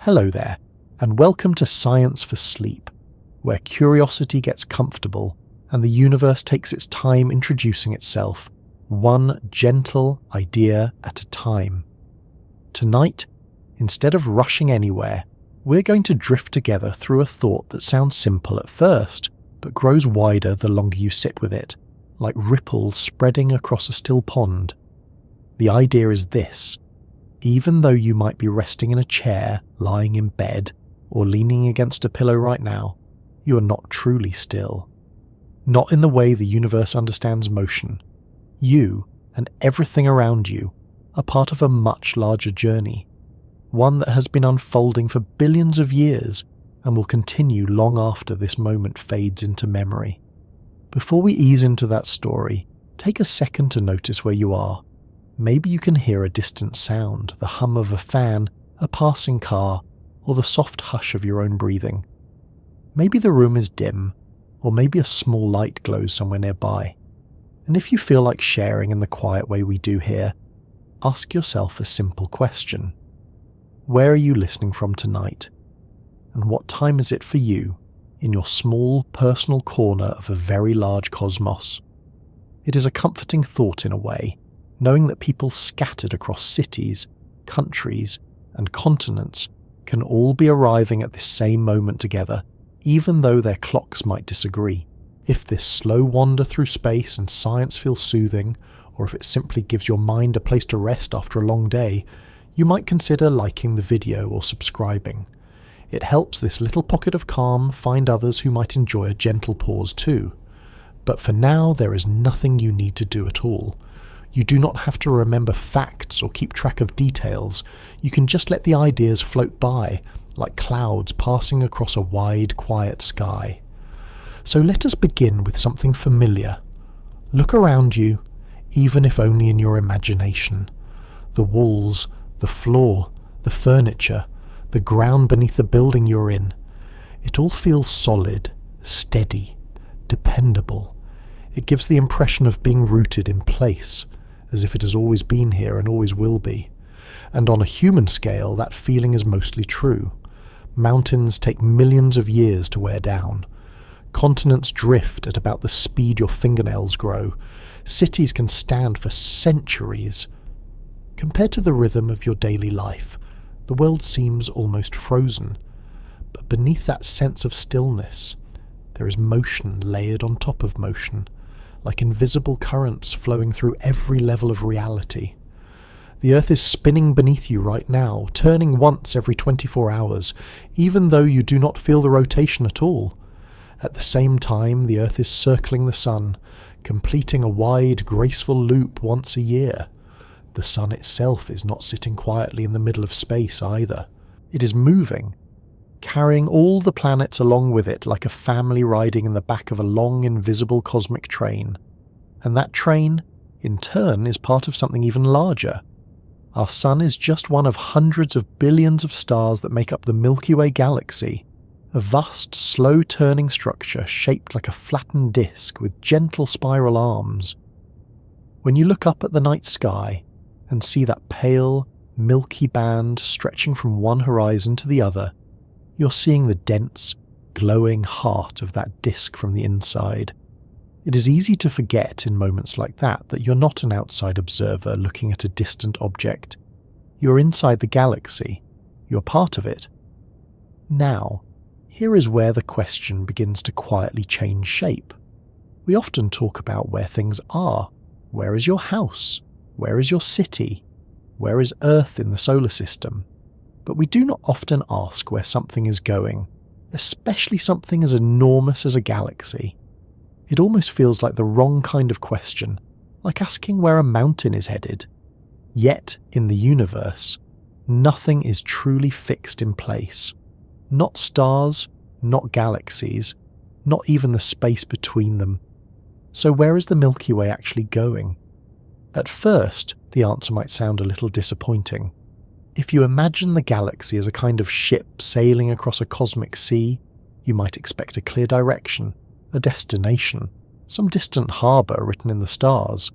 Hello there, and welcome to Science for Sleep, where curiosity gets comfortable and the universe takes its time introducing itself, one gentle idea at a time. Tonight, instead of rushing anywhere, we're going to drift together through a thought that sounds simple at first, but grows wider the longer you sit with it, like ripples spreading across a still pond. The idea is this: even though you might be resting in a chair, lying in bed, or leaning against a pillow right now, you are not truly still. Not in the way the universe understands motion. You, and everything around you, are part of a much larger journey, one that has been unfolding for billions of years and will continue long after this moment fades into memory. Before we ease into that story, take a second to notice where you are. Maybe you can hear a distant sound, the hum of a fan, a passing car, or the soft hush of your own breathing. Maybe the room is dim, or maybe a small light glows somewhere nearby. And if you feel like sharing in the quiet way we do here, ask yourself a simple question. Where are you listening from tonight? And what time is it for you in your small personal corner of a very large cosmos? It is a comforting thought in a way, knowing that people scattered across cities, countries, and continents can all be arriving at this same moment together, even though their clocks might disagree. If this slow wander through space and science feels soothing, or if it simply gives your mind a place to rest after a long day, you might consider liking the video or subscribing. It helps this little pocket of calm find others who might enjoy a gentle pause too. But for now, there is nothing you need to do at all. You do not have to remember facts or keep track of details. You can just let the ideas float by, like clouds passing across a wide, quiet sky. So let us begin with something familiar. Look around you, even if only in your imagination. The walls, the floor, the furniture, the ground beneath the building you're in. It all feels solid, steady, dependable. It gives the impression of being rooted in place, as if it has always been here and always will be. And on a human scale, that feeling is mostly true. Mountains take millions of years to wear down. Continents drift at about the speed your fingernails grow. Cities can stand for centuries. Compared to the rhythm of your daily life, the world seems almost frozen. But beneath that sense of stillness, there is motion layered on top of motion, like invisible currents flowing through every level of reality. The Earth is spinning beneath you right now, turning once every 24 hours, even though you do not feel the rotation at all. At the same time, the Earth is circling the Sun, completing a wide, graceful loop once a year. The Sun itself is not sitting quietly in the middle of space either. It is moving, carrying all the planets along with it like a family riding in the back of a long, invisible cosmic train. And that train, in turn, is part of something even larger. Our Sun is just one of hundreds of billions of stars that make up the Milky Way galaxy, a vast, slow-turning structure shaped like a flattened disk with gentle spiral arms. When you look up at the night sky and see that pale, milky band stretching from one horizon to the other, you're seeing the dense, glowing heart of that disk from the inside. It is easy to forget in moments like that you're not an outside observer looking at a distant object. You're inside the galaxy. You're part of it. Now, here is where the question begins to quietly change shape. We often talk about where things are. Where is your house? Where is your city? Where is Earth in the solar system? But we do not often ask where something is going, especially something as enormous as a galaxy. It almost feels like the wrong kind of question, like asking where a mountain is headed. Yet, in the universe, nothing is truly fixed in place. Not stars, not galaxies, not even the space between them. So where is the Milky Way actually going? At first, the answer might sound a little disappointing. If you imagine the galaxy as a kind of ship sailing across a cosmic sea, you might expect a clear direction, a destination, some distant harbour written in the stars.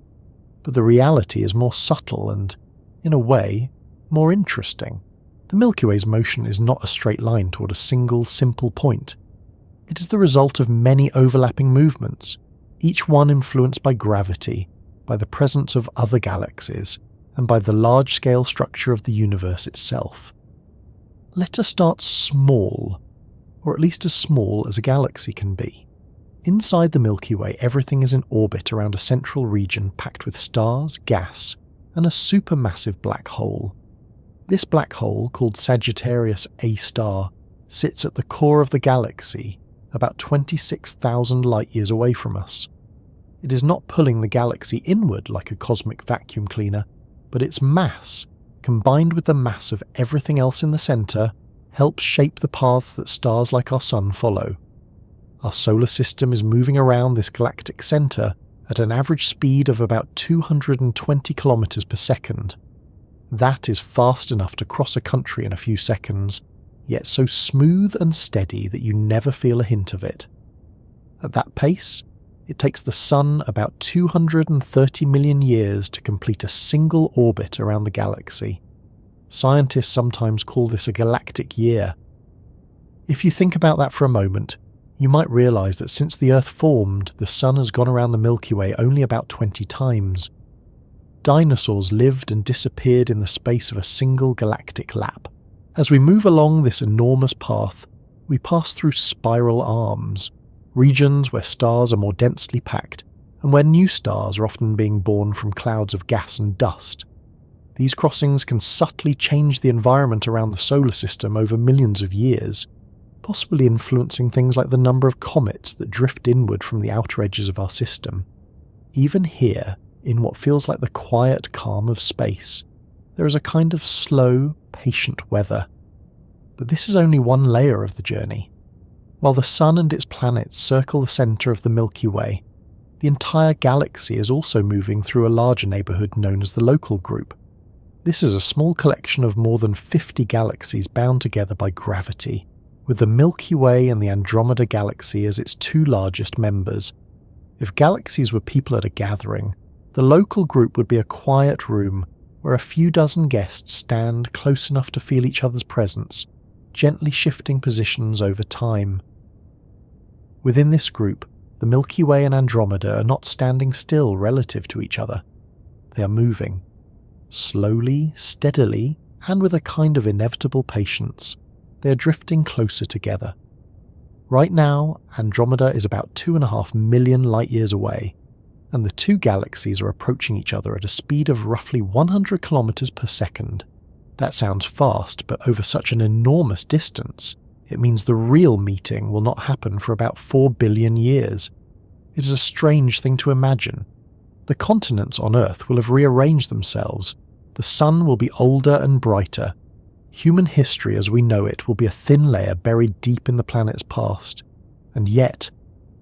But the reality is more subtle and, in a way, more interesting. The Milky Way's motion is not a straight line toward a single, simple point. It is the result of many overlapping movements, each one influenced by gravity, by the presence of other galaxies, and by the large-scale structure of the universe itself. Let us start small, or at least as small as a galaxy can be. Inside the Milky Way, everything is in orbit around a central region packed with stars, gas, and a supermassive black hole. This black hole, called Sagittarius A star, sits at the core of the galaxy, about 26,000 light-years away from us. It is not pulling the galaxy inward like a cosmic vacuum cleaner, but its mass, combined with the mass of everything else in the centre, helps shape the paths that stars like our Sun follow. Our solar system is moving around this galactic centre at an average speed of about 220 kilometers per second. That is fast enough to cross a country in a few seconds, yet so smooth and steady that you never feel a hint of it. At that pace, it takes the Sun about 230 million years to complete a single orbit around the galaxy. Scientists sometimes call this a galactic year. If you think about that for a moment, you might realise that since the Earth formed, the Sun has gone around the Milky Way only about 20 times. Dinosaurs lived and disappeared in the space of a single galactic lap. As we move along this enormous path, we pass through spiral arms, regions where stars are more densely packed, and where new stars are often being born from clouds of gas and dust. These crossings can subtly change the environment around the solar system over millions of years, possibly influencing things like the number of comets that drift inward from the outer edges of our system. Even here, in what feels like the quiet calm of space, there is a kind of slow, patient weather. But this is only one layer of the journey. While the Sun and its planets circle the centre of the Milky Way, the entire galaxy is also moving through a larger neighbourhood known as the local group. This is a small collection of more than 50 galaxies bound together by gravity, with the Milky Way and the Andromeda galaxy as its two largest members. If galaxies were people at a gathering, the local group would be a quiet room where a few dozen guests stand close enough to feel each other's presence, gently shifting positions over time. Within this group, the Milky Way and Andromeda are not standing still relative to each other. They are moving. Slowly, steadily, and with a kind of inevitable patience, they are drifting closer together. Right now, Andromeda is about 2.5 million light-years away, and the two galaxies are approaching each other at a speed of roughly 100 kilometers per second. That sounds fast, but over such an enormous distance, it means the real meeting will not happen for about 4 billion years. It is a strange thing to imagine. The continents on Earth will have rearranged themselves. The Sun will be older and brighter. Human history as we know it will be a thin layer buried deep in the planet's past. And yet,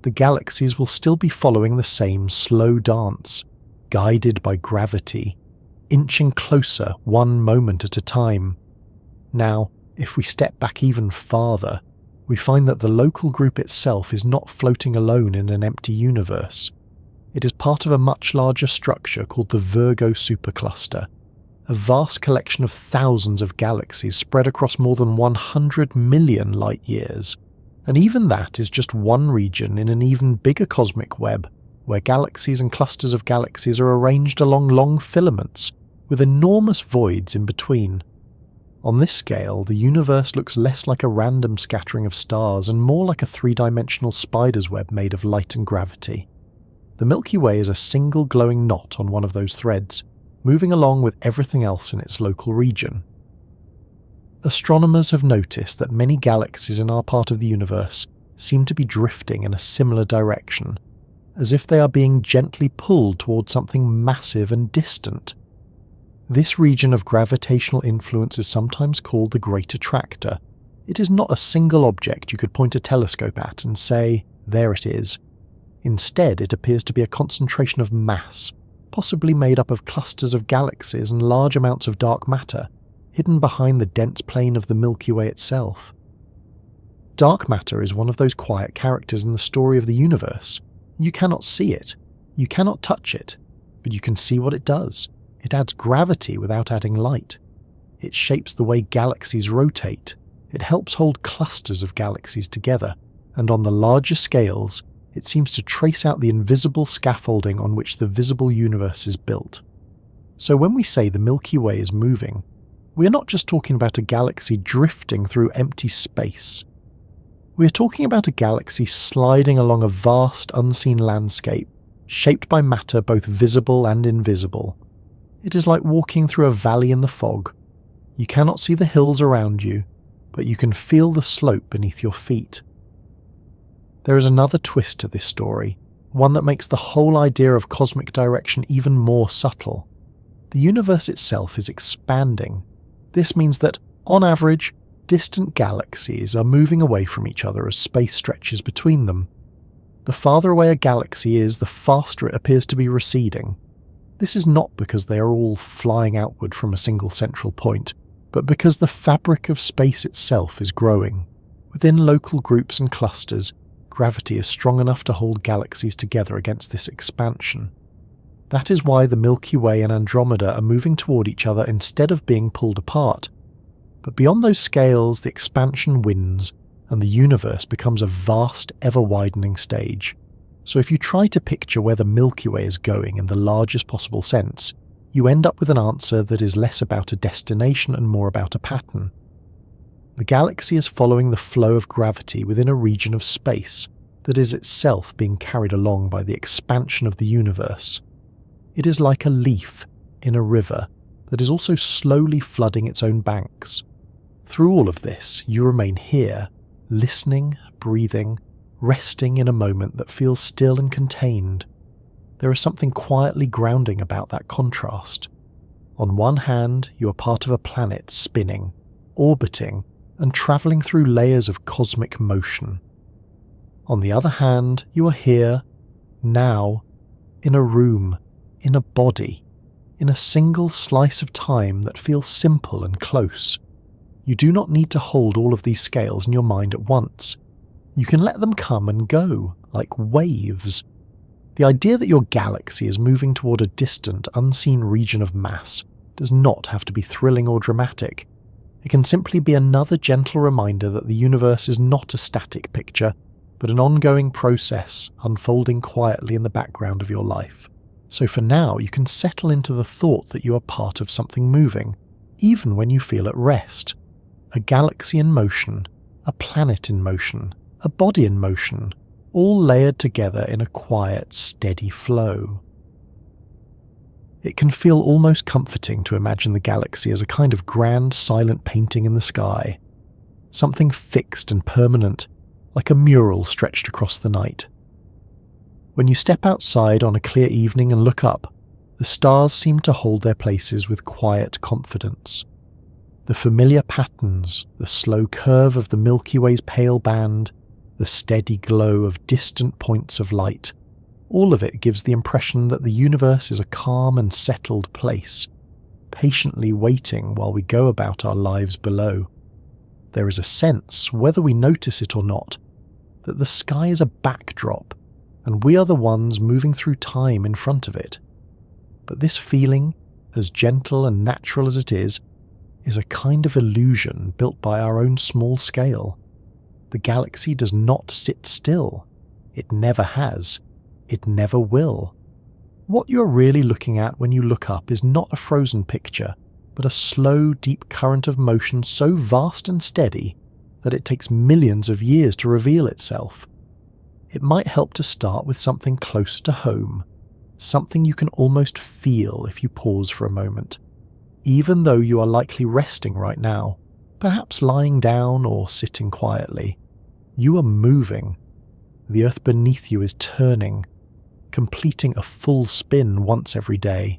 the galaxies will still be following the same slow dance, guided by gravity, inching closer one moment at a time. Now, if we step back even farther, we find that the local group itself is not floating alone in an empty universe. It is part of a much larger structure called the Virgo supercluster, a vast collection of thousands of galaxies spread across more than 100 million light-years. And even that is just one region in an even bigger cosmic web, where galaxies and clusters of galaxies are arranged along long filaments, with enormous voids in between. On this scale, the universe looks less like a random scattering of stars and more like a three-dimensional spider's web made of light and gravity. The Milky Way is a single glowing knot on one of those threads, moving along with everything else in its local region. Astronomers have noticed that many galaxies in our part of the universe seem to be drifting in a similar direction, as if they are being gently pulled towards something massive and distant. This region of gravitational influence is sometimes called the Great Attractor. It is not a single object you could point a telescope at and say, there it is. Instead, it appears to be a concentration of mass, possibly made up of clusters of galaxies and large amounts of dark matter, hidden behind the dense plane of the Milky Way itself. Dark matter is one of those quiet characters in the story of the universe. You cannot see it, you cannot touch it, but you can see what it does. It adds gravity without adding light. It shapes the way galaxies rotate. It helps hold clusters of galaxies together, and on the larger scales, it seems to trace out the invisible scaffolding on which the visible universe is built. So when we say the Milky Way is moving, we are not just talking about a galaxy drifting through empty space. We are talking about a galaxy sliding along a vast unseen landscape, shaped by matter both visible and invisible. It is like walking through a valley in the fog. You cannot see the hills around you, but you can feel the slope beneath your feet. There is another twist to this story, one that makes the whole idea of cosmic direction even more subtle. The universe itself is expanding. This means that, on average, distant galaxies are moving away from each other as space stretches between them. The farther away a galaxy is, the faster it appears to be receding. This is not because they are all flying outward from a single central point, but because the fabric of space itself is growing. Within local groups and clusters, gravity is strong enough to hold galaxies together against this expansion. That is why the Milky Way and Andromeda are moving toward each other instead of being pulled apart. But beyond those scales, the expansion wins, and the universe becomes a vast, ever-widening stage. So if you try to picture where the Milky Way is going in the largest possible sense, you end up with an answer that is less about a destination and more about a pattern. The galaxy is following the flow of gravity within a region of space that is itself being carried along by the expansion of the universe. It is like a leaf in a river that is also slowly flooding its own banks. Through all of this, you remain here, listening, breathing, resting in a moment that feels still and contained. There is something quietly grounding about that contrast. On one hand, you are part of a planet spinning, orbiting, and travelling through layers of cosmic motion. On the other hand, you are here, now, in a room, in a body, in a single slice of time that feels simple and close. You do not need to hold all of these scales in your mind at once. You can let them come and go, like waves. The idea that your galaxy is moving toward a distant, unseen region of mass does not have to be thrilling or dramatic. It can simply be another gentle reminder that the universe is not a static picture, but an ongoing process unfolding quietly in the background of your life. So for now, you can settle into the thought that you are part of something moving, even when you feel at rest. A galaxy in motion, a planet in motion, a body in motion, all layered together in a quiet, steady flow. It can feel almost comforting to imagine the galaxy as a kind of grand, silent painting in the sky. Something fixed and permanent, like a mural stretched across the night. When you step outside on a clear evening and look up, the stars seem to hold their places with quiet confidence. The familiar patterns, the slow curve of the Milky Way's pale band, the steady glow of distant points of light, all of it gives the impression that the universe is a calm and settled place, patiently waiting while we go about our lives below. There is a sense, whether we notice it or not, that the sky is a backdrop, and we are the ones moving through time in front of it. But this feeling, as gentle and natural as it is a kind of illusion built by our own small scale. The galaxy does not sit still. It never has. It never will. What you're really looking at when you look up is not a frozen picture, but a slow, deep current of motion so vast and steady that it takes millions of years to reveal itself. It might help to start with something closer to home, something you can almost feel if you pause for a moment. Even though you are likely resting right now, perhaps lying down or sitting quietly, you are moving. The earth beneath you is turning, completing a full spin once every day.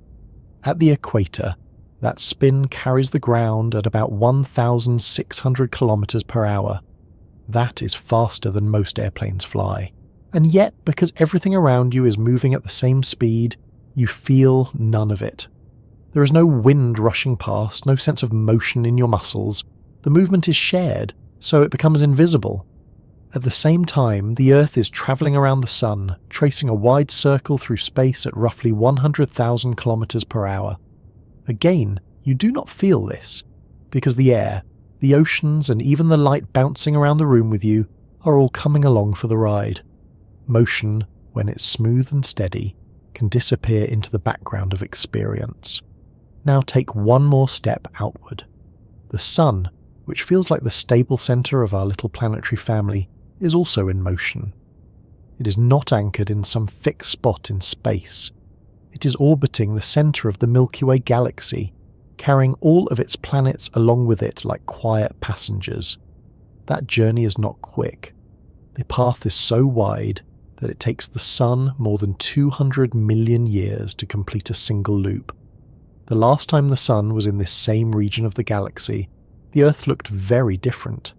At the equator, that spin carries the ground at about 1,600 kilometers per hour. That is faster than most airplanes fly. And yet, because everything around you is moving at the same speed, you feel none of it. There is no wind rushing past, no sense of motion in your muscles. The movement is shared, so it becomes invisible. At the same time, the Earth is travelling around the Sun, tracing a wide circle through space at roughly 100,000 kilometers per hour. Again, you do not feel this. because the air, the oceans, and even the light bouncing around the room with you are all coming along for the ride. Motion, when it's smooth and steady, can disappear into the background of experience. Now take one more step outward. The sun, which feels like the stable centre of our little planetary family, is also in motion. It is not anchored in some fixed spot in space. It is orbiting the centre of the Milky Way galaxy, carrying all of its planets along with it like quiet passengers. That journey is not quick. The path is so wide that it takes the sun more than 200 million years to complete a single loop. The last time the sun was in this same region of the galaxy, the Earth looked very different.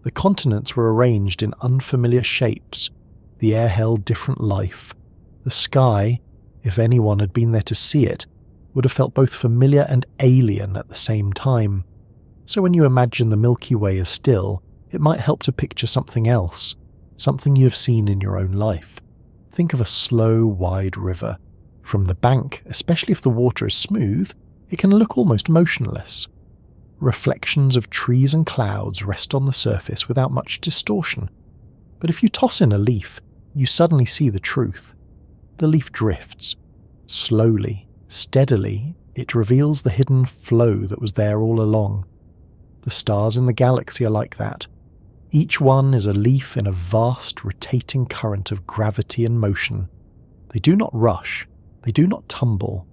The continents were arranged in unfamiliar shapes. The air held different life. The sky, if anyone had been there to see it, would have felt both familiar and alien at the same time. So when you imagine the Milky Way as still, it might help to picture something else, something you have seen in your own life. Think of a slow, wide river. From the bank, especially if the water is smooth, it can look almost motionless. Reflections of trees and clouds rest on the surface without much distortion. But if you toss in a leaf, you suddenly see the truth. The leaf drifts. Slowly, steadily, it reveals the hidden flow that was there all along. The stars in the galaxy are like that. Each one is a leaf in a vast, rotating current of gravity and motion. They do not rush. They do not tumble.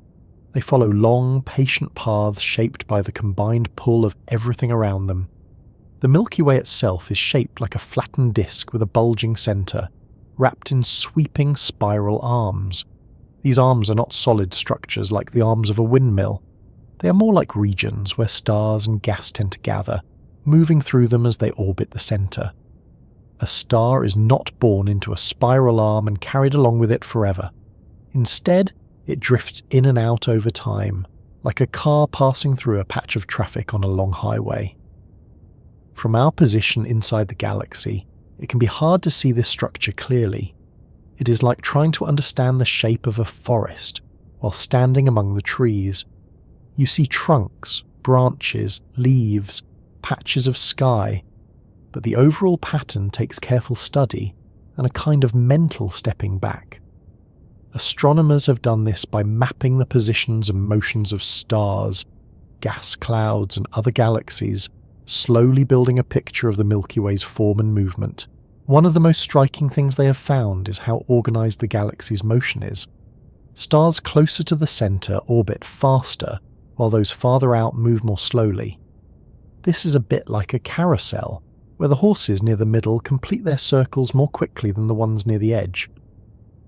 They follow long, patient paths shaped by the combined pull of everything around them. The Milky Way itself is shaped like a flattened disk with a bulging centre, wrapped in sweeping spiral arms. These arms are not solid structures like the arms of a windmill. They are more like regions where stars and gas tend to gather, moving through them as they orbit the centre. A star is not born into a spiral arm and carried along with it forever. Instead, it drifts in and out over time, like a car passing through a patch of traffic on a long highway. From our position inside the galaxy, it can be hard to see this structure clearly. It is like trying to understand the shape of a forest while standing among the trees. You see trunks, branches, leaves, patches of sky, but the overall pattern takes careful study and a kind of mental stepping back. Astronomers have done this by mapping the positions and motions of stars, gas clouds, and other galaxies, slowly building a picture of the Milky Way's form and movement. One of the most striking things they have found is how organised the galaxy's motion is. Stars closer to the centre orbit faster, while those farther out move more slowly. This is a bit like a carousel, where the horses near the middle complete their circles more quickly than the ones near the edge.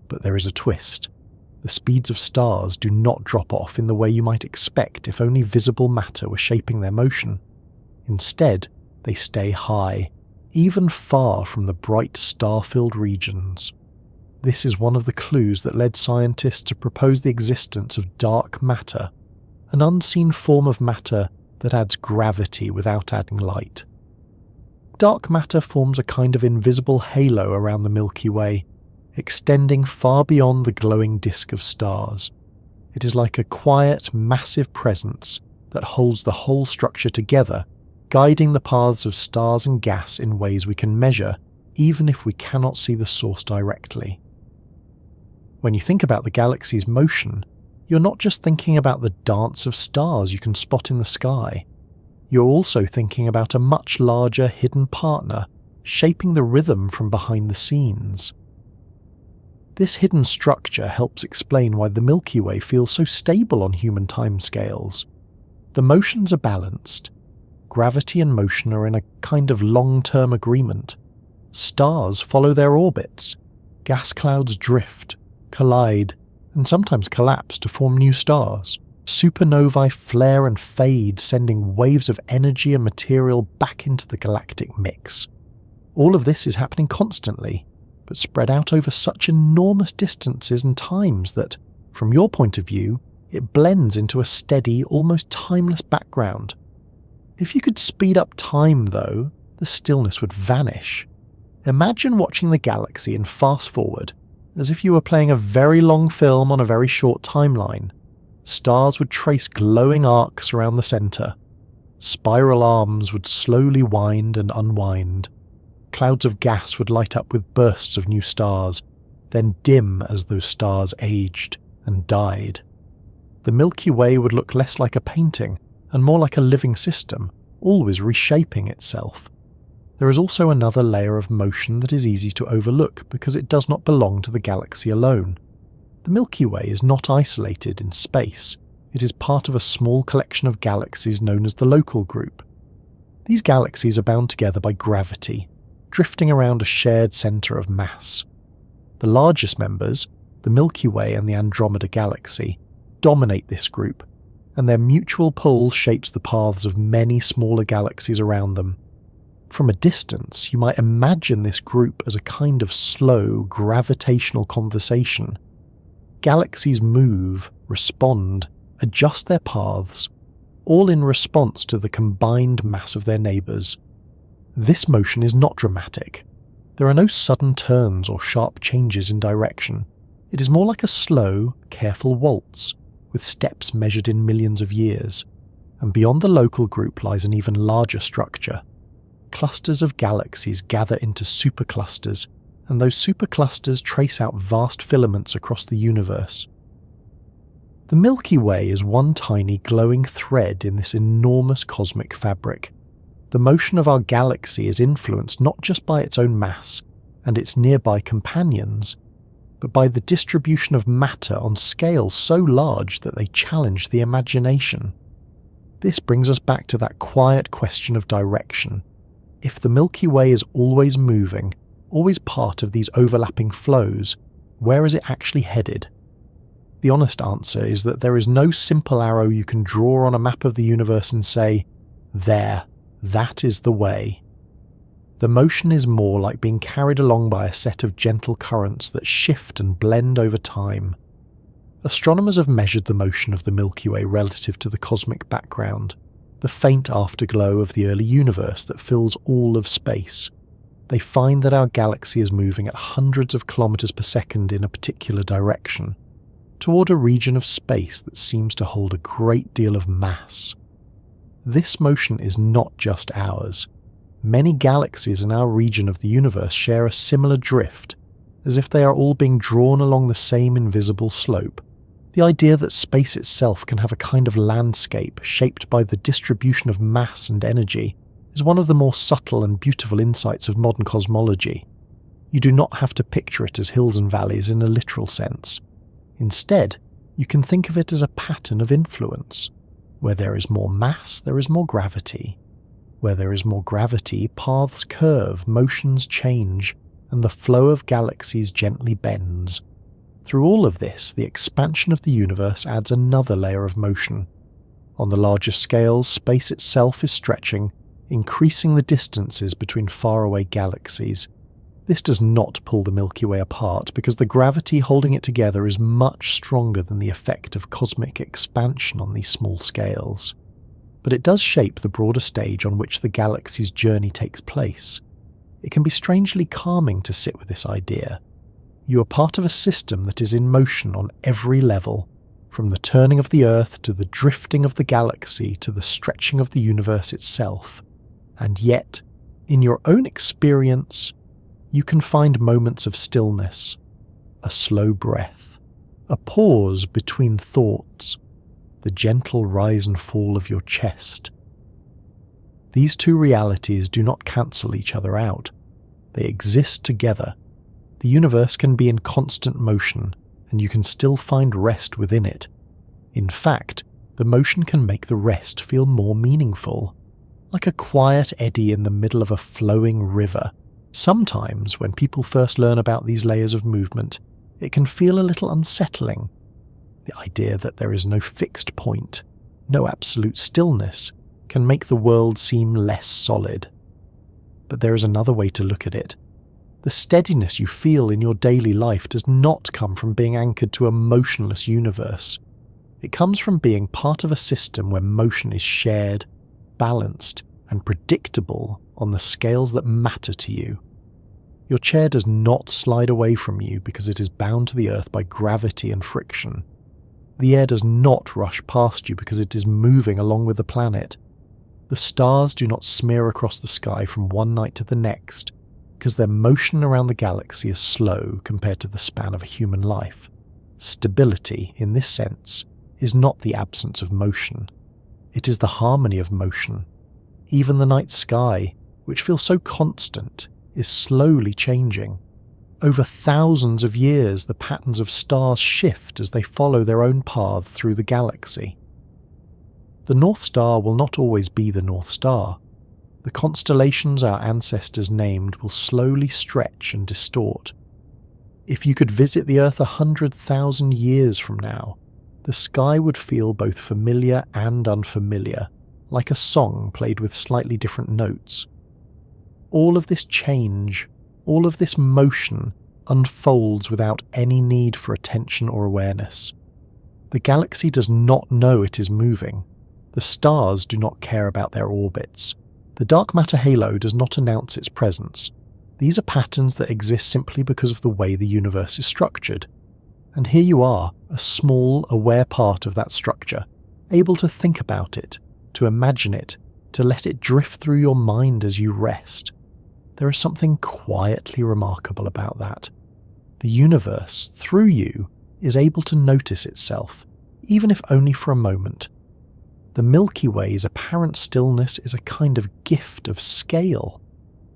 But there is a twist. The speeds of stars do not drop off in the way you might expect if only visible matter were shaping their motion. Instead, they stay high, even far from the bright star-filled regions. This is one of the clues that led scientists to propose the existence of dark matter, an unseen form of matter that adds gravity without adding light. Dark matter forms a kind of invisible halo around the Milky Way, extending far beyond the glowing disk of stars. It is like a quiet, massive presence that holds the whole structure together, guiding the paths of stars and gas in ways we can measure, even if we cannot see the source directly. When you think about the galaxy's motion, you're not just thinking about the dance of stars you can spot in the sky. You're also thinking about a much larger hidden partner, shaping the rhythm from behind the scenes. This hidden structure helps explain why the Milky Way feels so stable on human timescales. The motions are balanced. Gravity and motion are in a kind of long-term agreement. Stars follow their orbits. Gas clouds drift, collide, and sometimes collapse to form new stars. Supernovae flare and fade, sending waves of energy and material back into the galactic mix. All of this is happening constantly, but spread out over such enormous distances and times that, from your point of view, it blends into a steady, almost timeless background. If you could speed up time, though, the stillness would vanish. Imagine watching the galaxy in fast forward, as if you were playing a very long film on a very short timeline. Stars would trace glowing arcs around the centre. Spiral arms would slowly wind and unwind. Clouds of gas would light up with bursts of new stars, then dim as those stars aged and died. The Milky Way would look less like a painting and more like a living system, always reshaping itself. There is also another layer of motion that is easy to overlook because it does not belong to the galaxy alone. The Milky Way is not isolated in space. It is part of a small collection of galaxies known as the local group. These galaxies are bound together by gravity, drifting around a shared centre of mass. The largest members, the Milky Way and the Andromeda galaxy, dominate this group, and their mutual pull shapes the paths of many smaller galaxies around them. From a distance, you might imagine this group as a kind of slow, gravitational conversation. Galaxies move, respond, adjust their paths, all in response to the combined mass of their neighbours. This motion is not dramatic. There are no sudden turns or sharp changes in direction. It is more like a slow, careful waltz, with steps measured in millions of years. And beyond the local group lies an even larger structure. Clusters of galaxies gather into superclusters, and those superclusters trace out vast filaments across the universe. The Milky Way is one tiny glowing thread in this enormous cosmic fabric. The motion of our galaxy is influenced not just by its own mass and its nearby companions, but by the distribution of matter on scales so large that they challenge the imagination. This brings us back to that quiet question of direction. If the Milky Way is always moving, always part of these overlapping flows, where is it actually headed? The honest answer is that there is no simple arrow you can draw on a map of the universe and say, there, that is the way. The motion is more like being carried along by a set of gentle currents that shift and blend over time. Astronomers have measured the motion of the Milky Way relative to the cosmic background, the faint afterglow of the early universe that fills all of space. They find that our galaxy is moving at hundreds of kilometers per second in a particular direction, toward a region of space that seems to hold a great deal of mass. This motion is not just ours. Many galaxies in our region of the universe share a similar drift, as if they are all being drawn along the same invisible slope. The idea that space itself can have a kind of landscape shaped by the distribution of mass and energy is one of the more subtle and beautiful insights of modern cosmology. You do not have to picture it as hills and valleys in a literal sense. Instead, you can think of it as a pattern of influence. Where there is more mass, there is more gravity. Where there is more gravity, paths curve, motions change, and the flow of galaxies gently bends. Through all of this, the expansion of the universe adds another layer of motion. On the larger scales, space itself is stretching, increasing the distances between faraway galaxies. This does not pull the Milky Way apart because the gravity holding it together is much stronger than the effect of cosmic expansion on these small scales. But it does shape the broader stage on which the galaxy's journey takes place. It can be strangely calming to sit with this idea. You are part of a system that is in motion on every level, from the turning of the Earth to the drifting of the galaxy to the stretching of the universe itself. And yet, in your own experience, you can find moments of stillness, a slow breath, a pause between thoughts, the gentle rise and fall of your chest. These two realities do not cancel each other out. They exist together. The universe can be in constant motion, and you can still find rest within it. In fact, the motion can make the rest feel more meaningful, like a quiet eddy in the middle of a flowing river. Sometimes, when people first learn about these layers of movement, it can feel a little unsettling. The idea that there is no fixed point, no absolute stillness, can make the world seem less solid. But there is another way to look at it. The steadiness you feel in your daily life does not come from being anchored to a motionless universe. It comes from being part of a system where motion is shared, balanced, and predictable on the scales that matter to you. Your chair does not slide away from you because it is bound to the earth by gravity and friction. The air does not rush past you because it is moving along with the planet. The stars do not smear across the sky from one night to the next, because their motion around the galaxy is slow compared to the span of a human life. Stability, in this sense, is not the absence of motion. It is the harmony of motion. Even the night sky, which feels so constant, is slowly changing. Over thousands of years, the patterns of stars shift as they follow their own paths through the galaxy. The North Star will not always be the North Star. The constellations our ancestors named will slowly stretch and distort. If you could visit the Earth 100,000 years from now, the sky would feel both familiar and unfamiliar, like a song played with slightly different notes. All of this change, all of this motion, unfolds without any need for attention or awareness. The galaxy does not know it is moving. The stars do not care about their orbits. The dark matter halo does not announce its presence. These are patterns that exist simply because of the way the universe is structured. And here you are, a small, aware part of that structure, able to think about it, to imagine it, to let it drift through your mind as you rest. There is something quietly remarkable about that. The universe, through you, is able to notice itself, even if only for a moment. The Milky Way's apparent stillness is a kind of gift of scale.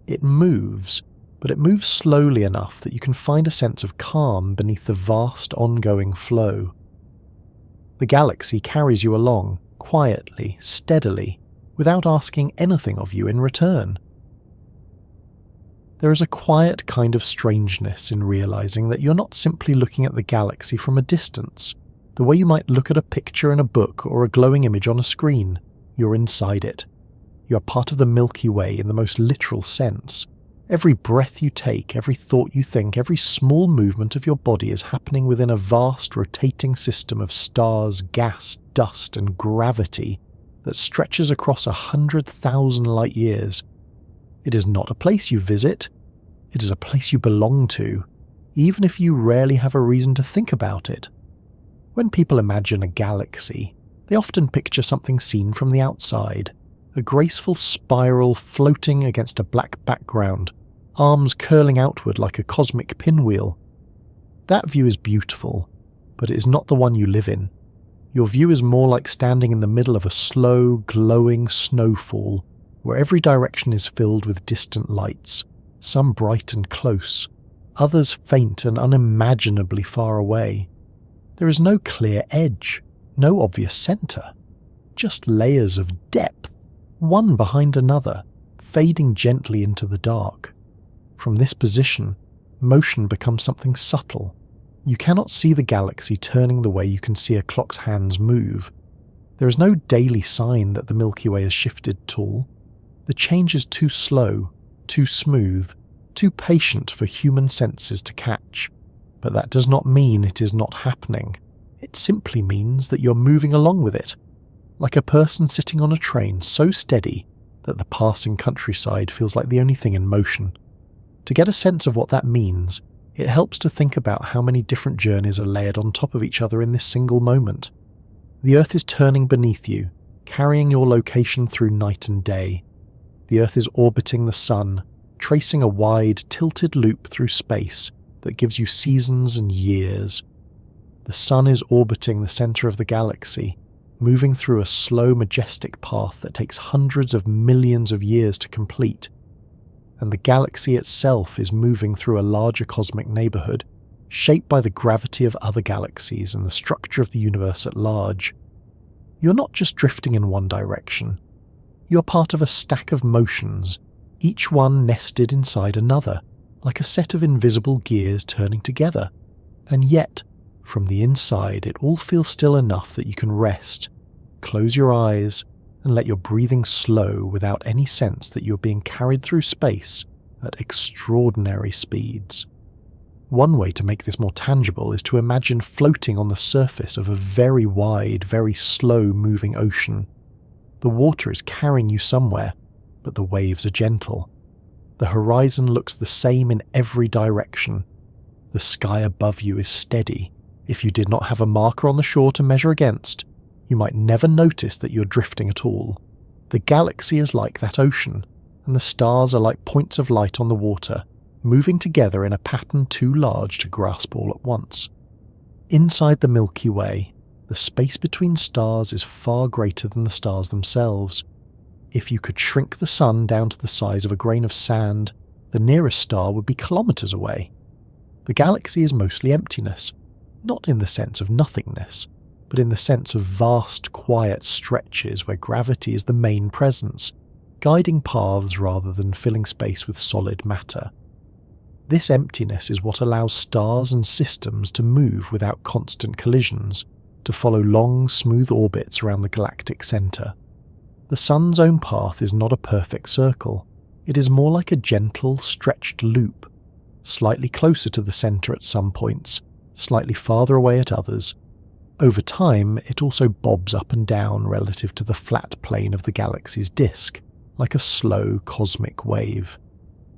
It moves, but it moves slowly enough that you can find a sense of calm beneath the vast ongoing flow. The galaxy carries you along, quietly, steadily, without asking anything of you in return. There is a quiet kind of strangeness in realizing that you're not simply looking at the galaxy from a distance. The way you might look at a picture in a book or a glowing image on a screen, you're inside it. You are part of the Milky Way in the most literal sense. Every breath you take, every thought you think, every small movement of your body is happening within a vast rotating system of stars, gas, dust, and gravity that stretches across 100,000 light years. It is not a place you visit. It is a place you belong to, even if you rarely have a reason to think about it. When people imagine a galaxy, they often picture something seen from the outside, a graceful spiral floating against a black background, arms curling outward like a cosmic pinwheel. That view is beautiful, but it is not the one you live in. Your view is more like standing in the middle of a slow, glowing snowfall, where every direction is filled with distant lights, some bright and close, others faint and unimaginably far away. There is no clear edge, no obvious centre, just layers of depth, one behind another, fading gently into the dark. From this position, motion becomes something subtle. You cannot see the galaxy turning the way you can see a clock's hands move. There is no daily sign that the Milky Way has shifted at all. The change is too slow, too smooth, too patient for human senses to catch. But that does not mean it is not happening. It simply means that you're moving along with it, like a person sitting on a train so steady that the passing countryside feels like the only thing in motion. To get a sense of what that means, it helps to think about how many different journeys are layered on top of each other in this single moment. The Earth is turning beneath you, carrying your location through night and day. The Earth is orbiting the Sun, tracing a wide, tilted loop through space that gives you seasons and years. The Sun is orbiting the centre of the galaxy, moving through a slow, majestic path that takes hundreds of millions of years to complete. And the galaxy itself is moving through a larger cosmic neighbourhood, shaped by the gravity of other galaxies and the structure of the universe at large. You're not just drifting in one direction. You're part of a stack of motions, each one nested inside another, like a set of invisible gears turning together. And yet, from the inside, it all feels still enough that you can rest, close your eyes, and let your breathing slow without any sense that you're being carried through space at extraordinary speeds. One way to make this more tangible is to imagine floating on the surface of a very wide, very slow-moving ocean. The water is carrying you somewhere, but the waves are gentle. The horizon looks the same in every direction. The sky above you is steady. If you did not have a marker on the shore to measure against, you might never notice that you're drifting at all. The galaxy is like that ocean, and the stars are like points of light on the water, moving together in a pattern too large to grasp all at once. Inside the Milky Way, the space between stars is far greater than the stars themselves. If you could shrink the sun down to the size of a grain of sand, the nearest star would be kilometers away. The galaxy is mostly emptiness, not in the sense of nothingness, but in the sense of vast, quiet stretches where gravity is the main presence, guiding paths rather than filling space with solid matter. This emptiness is what allows stars and systems to move without constant collisions, to follow long, smooth orbits around the galactic centre. The sun's own path is not a perfect circle. It is more like a gentle, stretched loop, slightly closer to the centre at some points, slightly farther away at others. Over time, it also bobs up and down relative to the flat plane of the galaxy's disk, like a slow cosmic wave.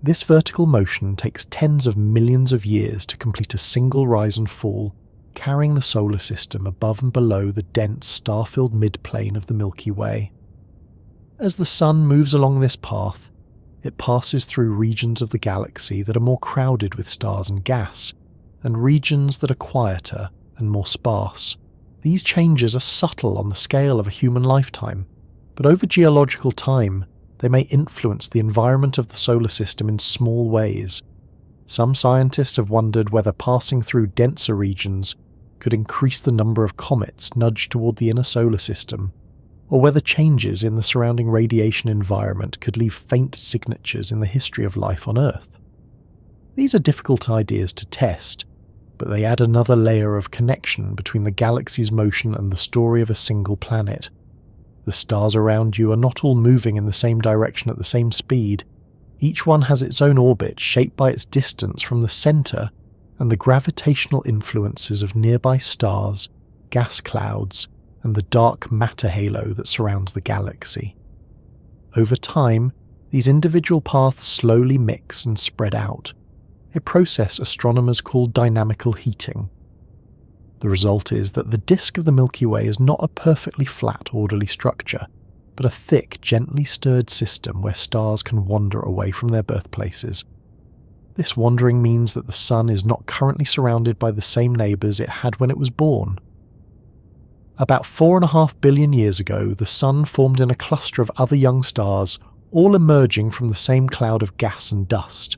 This vertical motion takes tens of millions of years to complete a single rise and fall, carrying the solar system above and below the dense star-filled mid-plane of the Milky Way. As the sun moves along this path, it passes through regions of the galaxy that are more crowded with stars and gas, and regions that are quieter and more sparse. These changes are subtle on the scale of a human lifetime, but over geological time, they may influence the environment of the solar system in small ways. Some scientists have wondered whether passing through denser regions could increase the number of comets nudged toward the inner solar system, or whether changes in the surrounding radiation environment could leave faint signatures in the history of life on Earth. These are difficult ideas to test, but they add another layer of connection between the galaxy's motion and the story of a single planet. The stars around you are not all moving in the same direction at the same speed. Each one has its own orbit shaped by its distance from the centre and the gravitational influences of nearby stars, gas clouds, and the dark matter halo that surrounds the galaxy. Over time, these individual paths slowly mix and spread out, a process astronomers call dynamical heating. The result is that the disk of the Milky Way is not a perfectly flat, orderly structure, but a thick, gently stirred system where stars can wander away from their birthplaces. This wandering means that the Sun is not currently surrounded by the same neighbours it had when it was born. About 4.5 billion years ago, the Sun formed in a cluster of other young stars, all emerging from the same cloud of gas and dust.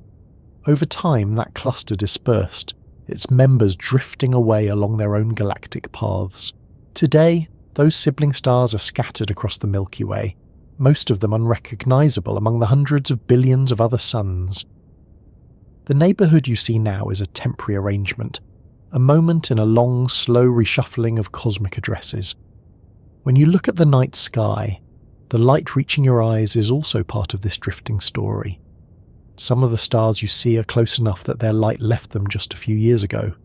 Over time, that cluster dispersed, its members drifting away along their own galactic paths. Today, those sibling stars are scattered across the Milky Way, most of them unrecognisable among the hundreds of billions of other suns. The neighbourhood you see now is a temporary arrangement, a moment in a long, slow reshuffling of cosmic addresses. When you look at the night sky, the light reaching your eyes is also part of this drifting story. Some of the stars you see are close enough that their light left them just a few years ago.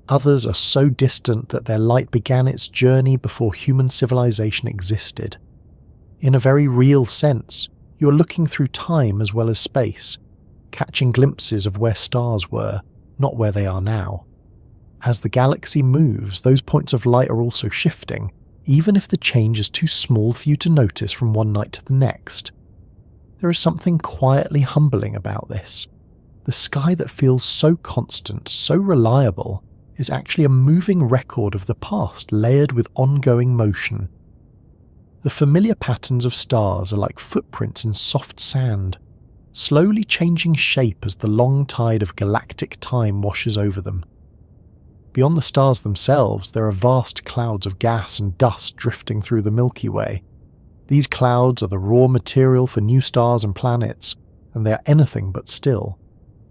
Others are so distant that their light began its journey before human civilization existed. In a very real sense, you are looking through time as well as space, catching glimpses of where stars were, not where they are now. As the galaxy moves, those points of light are also shifting, even if the change is too small for you to notice from one night to the next. There is something quietly humbling about this. The sky that feels so constant, so reliable, is actually a moving record of the past layered with ongoing motion. The familiar patterns of stars are like footprints in soft sand, slowly changing shape as the long tide of galactic time washes over them. Beyond the stars themselves, there are vast clouds of gas and dust drifting through the Milky Way. These clouds are the raw material for new stars and planets, and they are anything but still.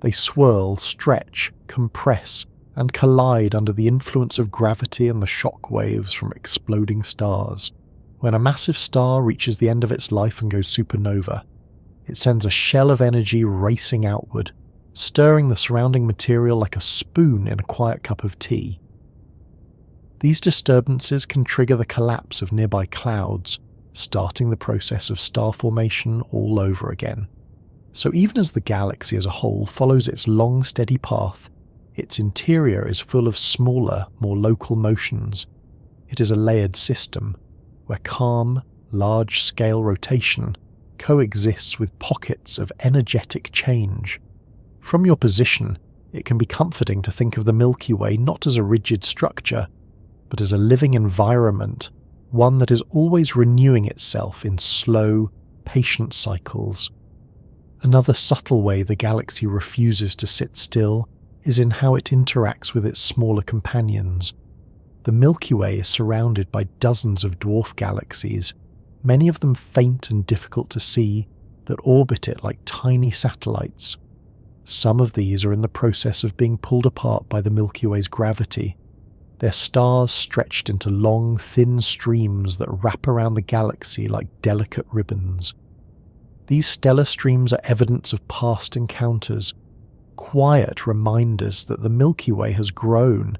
They swirl, stretch, compress, and collide under the influence of gravity and the shock waves from exploding stars. When a massive star reaches the end of its life and goes supernova, it sends a shell of energy racing outward, stirring the surrounding material like a spoon in a quiet cup of tea. These disturbances can trigger the collapse of nearby clouds, starting the process of star formation all over again. So even as the galaxy as a whole follows its long, steady path, its interior is full of smaller, more local motions. It is a layered system, where calm, large-scale rotation, coexists with pockets of energetic change. From your position, it can be comforting to think of the Milky Way not as a rigid structure, but as a living environment, one that is always renewing itself in slow, patient cycles. Another subtle way the galaxy refuses to sit still is in how it interacts with its smaller companions. The Milky Way is surrounded by dozens of dwarf galaxies, many of them faint and difficult to see, that orbit it like tiny satellites. Some of these are in the process of being pulled apart by the Milky Way's gravity, their stars stretched into long, thin streams that wrap around the galaxy like delicate ribbons. These stellar streams are evidence of past encounters, quiet reminders that the Milky Way has grown,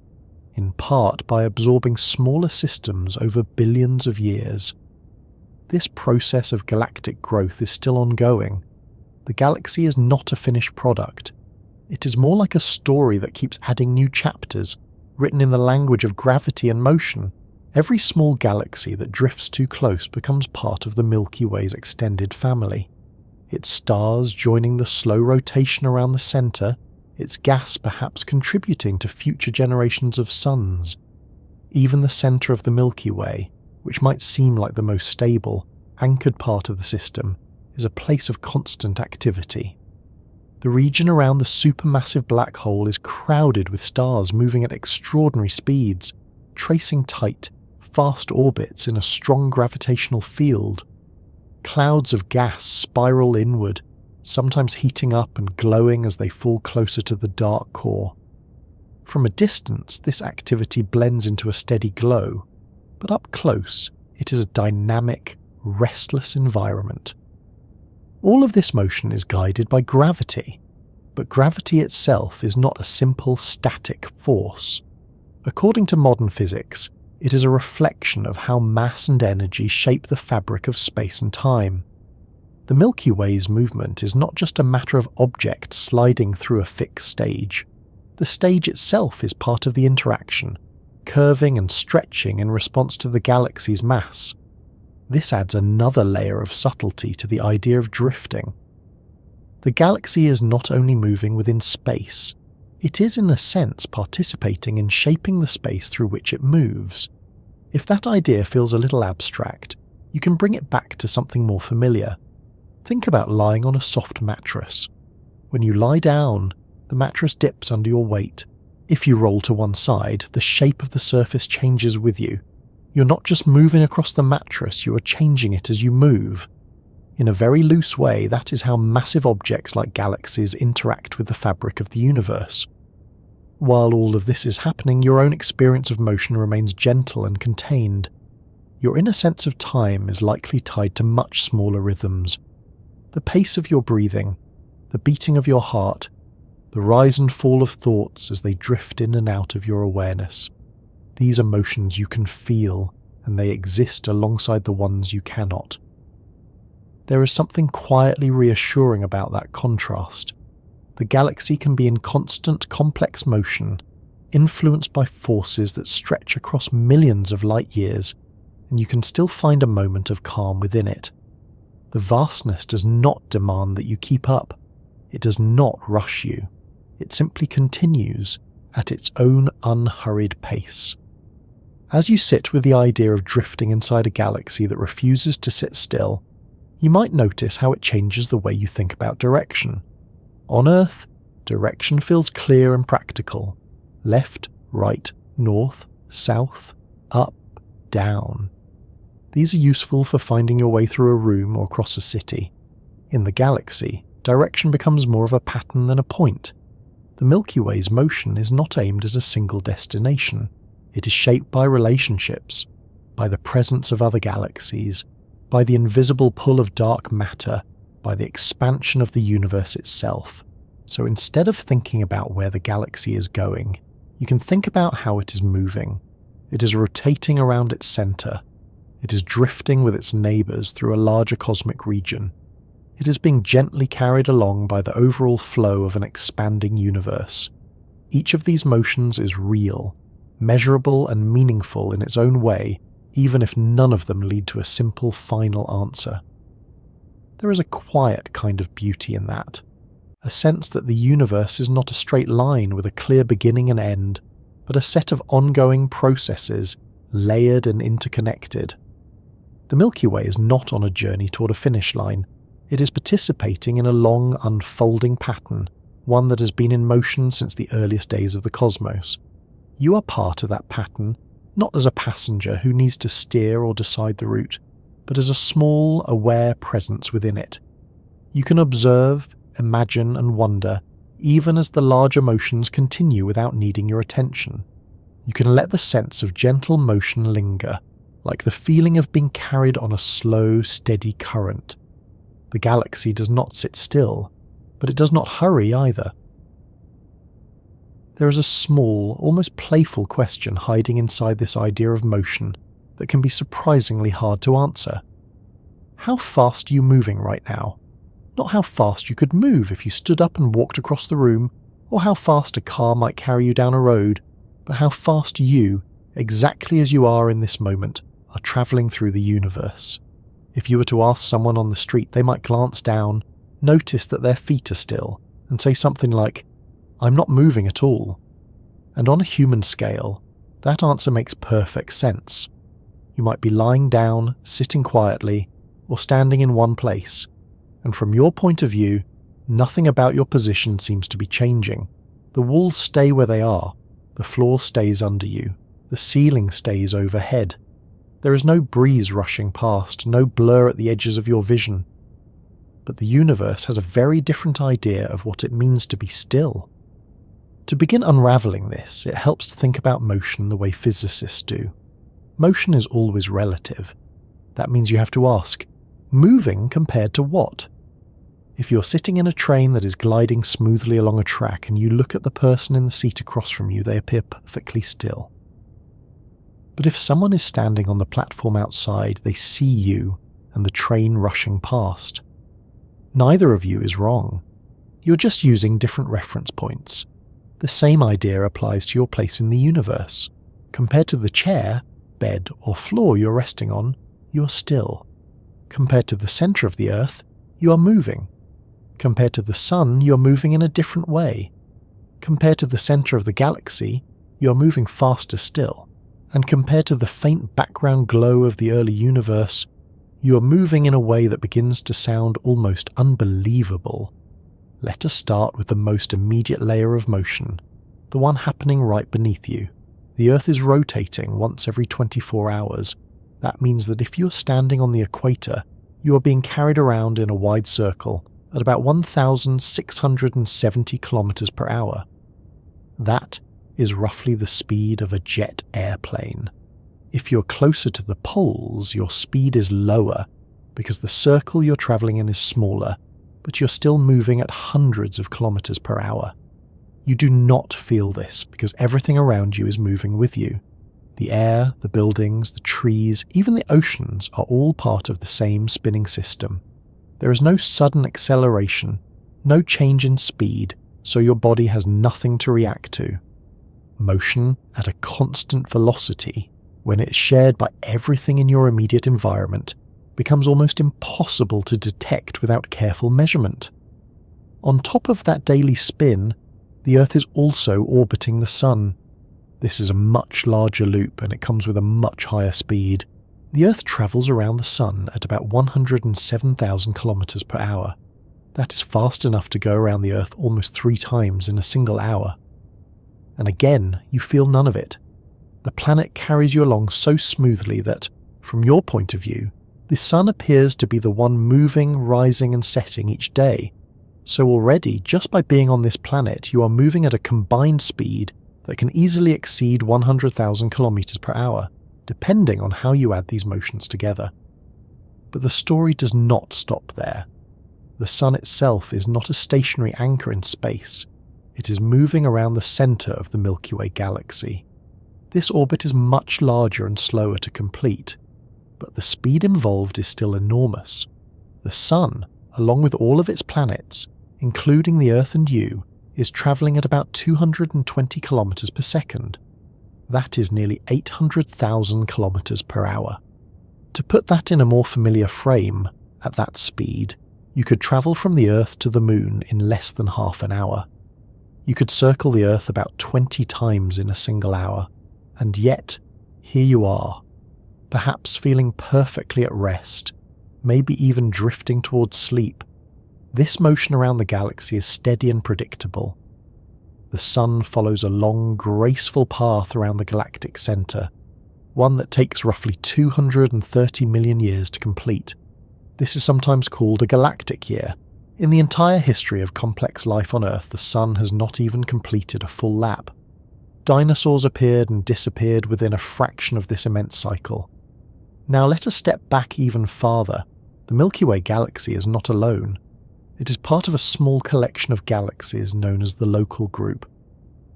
in part by absorbing smaller systems over billions of years. This process of galactic growth is still ongoing. The galaxy is not a finished product. It is more like a story that keeps adding new chapters, written in the language of gravity and motion. Every small galaxy that drifts too close becomes part of the Milky Way's extended family. Its stars joining the slow rotation around the centre, its gas perhaps contributing to future generations of suns. Even the centre of the Milky Way, which might seem like the most stable, anchored part of the system, is a place of constant activity. The region around the supermassive black hole is crowded with stars moving at extraordinary speeds, tracing tight, fast orbits in a strong gravitational field. Clouds of gas spiral inward, sometimes heating up and glowing as they fall closer to the dark core. From a distance, this activity blends into a steady glow, but up close, it is a dynamic, restless environment. All of this motion is guided by gravity, but gravity itself is not a simple static force. According to modern physics, it is a reflection of how mass and energy shape the fabric of space and time. The Milky Way's movement is not just a matter of objects sliding through a fixed stage. The stage itself is part of the interaction, curving and stretching in response to the galaxy's mass. This adds another layer of subtlety to the idea of drifting. The galaxy is not only moving within space, it is in a sense participating in shaping the space through which it moves. If that idea feels a little abstract, you can bring it back to something more familiar. Think about lying on a soft mattress. When you lie down, the mattress dips under your weight. If you roll to one side, the shape of the surface changes with you. You're not just moving across the mattress, you are changing it as you move. In a very loose way, that is how massive objects like galaxies interact with the fabric of the universe. While all of this is happening, your own experience of motion remains gentle and contained. Your inner sense of time is likely tied to much smaller rhythms. The pace of your breathing, the beating of your heart, the rise and fall of thoughts as they drift in and out of your awareness. These emotions you can feel, and they exist alongside the ones you cannot. There is something quietly reassuring about that contrast. The galaxy can be in constant, complex motion, influenced by forces that stretch across millions of light years, and you can still find a moment of calm within it. The vastness does not demand that you keep up. It does not rush you. It simply continues at its own unhurried pace. As you sit with the idea of drifting inside a galaxy that refuses to sit still, you might notice how it changes the way you think about direction. On Earth, direction feels clear and practical. Left, right, north, south, up, down. These are useful for finding your way through a room or across a city. In the galaxy, direction becomes more of a pattern than a point. The Milky Way's motion is not aimed at a single destination. It is shaped by relationships, by the presence of other galaxies, by the invisible pull of dark matter, by the expansion of the universe itself. So instead of thinking about where the galaxy is going, you can think about how it is moving. It is rotating around its center. It is drifting with its neighbors through a larger cosmic region. It is being gently carried along by the overall flow of an expanding universe. Each of these motions is real, measurable and meaningful in its own way, even if none of them lead to a simple final answer. There is a quiet kind of beauty in that, a sense that the universe is not a straight line with a clear beginning and end, but a set of ongoing processes, layered and interconnected. The Milky Way is not on a journey toward a finish line. It is participating in a long, unfolding pattern, one that has been in motion since the earliest days of the cosmos. You are part of that pattern, not as a passenger who needs to steer or decide the route, but as a small, aware presence within it. You can observe, imagine, and wonder, even as the larger motions continue without needing your attention. You can let the sense of gentle motion linger, like the feeling of being carried on a slow, steady current. The galaxy does not sit still, but it does not hurry either. There is a small, almost playful question hiding inside this idea of motion that can be surprisingly hard to answer. How fast are you moving right now? Not how fast you could move if you stood up and walked across the room, or how fast a car might carry you down a road, but how fast you, exactly as you are in this moment, are travelling through the universe. If you were to ask someone on the street, they might glance down, notice that their feet are still, and say something like, "I'm not moving at all." And on a human scale, that answer makes perfect sense. You might be lying down, sitting quietly, or standing in one place, and from your point of view, nothing about your position seems to be changing. The walls stay where they are, the floor stays under you, the ceiling stays overhead. There is no breeze rushing past, no blur at the edges of your vision. But the universe has a very different idea of what it means to be still. To begin unravelling this, it helps to think about motion the way physicists do. Motion is always relative. That means you have to ask, moving compared to what? If you're sitting in a train that is gliding smoothly along a track and you look at the person in the seat across from you, they appear perfectly still. But if someone is standing on the platform outside, they see you and the train rushing past. Neither of you is wrong. You're just using different reference points. The same idea applies to your place in the universe. Compared to the chair, bed, or floor you're resting on, you're still. Compared to the centre of the Earth, you are moving. Compared to the Sun, you're moving in a different way. Compared to the centre of the galaxy, you're moving faster still. And compared to the faint background glow of the early universe, you are moving in a way that begins to sound almost unbelievable. Let us start with the most immediate layer of motion, the one happening right beneath you. The Earth is rotating once every 24 hours. That means that if you're standing on the equator, you are being carried around in a wide circle at about 1,670 kilometers per hour. That is roughly the speed of a jet airplane. If you're closer to the poles, your speed is lower because the circle you're travelling in is smaller, but you're still moving at hundreds of kilometers per hour. You do not feel this because everything around you is moving with you. The air, the buildings, the trees, even the oceans are all part of the same spinning system. There is no sudden acceleration, no change in speed, so your body has nothing to react to. Motion at a constant velocity, when it's shared by everything in your immediate environment, becomes almost impossible to detect without careful measurement. On top of that daily spin, the Earth is also orbiting the Sun. This is a much larger loop and it comes with a much higher speed. The Earth travels around the Sun at about 107,000 kilometers per hour. That is fast enough to go around the Earth almost 3 times in a single hour. And again, you feel none of it. The planet carries you along so smoothly that, from your point of view, the Sun appears to be the one moving, rising and setting each day. So already, just by being on this planet, you are moving at a combined speed that can easily exceed 100,000 kilometers per hour, depending on how you add these motions together. But the story does not stop there. The Sun itself is not a stationary anchor in space. It is moving around the centre of the Milky Way galaxy. This orbit is much larger and slower to complete, but the speed involved is still enormous. The Sun, along with all of its planets, including the Earth and you, is travelling at about 220 kilometers per second. That is nearly 800,000 kilometers per hour. To put that in a more familiar frame, at that speed, you could travel from the Earth to the Moon in less than half an hour. You could circle the Earth about 20 times in a single hour, and yet, here you are, perhaps feeling perfectly at rest, maybe even drifting towards sleep. This motion around the galaxy is steady and predictable. The Sun follows a long, graceful path around the galactic centre, one that takes roughly 230 million years to complete. This is sometimes called a galactic year. In the entire history of complex life on Earth, the Sun has not even completed a full lap. Dinosaurs appeared and disappeared within a fraction of this immense cycle. Now let us step back even farther. The Milky Way galaxy is not alone. It is part of a small collection of galaxies known as the local group.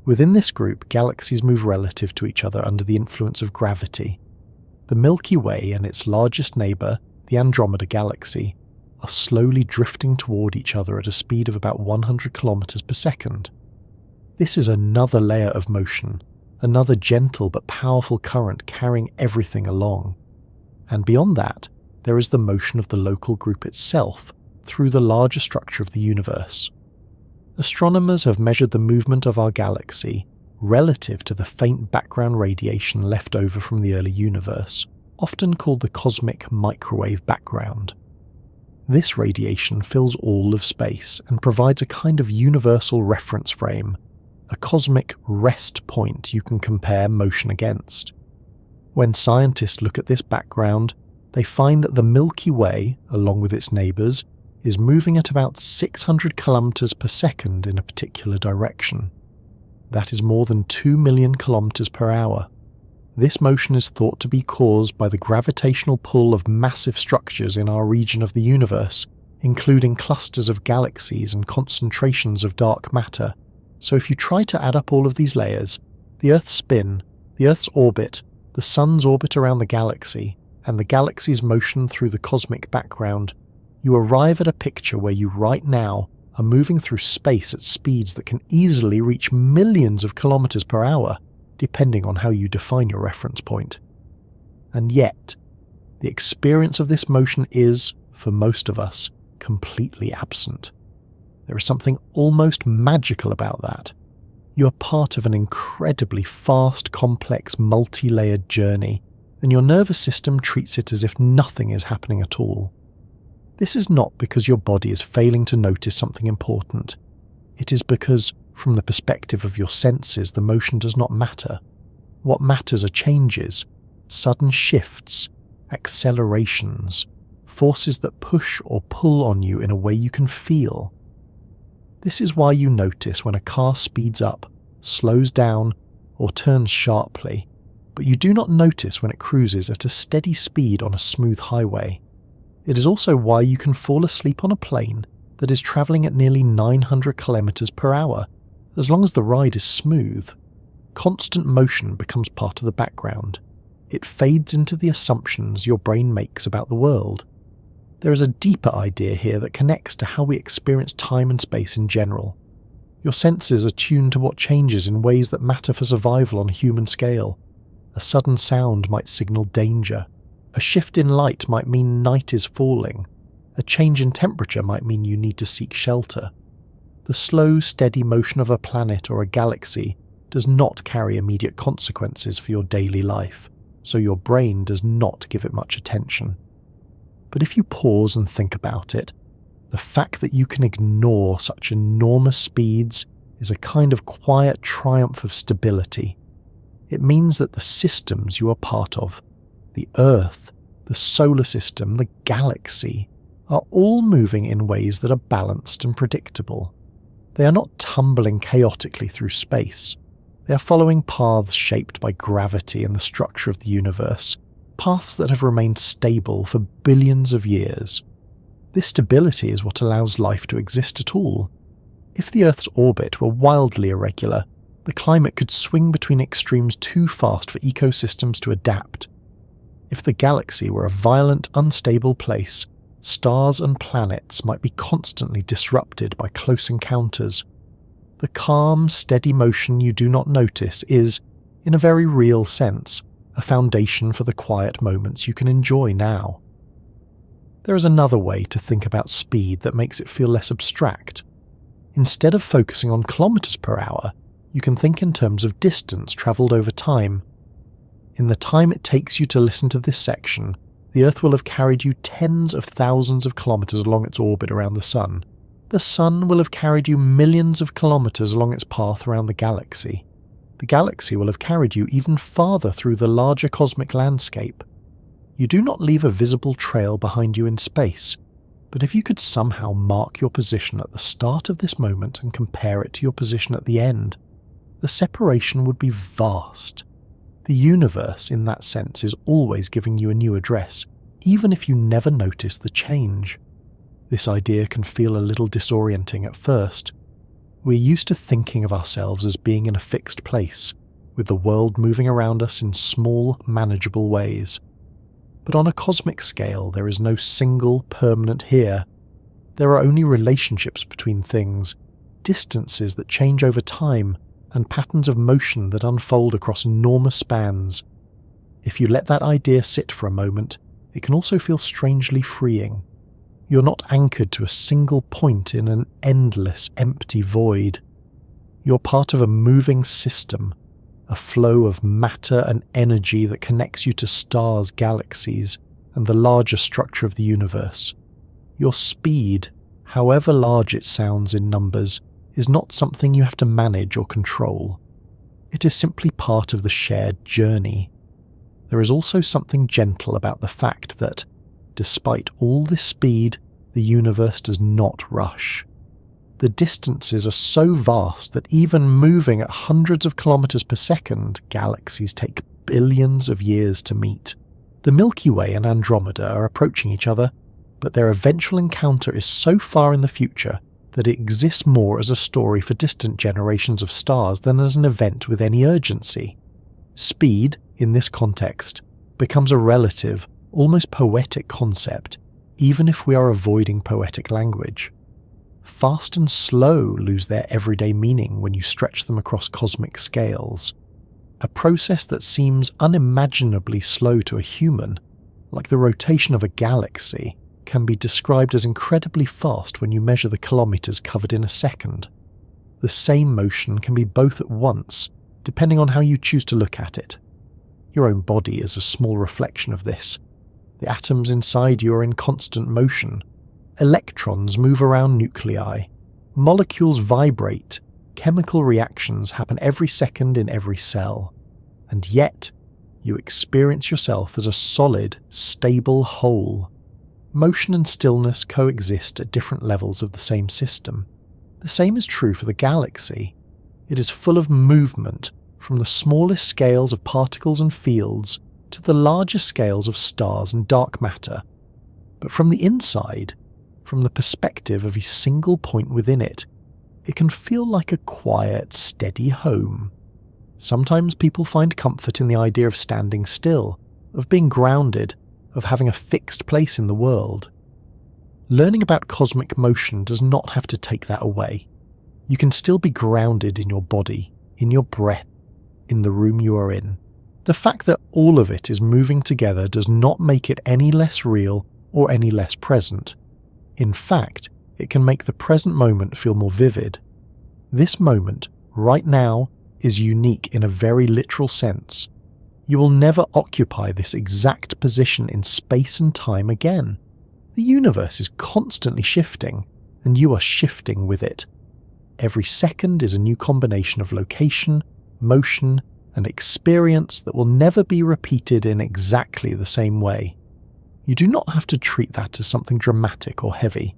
Within this group, galaxies move relative to each other under the influence of gravity. The Milky Way and its largest neighbour, the Andromeda galaxy, are slowly drifting toward each other at a speed of about 100 kilometers per second. This is another layer of motion, another gentle but powerful current carrying everything along. And beyond that, there is the motion of the local group itself through the larger structure of the universe. Astronomers have measured the movement of our galaxy relative to the faint background radiation left over from the early universe, often called the cosmic microwave background. This radiation fills all of space and provides a kind of universal reference frame, a cosmic rest point you can compare motion against. When scientists look at this background, they find that the Milky Way, along with its neighbours, is moving at about 600 kilometers per second in a particular direction. That is more than 2 million kilometers per hour. This motion is thought to be caused by the gravitational pull of massive structures in our region of the universe, including clusters of galaxies and concentrations of dark matter. So if you try to add up all of these layers, the Earth's spin, the Earth's orbit, the Sun's orbit around the galaxy, and the galaxy's motion through the cosmic background, you arrive at a picture where you right now are moving through space at speeds that can easily reach millions of kilometers per hour, depending on how you define your reference point. And yet, the experience of this motion is, for most of us, completely absent. There is something almost magical about that. You are part of an incredibly fast, complex, multi-layered journey, and your nervous system treats it as if nothing is happening at all. This is not because your body is failing to notice something important. It is because, from the perspective of your senses, the motion does not matter. What matters are changes, sudden shifts, accelerations, forces that push or pull on you in a way you can feel. This is why you notice when a car speeds up, slows down, or turns sharply, but you do not notice when it cruises at a steady speed on a smooth highway. It is also why you can fall asleep on a plane that is travelling at nearly 900 kilometers per hour, as long as the ride is smooth. Constant motion becomes part of the background. It fades into the assumptions your brain makes about the world. There is a deeper idea here that connects to how we experience time and space in general. Your senses are tuned to what changes in ways that matter for survival on a human scale. A sudden sound might signal danger. A shift in light might mean night is falling. A change in temperature might mean you need to seek shelter. The slow, steady motion of a planet or a galaxy does not carry immediate consequences for your daily life, so your brain does not give it much attention. But if you pause and think about it, the fact that you can ignore such enormous speeds is a kind of quiet triumph of stability. It means that the systems you are part of, the Earth, the solar system, the galaxy, are all moving in ways that are balanced and predictable. They are not tumbling chaotically through space. They are following paths shaped by gravity and the structure of the universe, paths that have remained stable for billions of years. This stability is what allows life to exist at all. If the Earth's orbit were wildly irregular, the climate could swing between extremes too fast for ecosystems to adapt. If the galaxy were a violent, unstable place, stars and planets might be constantly disrupted by close encounters. The calm, steady motion you do not notice is, in a very real sense, a foundation for the quiet moments you can enjoy now. There is another way to think about speed that makes it feel less abstract. Instead of focusing on kilometers per hour, you can think in terms of distance travelled over time. In the time it takes you to listen to this section, the Earth will have carried you tens of thousands of kilometers along its orbit around the Sun. The Sun will have carried you millions of kilometers along its path around the galaxy. The galaxy will have carried you even farther through the larger cosmic landscape. You do not leave a visible trail behind you in space, but if you could somehow mark your position at the start of this moment and compare it to your position at the end, the separation would be vast. The universe, in that sense, is always giving you a new address, even if you never notice the change. This idea can feel a little disorienting at first. We're used to thinking of ourselves as being in a fixed place, with the world moving around us in small, manageable ways. But on a cosmic scale, there is no single, permanent here. There are only relationships between things, distances that change over time, and patterns of motion that unfold across enormous spans. If you let that idea sit for a moment, it can also feel strangely freeing. You're not anchored to a single point in an endless, empty void. You're part of a moving system, a flow of matter and energy that connects you to stars, galaxies, and the larger structure of the universe. Your speed, however large it sounds in numbers, is not something you have to manage or control. It is simply part of the shared journey. There is also something gentle about the fact that, despite all this speed, the universe does not rush. The distances are so vast that even moving at hundreds of kilometers per second, galaxies take billions of years to meet. The Milky Way and Andromeda are approaching each other, but their eventual encounter is so far in the future that it exists more as a story for distant generations of stars than as an event with any urgency. Speed, in this context, becomes a relative, almost poetic concept, even if we are avoiding poetic language. Fast and slow lose their everyday meaning when you stretch them across cosmic scales. A process that seems unimaginably slow to a human, like the rotation of a galaxy, can be described as incredibly fast when you measure the kilometers covered in a second. The same motion can be both at once, depending on how you choose to look at it. Your own body is a small reflection of this. The atoms inside you are in constant motion. Electrons move around nuclei. Molecules vibrate. Chemical reactions happen every second in every cell. And yet, you experience yourself as a solid, stable whole. Motion and stillness coexist at different levels of the same system. The same is true for the galaxy. It is full of movement, from the smallest scales of particles and fields to the larger scales of stars and dark matter. But from the inside, from the perspective of a single point within it, it can feel like a quiet, steady home. Sometimes people find comfort in the idea of standing still, of being grounded, of having a fixed place in the world. Learning about cosmic motion does not have to take that away. You can still be grounded in your body, in your breath, in the room you are in. The fact that all of it is moving together does not make it any less real or any less present. In fact, it can make the present moment feel more vivid. This moment, right now, is unique in a very literal sense. You will never occupy this exact position in space and time again. The universe is constantly shifting, and you are shifting with it. Every second is a new combination of location, motion, and experience that will never be repeated in exactly the same way. You do not have to treat that as something dramatic or heavy.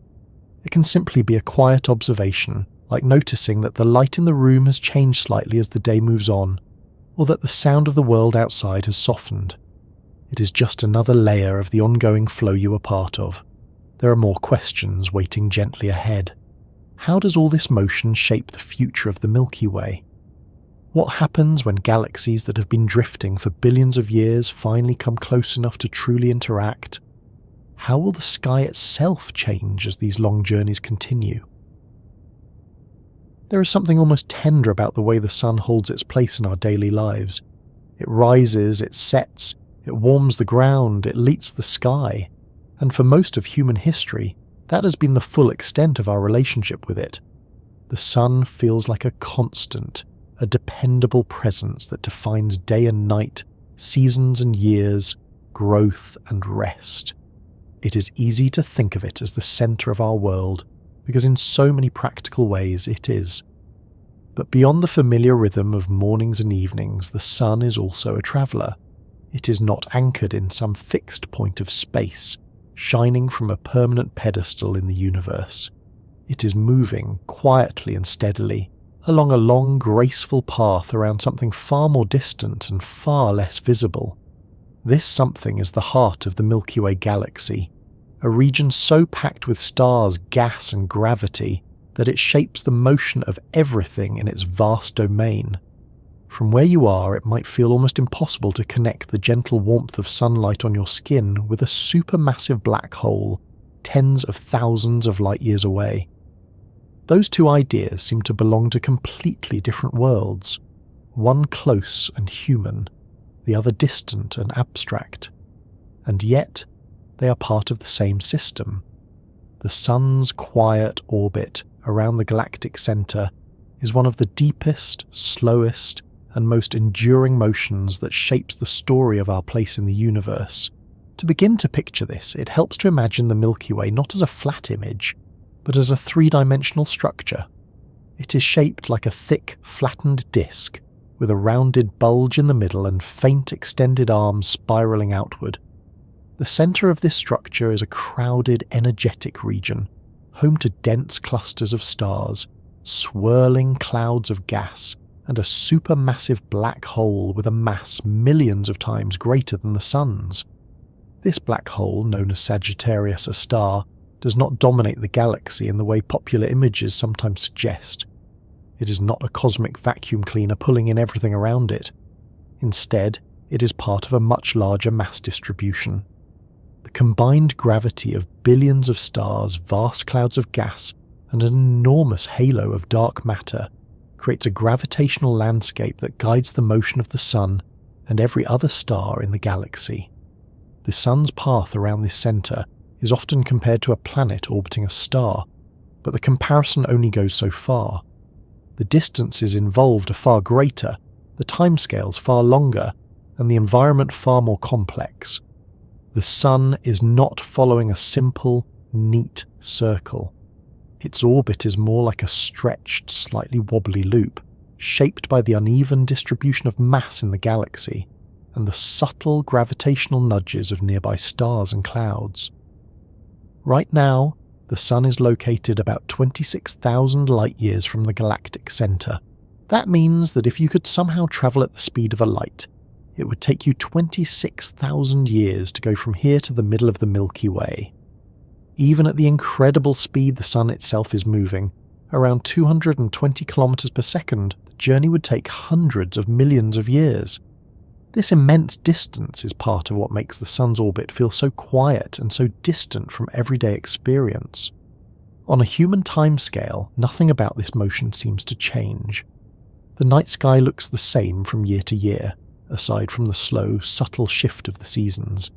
It can simply be a quiet observation, like noticing that the light in the room has changed slightly as the day moves on, or that the sound of the world outside has softened. It is just another layer of the ongoing flow you are part of. There are more questions waiting gently ahead. How does all this motion shape the future of the Milky Way? What happens when galaxies that have been drifting for billions of years finally come close enough to truly interact? How will the sky itself change as these long journeys continue? There is something almost tender about the way the sun holds its place in our daily lives, It rises, it sets, it warms the ground, it lights the sky, and for most of human history, that has been the full extent of our relationship with it. The sun feels like a constant, a dependable presence that defines day and night, seasons and years, growth and rest. It is easy to think of it as the centre of our world, because in so many practical ways it is. But beyond the familiar rhythm of mornings and evenings, the sun is also a traveller. It is not anchored in some fixed point of space, shining from a permanent pedestal in the universe. It is moving quietly and steadily along a long, graceful path around something far more distant and far less visible. This something is the heart of the Milky Way galaxy, a region so packed with stars, gas and gravity that it shapes the motion of everything in its vast domain. From where you are, it might feel almost impossible to connect the gentle warmth of sunlight on your skin with a supermassive black hole tens of thousands of light years away. Those two ideas seem to belong to completely different worlds, one close and human, the other distant and abstract. And yet, they are part of the same system. The sun's quiet orbit around the galactic centre is one of the deepest, slowest, and most enduring motions that shapes the story of our place in the universe. To begin to picture this, it helps to imagine the Milky Way not as a flat image, but as a three-dimensional structure. It is shaped like a thick, flattened disk, with a rounded bulge in the middle and faint extended arms spiralling outward. The centre of this structure is a crowded, energetic region, home to dense clusters of stars, swirling clouds of gas, and a supermassive black hole with a mass millions of times greater than the Sun's. This black hole, known as Sagittarius A star, does not dominate the galaxy in the way popular images sometimes suggest. It is not a cosmic vacuum cleaner pulling in everything around it. Instead, it is part of a much larger mass distribution. The combined gravity of billions of stars, vast clouds of gas, and an enormous halo of dark matter creates a gravitational landscape that guides the motion of the Sun and every other star in the galaxy. The Sun's path around this centre is often compared to a planet orbiting a star, but the comparison only goes so far. The distances involved are far greater, the timescales far longer, and the environment far more complex. The Sun is not following a simple, neat circle. Its orbit is more like a stretched, slightly wobbly loop, shaped by the uneven distribution of mass in the galaxy, and the subtle gravitational nudges of nearby stars and clouds. Right now, the Sun is located about 26,000 light-years from the galactic centre. That means that if you could somehow travel at the speed of a light, it would take you 26,000 years to go from here to the middle of the Milky Way. Even at the incredible speed the Sun itself is moving, around 220 kilometers per second, the journey would take hundreds of millions of years. This immense distance is part of what makes the Sun's orbit feel so quiet and so distant from everyday experience. On a human timescale, nothing about this motion seems to change. The night sky looks the same from year to year, aside from the slow, subtle shift of the seasons.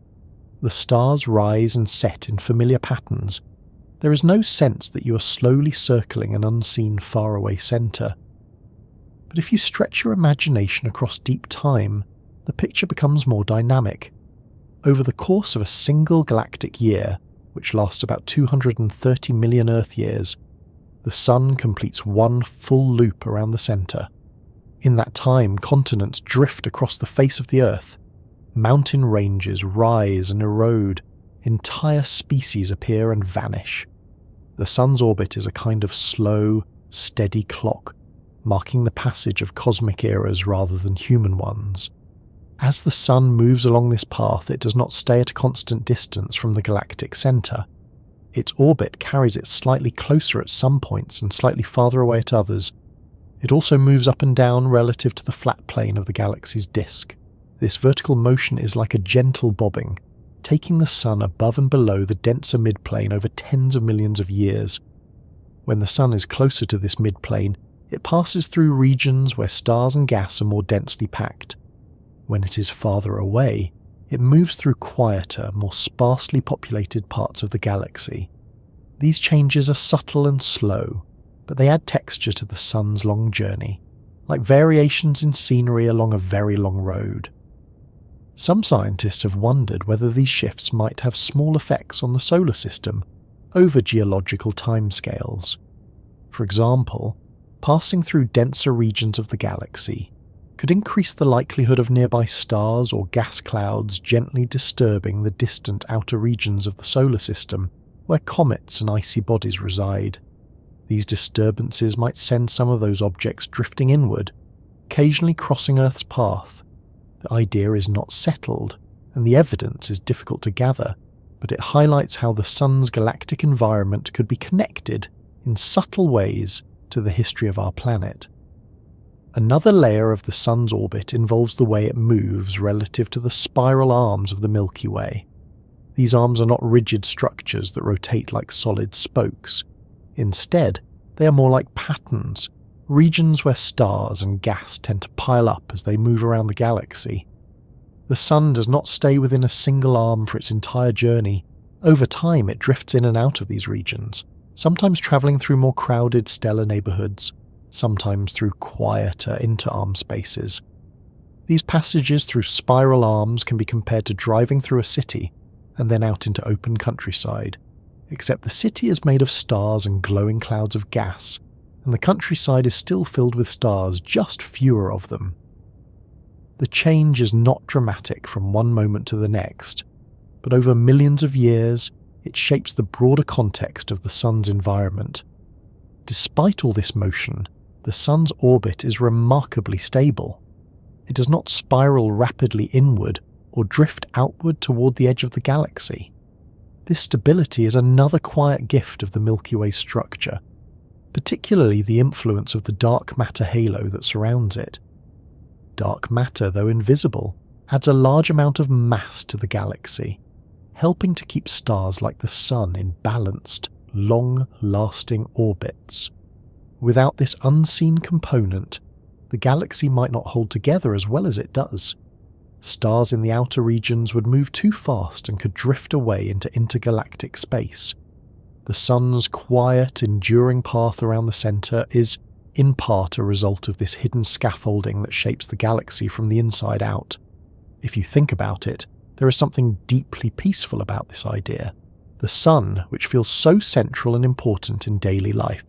The stars rise and set in familiar patterns. There is no sense that you are slowly circling an unseen faraway centre. But if you stretch your imagination across deep time, the picture becomes more dynamic. Over the course of a single galactic year, which lasts about 230 million Earth years, the Sun completes one full loop around the centre. In that time, continents drift across the face of the Earth. Mountain ranges rise and erode. Entire species appear and vanish. The Sun's orbit is a kind of slow, steady clock, marking the passage of cosmic eras rather than human ones. As the Sun moves along this path, it does not stay at a constant distance from the galactic centre. Its orbit carries it slightly closer at some points and slightly farther away at others. It also moves up and down relative to the flat plane of the galaxy's disk. This vertical motion is like a gentle bobbing, taking the Sun above and below the denser midplane over tens of millions of years. When the Sun is closer to this midplane, it passes through regions where stars and gas are more densely packed. When it is farther away, it moves through quieter, more sparsely populated parts of the galaxy. These changes are subtle and slow, but they add texture to the sun's long journey, like variations in scenery along a very long road. Some scientists have wondered whether these shifts might have small effects on the solar system over geological timescales. For example, passing through denser regions of the galaxy could increase the likelihood of nearby stars or gas clouds gently disturbing the distant outer regions of the solar system where comets and icy bodies reside. These disturbances might send some of those objects drifting inward, occasionally crossing Earth's path. The idea is not settled, and the evidence is difficult to gather, but it highlights how the Sun's galactic environment could be connected in subtle ways to the history of our planet. Another layer of the Sun's orbit involves the way it moves relative to the spiral arms of the Milky Way. These arms are not rigid structures that rotate like solid spokes. Instead, they are more like patterns, regions where stars and gas tend to pile up as they move around the galaxy. The Sun does not stay within a single arm for its entire journey. Over time, it drifts in and out of these regions, sometimes travelling through more crowded stellar neighbourhoods, sometimes through quieter inter-arm spaces. These passages through spiral arms can be compared to driving through a city and then out into open countryside, except the city is made of stars and glowing clouds of gas, and the countryside is still filled with stars, just fewer of them. The change is not dramatic from one moment to the next, but over millions of years, it shapes the broader context of the Sun's environment. Despite all this motion, the Sun's orbit is remarkably stable. It does not spiral rapidly inward or drift outward toward the edge of the galaxy. This stability is another quiet gift of the Milky Way structure, particularly the influence of the dark matter halo that surrounds it. Dark matter, though invisible, adds a large amount of mass to the galaxy, helping to keep stars like the Sun in balanced, long-lasting orbits. Without this unseen component, the galaxy might not hold together as well as it does. Stars in the outer regions would move too fast and could drift away into intergalactic space. The Sun's quiet, enduring path around the centre is, in part, a result of this hidden scaffolding that shapes the galaxy from the inside out. If you think about it, there is something deeply peaceful about this idea. The Sun, which feels so central and important in daily life,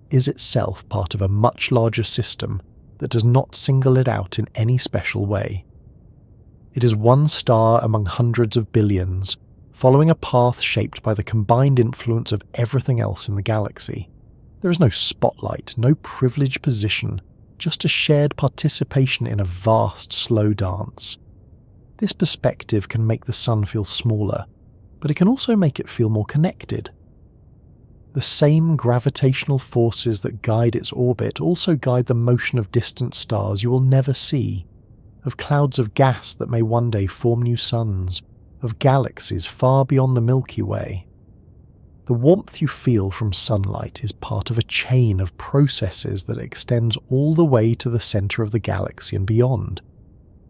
is itself part of a much larger system that does not single it out in any special way. It is one star among hundreds of billions, following a path shaped by the combined influence of everything else in the galaxy. There is no spotlight, no privileged position, just a shared participation in a vast, slow dance. This perspective can make the Sun feel smaller, but it can also make it feel more connected. The same gravitational forces that guide its orbit also guide the motion of distant stars you will never see, of clouds of gas that may one day form new suns, of galaxies far beyond the Milky Way. The warmth you feel from sunlight is part of a chain of processes that extends all the way to the centre of the galaxy and beyond.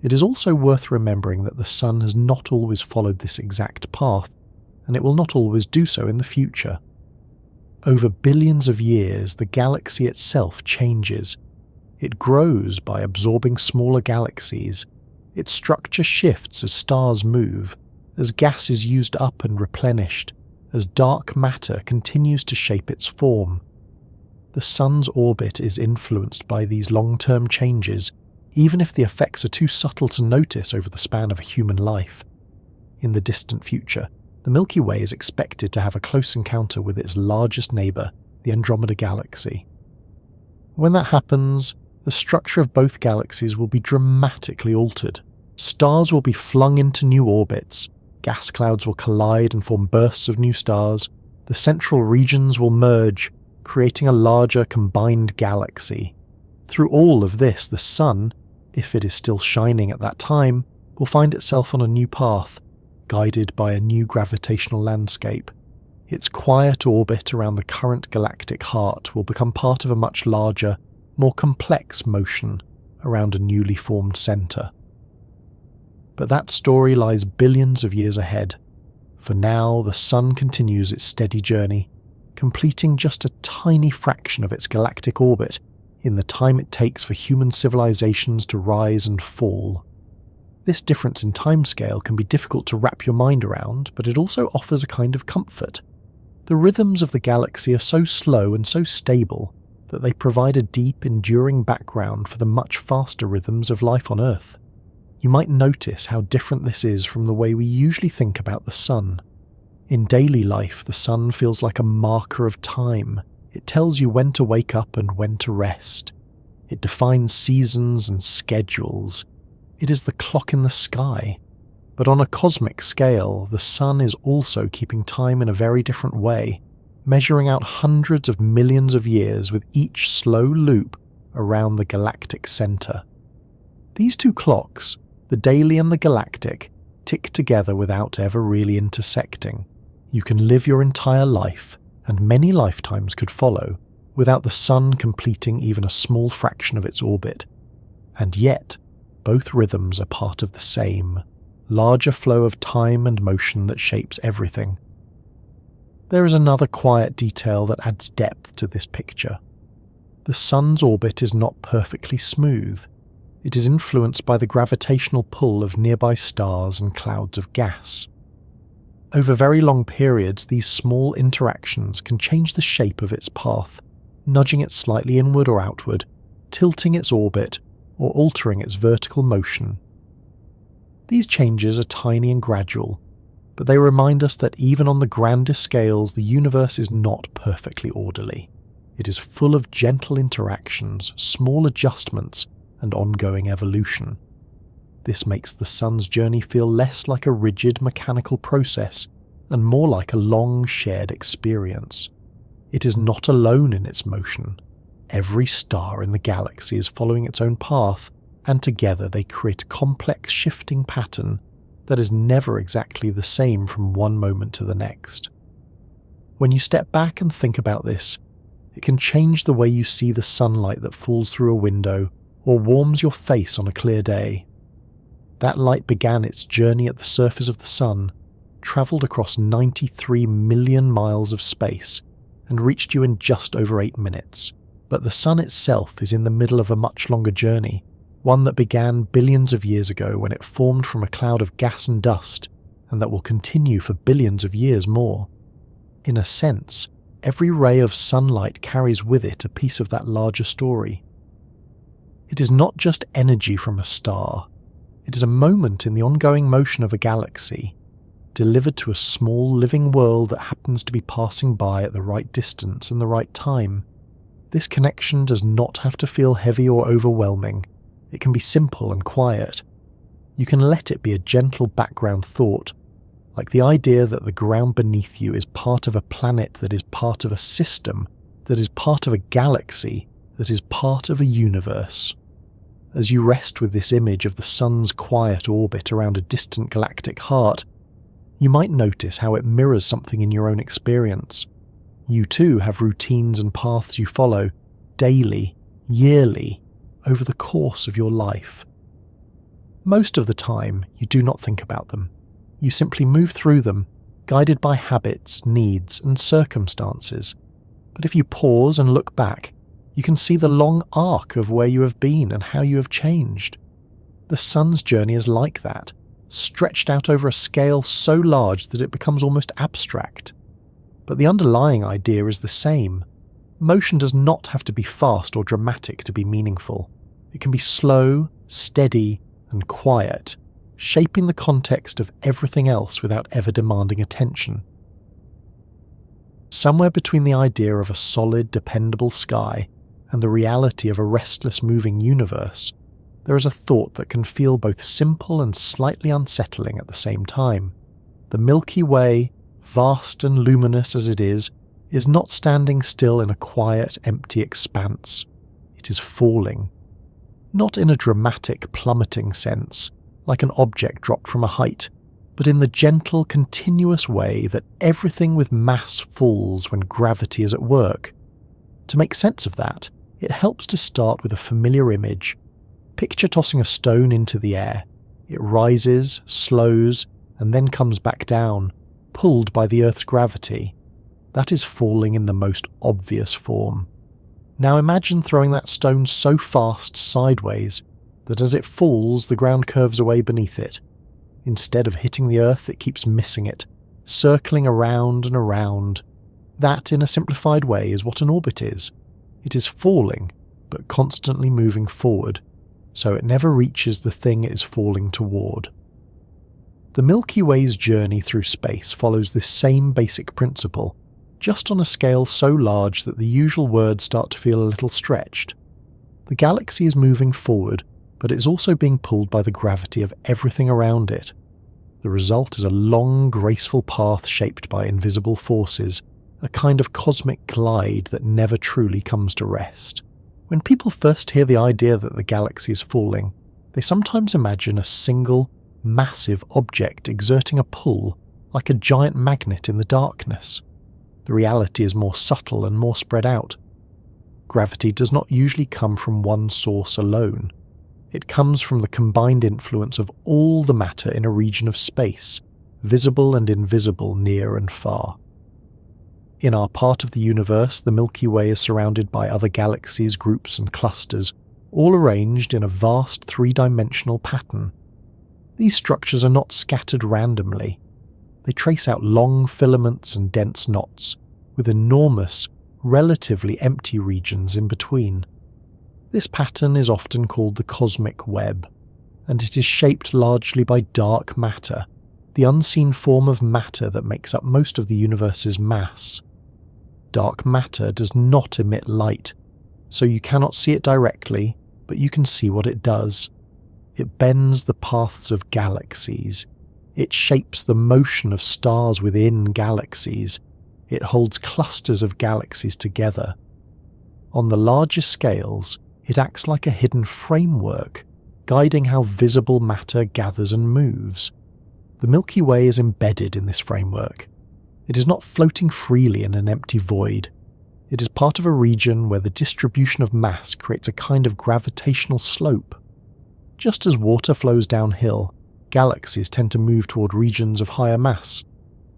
It is also worth remembering that the Sun has not always followed this exact path, and it will not always do so in the future. Over billions of years, the galaxy itself changes. It grows by absorbing smaller galaxies. Its structure shifts as stars move, as gas is used up and replenished, as dark matter continues to shape its form. The Sun's orbit is influenced by these long-term changes, even if the effects are too subtle to notice over the span of a human life. In the distant future, the Milky Way is expected to have a close encounter with its largest neighbour, the Andromeda galaxy. When that happens, the structure of both galaxies will be dramatically altered. Stars will be flung into new orbits, gas clouds will collide and form bursts of new stars, the central regions will merge, creating a larger combined galaxy. Through all of this, the Sun, if it is still shining at that time, will find itself on a new path, guided by a new gravitational landscape. Its quiet orbit around the current galactic heart will become part of a much larger, more complex motion around a newly formed centre. But that story lies billions of years ahead. For now, the Sun continues its steady journey, completing just a tiny fraction of its galactic orbit in the time it takes for human civilizations to rise and fall. This difference in timescale can be difficult to wrap your mind around, but it also offers a kind of comfort. The rhythms of the galaxy are so slow and so stable that they provide a deep, enduring background for the much faster rhythms of life on Earth. You might notice how different this is from the way we usually think about the Sun. In daily life, the Sun feels like a marker of time. It tells you when to wake up and when to rest. It defines seasons and schedules. It is the clock in the sky. But on a cosmic scale, the Sun is also keeping time in a very different way, measuring out hundreds of millions of years with each slow loop around the galactic center. These two clocks, the daily and the galactic, tick together without ever really intersecting. You can live your entire life, and many lifetimes could follow, without the Sun completing even a small fraction of its orbit. And yet, both rhythms are part of the same, larger flow of time and motion that shapes everything. There is another quiet detail that adds depth to this picture. The Sun's orbit is not perfectly smooth. It is influenced by the gravitational pull of nearby stars and clouds of gas. Over very long periods, these small interactions can change the shape of its path, nudging it slightly inward or outward, tilting its orbit, or altering its vertical motion. These changes are tiny and gradual, but they remind us that even on the grandest scales, the universe is not perfectly orderly. It is full of gentle interactions, small adjustments, and ongoing evolution. This makes the Sun's journey feel less like a rigid mechanical process and more like a long shared experience. It is not alone in its motion. Every star in the galaxy is following its own path, and together they create a complex shifting pattern that is never exactly the same from one moment to the next. When you step back and think about this, it can change the way you see the sunlight that falls through a window or warms your face on a clear day. That light began its journey at the surface of the Sun, travelled across 93 million miles of space, and reached you in just over 8 minutes. But the Sun itself is in the middle of a much longer journey, one that began billions of years ago when it formed from a cloud of gas and dust, and that will continue for billions of years more. In a sense, every ray of sunlight carries with it a piece of that larger story. It is not just energy from a star. It is a moment in the ongoing motion of a galaxy, delivered to a small living world that happens to be passing by at the right distance and the right time. This connection does not have to feel heavy or overwhelming. It can be simple and quiet. You can let it be a gentle background thought, like the idea that the ground beneath you is part of a planet that is part of a system, that is part of a galaxy, that is part of a universe. As you rest with this image of the Sun's quiet orbit around a distant galactic heart, you might notice how it mirrors something in your own experience. You too have routines and paths you follow, daily, yearly, over the course of your life. Most of the time, you do not think about them. You simply move through them, guided by habits, needs, and circumstances. But if you pause and look back, you can see the long arc of where you have been and how you have changed. The Sun's journey is like that, stretched out over a scale so large that it becomes almost abstract. But the underlying idea is the same. Motion does not have to be fast or dramatic to be meaningful. It can be slow, steady, and quiet, shaping the context of everything else without ever demanding attention. Somewhere between the idea of a solid, dependable sky and the reality of a restless, moving universe, there is a thought that can feel both simple and slightly unsettling at the same time. The Milky Way, vast and luminous as it is not standing still in a quiet, empty expanse. It is falling. Not in a dramatic, plummeting sense, like an object dropped from a height, but in the gentle, continuous way that everything with mass falls when gravity is at work. To make sense of that, it helps to start with a familiar image. Picture tossing a stone into the air. It rises, slows, and then comes back down, pulled by the Earth's gravity. That is falling in the most obvious form. Now imagine throwing that stone so fast sideways that as it falls, the ground curves away beneath it. Instead of hitting the Earth, it keeps missing it, circling around and around. That, in a simplified way, is what an orbit is. It is falling, but constantly moving forward, so it never reaches the thing it is falling toward. The Milky Way's journey through space follows this same basic principle, just on a scale so large that the usual words start to feel a little stretched. The galaxy is moving forward, but it is also being pulled by the gravity of everything around it. The result is a long, graceful path shaped by invisible forces, a kind of cosmic glide that never truly comes to rest. When people first hear the idea that the galaxy is falling, they sometimes imagine a single, massive object exerting a pull like a giant magnet in the darkness. The reality is more subtle and more spread out. Gravity does not usually come from one source alone. It comes from the combined influence of all the matter in a region of space, visible and invisible near and far. In our part of the universe, the Milky Way is surrounded by other galaxies, groups and clusters, all arranged in a vast three-dimensional pattern. These structures are not scattered randomly. They trace out long filaments and dense knots, with enormous, relatively empty regions in between. This pattern is often called the cosmic web, and it is shaped largely by dark matter, the unseen form of matter that makes up most of the universe's mass. Dark matter does not emit light, so you cannot see it directly, but you can see what it does. It bends the paths of galaxies. It shapes the motion of stars within galaxies. It holds clusters of galaxies together. On the largest scales, it acts like a hidden framework, guiding how visible matter gathers and moves. The Milky Way is embedded in this framework. It is not floating freely in an empty void. It is part of a region where the distribution of mass creates a kind of gravitational slope. Just as water flows downhill, galaxies tend to move toward regions of higher mass.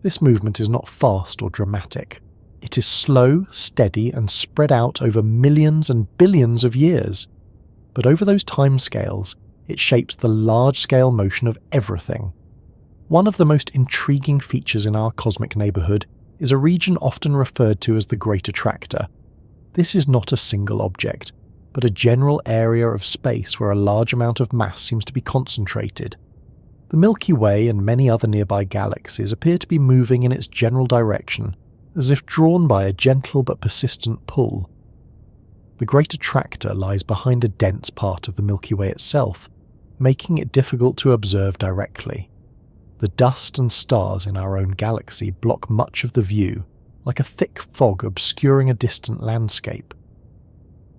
This movement is not fast or dramatic. It is slow, steady, and spread out over millions and billions of years. But over those timescales, it shapes the large-scale motion of everything. One of the most intriguing features in our cosmic neighbourhood is a region often referred to as the Great Attractor. This is not a single object, but a general area of space where a large amount of mass seems to be concentrated. The Milky Way and many other nearby galaxies appear to be moving in its general direction, as if drawn by a gentle but persistent pull. The Great Attractor lies behind a dense part of the Milky Way itself, making it difficult to observe directly. The dust and stars in our own galaxy block much of the view, like a thick fog obscuring a distant landscape.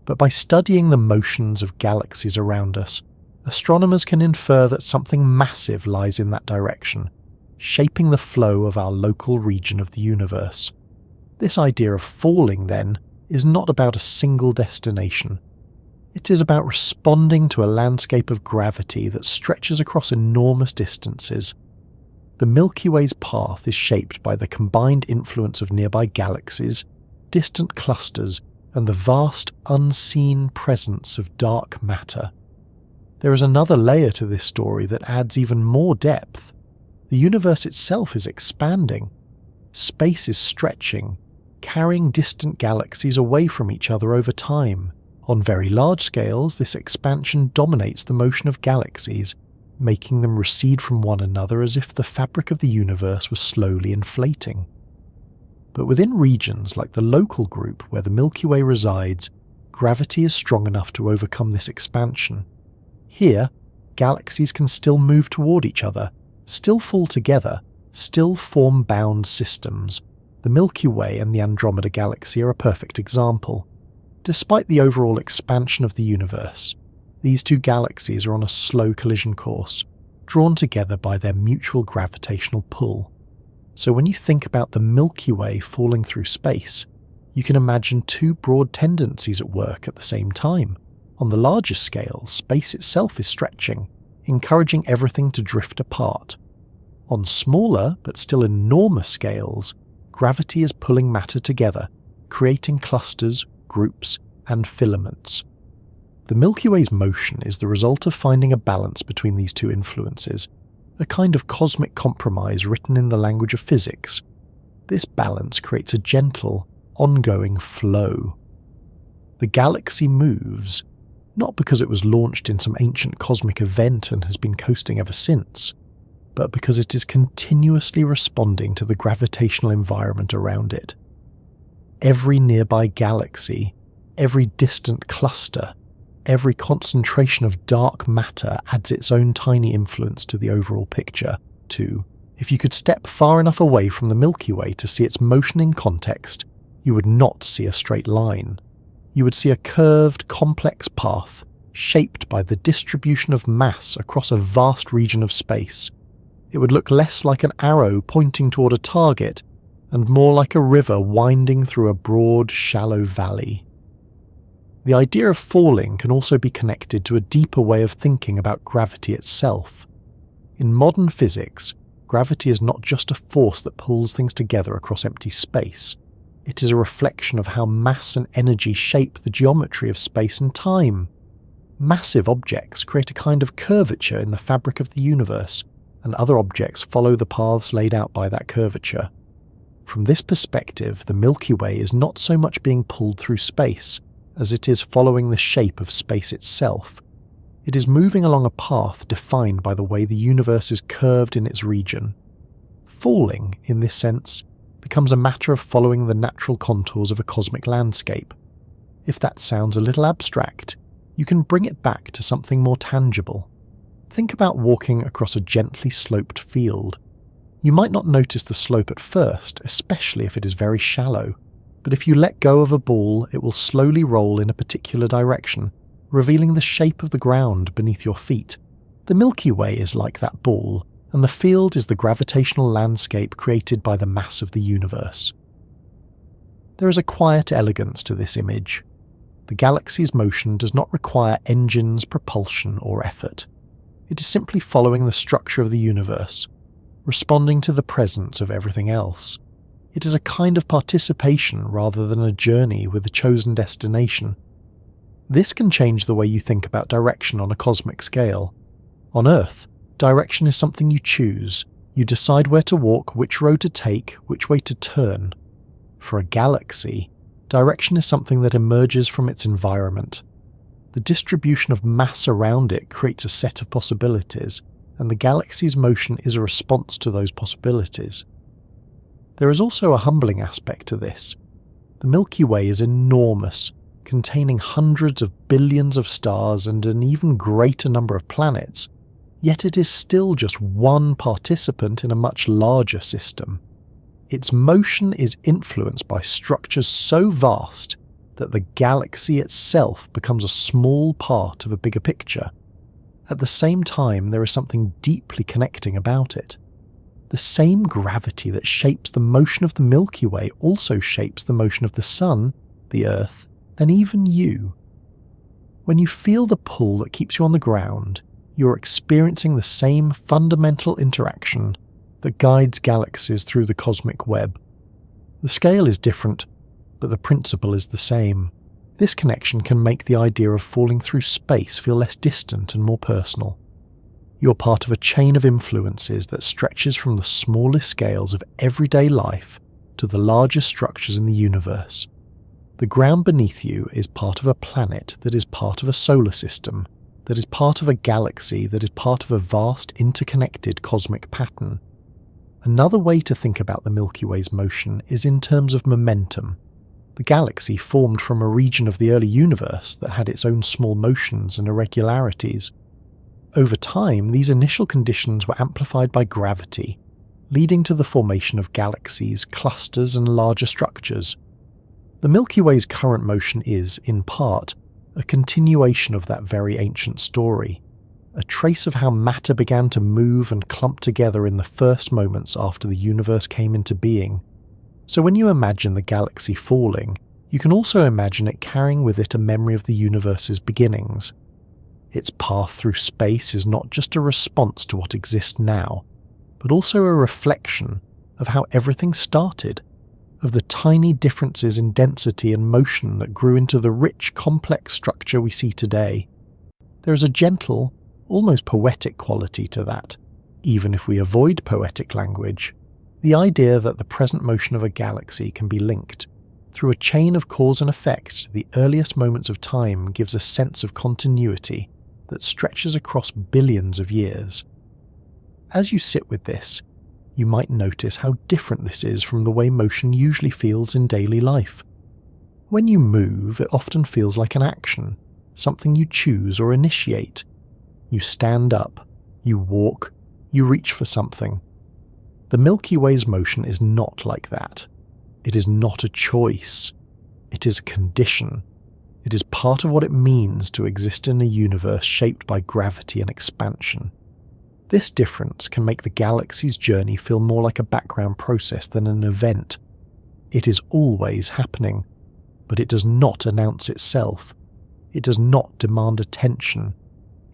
But by studying the motions of galaxies around us, astronomers can infer that something massive lies in that direction, shaping the flow of our local region of the universe. This idea of falling, then, is not about a single destination. It is about responding to a landscape of gravity that stretches across enormous distances. The Milky Way's path is shaped by the combined influence of nearby galaxies, distant clusters, and the vast, unseen presence of dark matter. There is another layer to this story that adds even more depth. The universe itself is expanding. Space is stretching, carrying distant galaxies away from each other over time. On very large scales, this expansion dominates the motion of galaxies, making them recede from one another as if the fabric of the universe was slowly inflating. But within regions like the local group where the Milky Way resides, gravity is strong enough to overcome this expansion. Here, galaxies can still move toward each other, still fall together, still form bound systems. The Milky Way and the Andromeda galaxy are a perfect example. Despite the overall expansion of the universe, these two galaxies are on a slow collision course, drawn together by their mutual gravitational pull. So when you think about the Milky Way falling through space, you can imagine two broad tendencies at work at the same time. On the larger scale, space itself is stretching, encouraging everything to drift apart. On smaller, but still enormous scales, gravity is pulling matter together, creating clusters, groups, and filaments. The Milky Way's motion is the result of finding a balance between these two influences, a kind of cosmic compromise written in the language of physics. This balance creates a gentle, ongoing flow. The galaxy moves, not because it was launched in some ancient cosmic event and has been coasting ever since, but because it is continuously responding to the gravitational environment around it. Every nearby galaxy, every distant cluster, every concentration of dark matter adds its own tiny influence to the overall picture, too. If you could step far enough away from the Milky Way to see its motion in context, you would not see a straight line. You would see a curved, complex path, shaped by the distribution of mass across a vast region of space. It would look less like an arrow pointing toward a target, and more like a river winding through a broad, shallow valley. The idea of falling can also be connected to a deeper way of thinking about gravity itself. In modern physics, gravity is not just a force that pulls things together across empty space. It is a reflection of how mass and energy shape the geometry of space and time. Massive objects create a kind of curvature in the fabric of the universe, and other objects follow the paths laid out by that curvature. From this perspective, the Milky Way is not so much being pulled through space as it is following the shape of space itself. It is moving along a path defined by the way the universe is curved in its region. Falling, in this sense, becomes a matter of following the natural contours of a cosmic landscape. If that sounds a little abstract, you can bring it back to something more tangible. Think about walking across a gently sloped field. You might not notice the slope at first, especially if it is very shallow, but if you let go of a ball, it will slowly roll in a particular direction, revealing the shape of the ground beneath your feet. The Milky Way is like that ball, and the field is the gravitational landscape created by the mass of the universe. There is a quiet elegance to this image. The galaxy's motion does not require engines, propulsion, or effort. It is simply following the structure of the universe, responding to the presence of everything else. It is a kind of participation rather than a journey with a chosen destination. This can change the way you think about direction on a cosmic scale. On Earth, direction is something you choose. You decide where to walk, which road to take, which way to turn. For a galaxy, direction is something that emerges from its environment. The distribution of mass around it creates a set of possibilities, and the galaxy's motion is a response to those possibilities. There is also a humbling aspect to this. The Milky Way is enormous, containing hundreds of billions of stars and an even greater number of planets, yet it is still just one participant in a much larger system. Its motion is influenced by structures so vast that the galaxy itself becomes a small part of a bigger picture. At the same time, there is something deeply connecting about it. The same gravity that shapes the motion of the Milky Way also shapes the motion of the Sun, the Earth, and even you. When you feel the pull that keeps you on the ground, you're experiencing the same fundamental interaction that guides galaxies through the cosmic web. The scale is different, but the principle is the same. This connection can make the idea of falling through space feel less distant and more personal. You're part of a chain of influences that stretches from the smallest scales of everyday life to the largest structures in the universe. The ground beneath you is part of a planet that is part of a solar system, that is part of a galaxy that is part of a vast interconnected cosmic pattern. Another way to think about the Milky Way's motion is in terms of momentum. The galaxy formed from a region of the early universe that had its own small motions and irregularities. Over time, these initial conditions were amplified by gravity, leading to the formation of galaxies, clusters, and larger structures. The Milky Way's current motion is, in part, a continuation of that very ancient story, a trace of how matter began to move and clump together in the first moments after the universe came into being. So when you imagine the galaxy falling, you can also imagine it carrying with it a memory of the universe's beginnings. Its path through space is not just a response to what exists now, but also a reflection of how everything started, of the tiny differences in density and motion that grew into the rich, complex structure we see today. There is a gentle, almost poetic quality to that, even if we avoid poetic language. The idea that the present motion of a galaxy can be linked through a chain of cause and effect to the earliest moments of time gives a sense of continuity that stretches across billions of years. As you sit with this, you might notice how different this is from the way motion usually feels in daily life. When you move, it often feels like an action, something you choose or initiate. You stand up, you walk, you reach for something. The Milky Way's motion is not like that. It is not a choice. It is a condition. It is part of what it means to exist in a universe shaped by gravity and expansion. This difference can make the galaxy's journey feel more like a background process than an event. It is always happening, but it does not announce itself. It does not demand attention.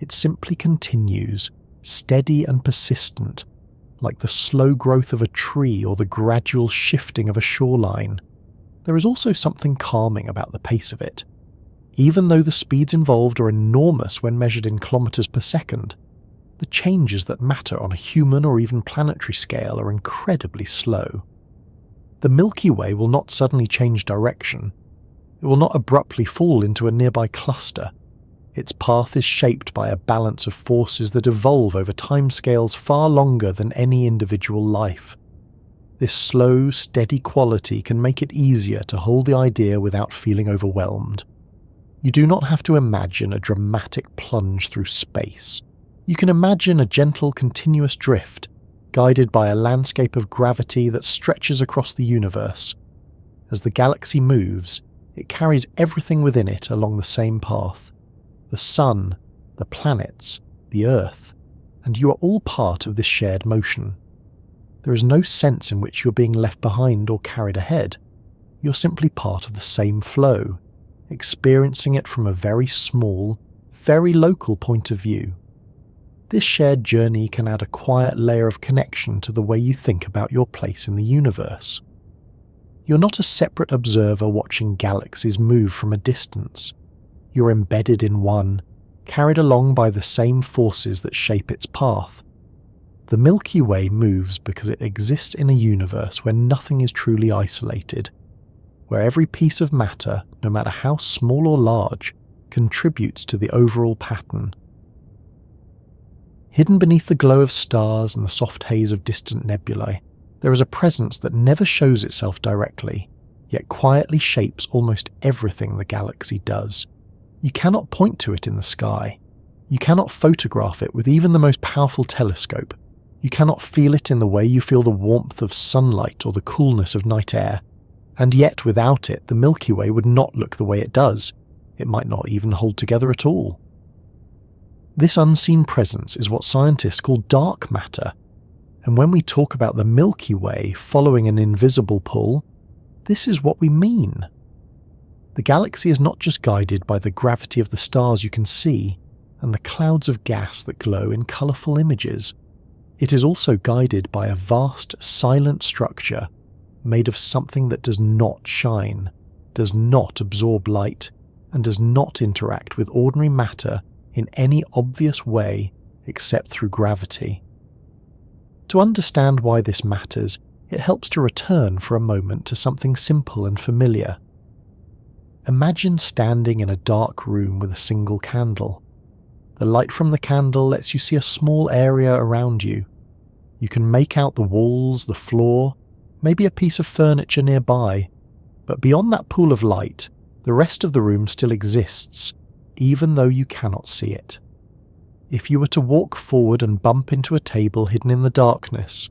It simply continues, steady and persistent, like the slow growth of a tree or the gradual shifting of a shoreline. There is also something calming about the pace of it. Even though the speeds involved are enormous when measured in kilometers per second, the changes that matter on a human or even planetary scale are incredibly slow. The Milky Way will not suddenly change direction. It will not abruptly fall into a nearby cluster. Its path is shaped by a balance of forces that evolve over timescales far longer than any individual life. This slow, steady quality can make it easier to hold the idea without feeling overwhelmed. You do not have to imagine a dramatic plunge through space. You can imagine a gentle, continuous drift, guided by a landscape of gravity that stretches across the universe. As the galaxy moves, it carries everything within it along the same path. The sun, the planets, the Earth, and you are all part of this shared motion. There is no sense in which you're being left behind or carried ahead. You're simply part of the same flow, experiencing it from a very small, very local point of view. This shared journey can add a quiet layer of connection to the way you think about your place in the universe. You're not a separate observer watching galaxies move from a distance. You're embedded in one, carried along by the same forces that shape its path. The Milky Way moves because it exists in a universe where nothing is truly isolated, where every piece of matter, no matter how small or large, contributes to the overall pattern. Hidden beneath the glow of stars and the soft haze of distant nebulae, there is a presence that never shows itself directly, yet quietly shapes almost everything the galaxy does. You cannot point to it in the sky. You cannot photograph it with even the most powerful telescope. You cannot feel it in the way you feel the warmth of sunlight or the coolness of night air. And yet, without it, the Milky Way would not look the way it does. It might not even hold together at all. This unseen presence is what scientists call dark matter. And when we talk about the Milky Way following an invisible pull, this is what we mean. The galaxy is not just guided by the gravity of the stars you can see and the clouds of gas that glow in colourful images. It is also guided by a vast, silent structure made of something that does not shine, does not absorb light, and does not interact with ordinary matter in any obvious way except through gravity. To understand why this matters, it helps to return for a moment to something simple and familiar. Imagine standing in a dark room with a single candle. The light from the candle lets you see a small area around you. You can make out the walls, the floor, maybe a piece of furniture nearby, but beyond that pool of light, the rest of the room still exists, even though you cannot see it. If you were to walk forward and bump into a table hidden in the darkness,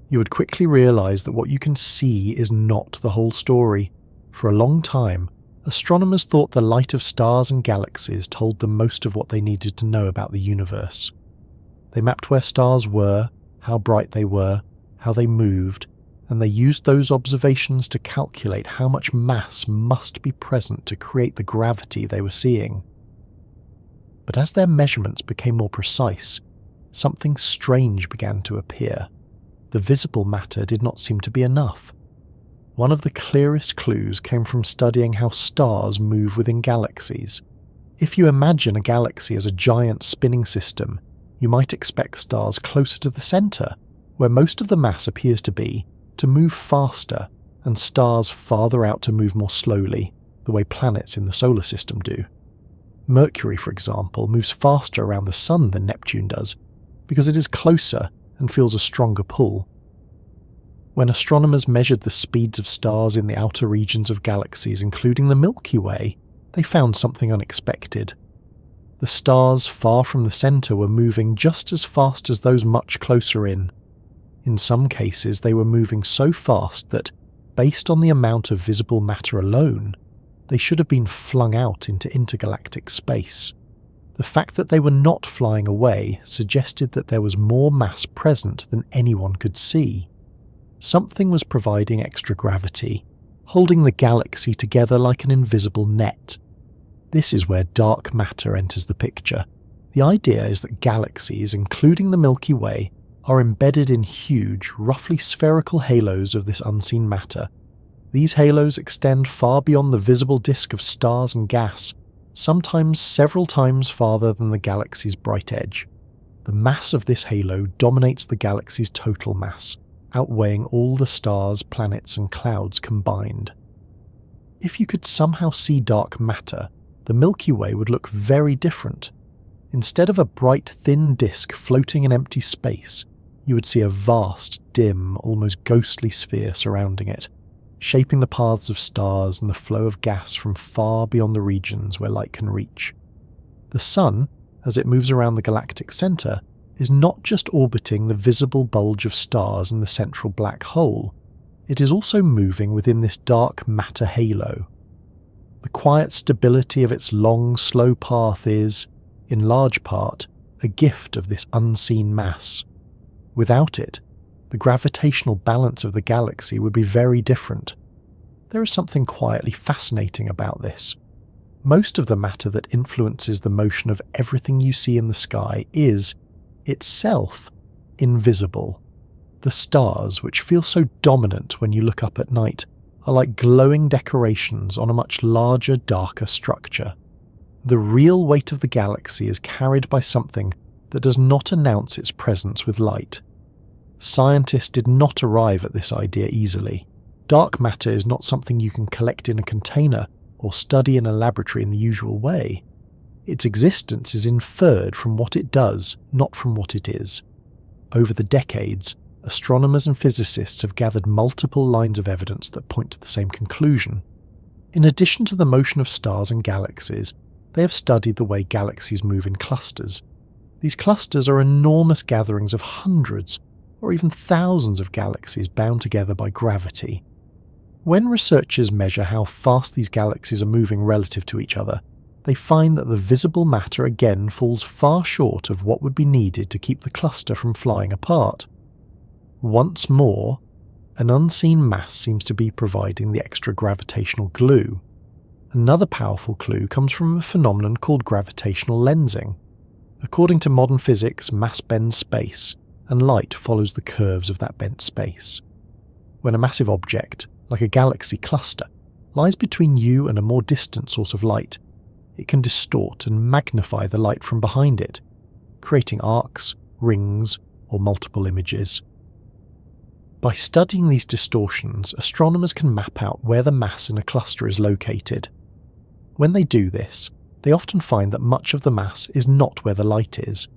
you would quickly realize that what you can see is not the whole story. For a long time, astronomers thought the light of stars and galaxies told them most of what they needed to know about the universe. They mapped where stars were, how bright they were, how they moved, and they used those observations to calculate how much mass must be present to create the gravity they were seeing. But as their measurements became more precise, something strange began to appear. The visible matter did not seem to be enough. One of the clearest clues came from studying how stars move within galaxies. If you imagine a galaxy as a giant spinning system, you might expect stars closer to the centre, where most of the mass appears to be, to move faster, and stars farther out to move more slowly, the way planets in the solar system do. Mercury, for example, moves faster around the Sun than Neptune does, because it is closer and feels a stronger pull. When astronomers measured the speeds of stars in the outer regions of galaxies, including the Milky Way, they found something unexpected. The stars far from the centre were moving just as fast as those much closer in. In some cases, they were moving so fast that, based on the amount of visible matter alone, they should have been flung out into intergalactic space. The fact that they were not flying away suggested that there was more mass present than anyone could see. Something was providing extra gravity, holding the galaxy together like an invisible net. This is where dark matter enters the picture. The idea is that galaxies, including the Milky Way, are embedded in huge, roughly spherical halos of this unseen matter. These halos extend far beyond the visible disk of stars and gas, sometimes several times farther than the galaxy's bright edge. The mass of this halo dominates the galaxy's total mass, outweighing all the stars, planets, and clouds combined. If you could somehow see dark matter, the Milky Way would look very different. Instead of a bright, thin disk floating in empty space, you would see a vast, dim, almost ghostly sphere surrounding it, shaping the paths of stars and the flow of gas from far beyond the regions where light can reach. The Sun, as it moves around the galactic centre, is not just orbiting the visible bulge of stars in the central black hole, it is also moving within this dark matter halo. The quiet stability of its long, slow path is, in large part, a gift of this unseen mass. Without it, the gravitational balance of the galaxy would be very different. There is something quietly fascinating about this. Most of the matter that influences the motion of everything you see in the sky is, itself, invisible. The stars, which feel so dominant when you look up at night, are like glowing decorations on a much larger, darker structure. The real weight of the galaxy is carried by something that does not announce its presence with light. Scientists did not arrive at this idea easily. Dark matter is not something you can collect in a container or study in a laboratory in the usual way. Its existence is inferred from what it does, not from what it is. Over the decades, astronomers and physicists have gathered multiple lines of evidence that point to the same conclusion. In addition to the motion of stars and galaxies, they have studied the way galaxies move in clusters. These clusters are enormous gatherings of hundreds or even thousands of galaxies bound together by gravity. When researchers measure how fast these galaxies are moving relative to each other, they find that the visible matter again falls far short of what would be needed to keep the cluster from flying apart. Once more, an unseen mass seems to be providing the extra gravitational glue. Another powerful clue comes from a phenomenon called gravitational lensing. According to modern physics, mass bends space, and light follows the curves of that bent space. When a massive object, like a galaxy cluster, lies between you and a more distant source of light, it can distort and magnify the light from behind it, creating arcs, rings, or multiple images. By studying these distortions, astronomers can map out where the mass in a cluster is located. When they do this, they often find that much of the mass is not where the light is.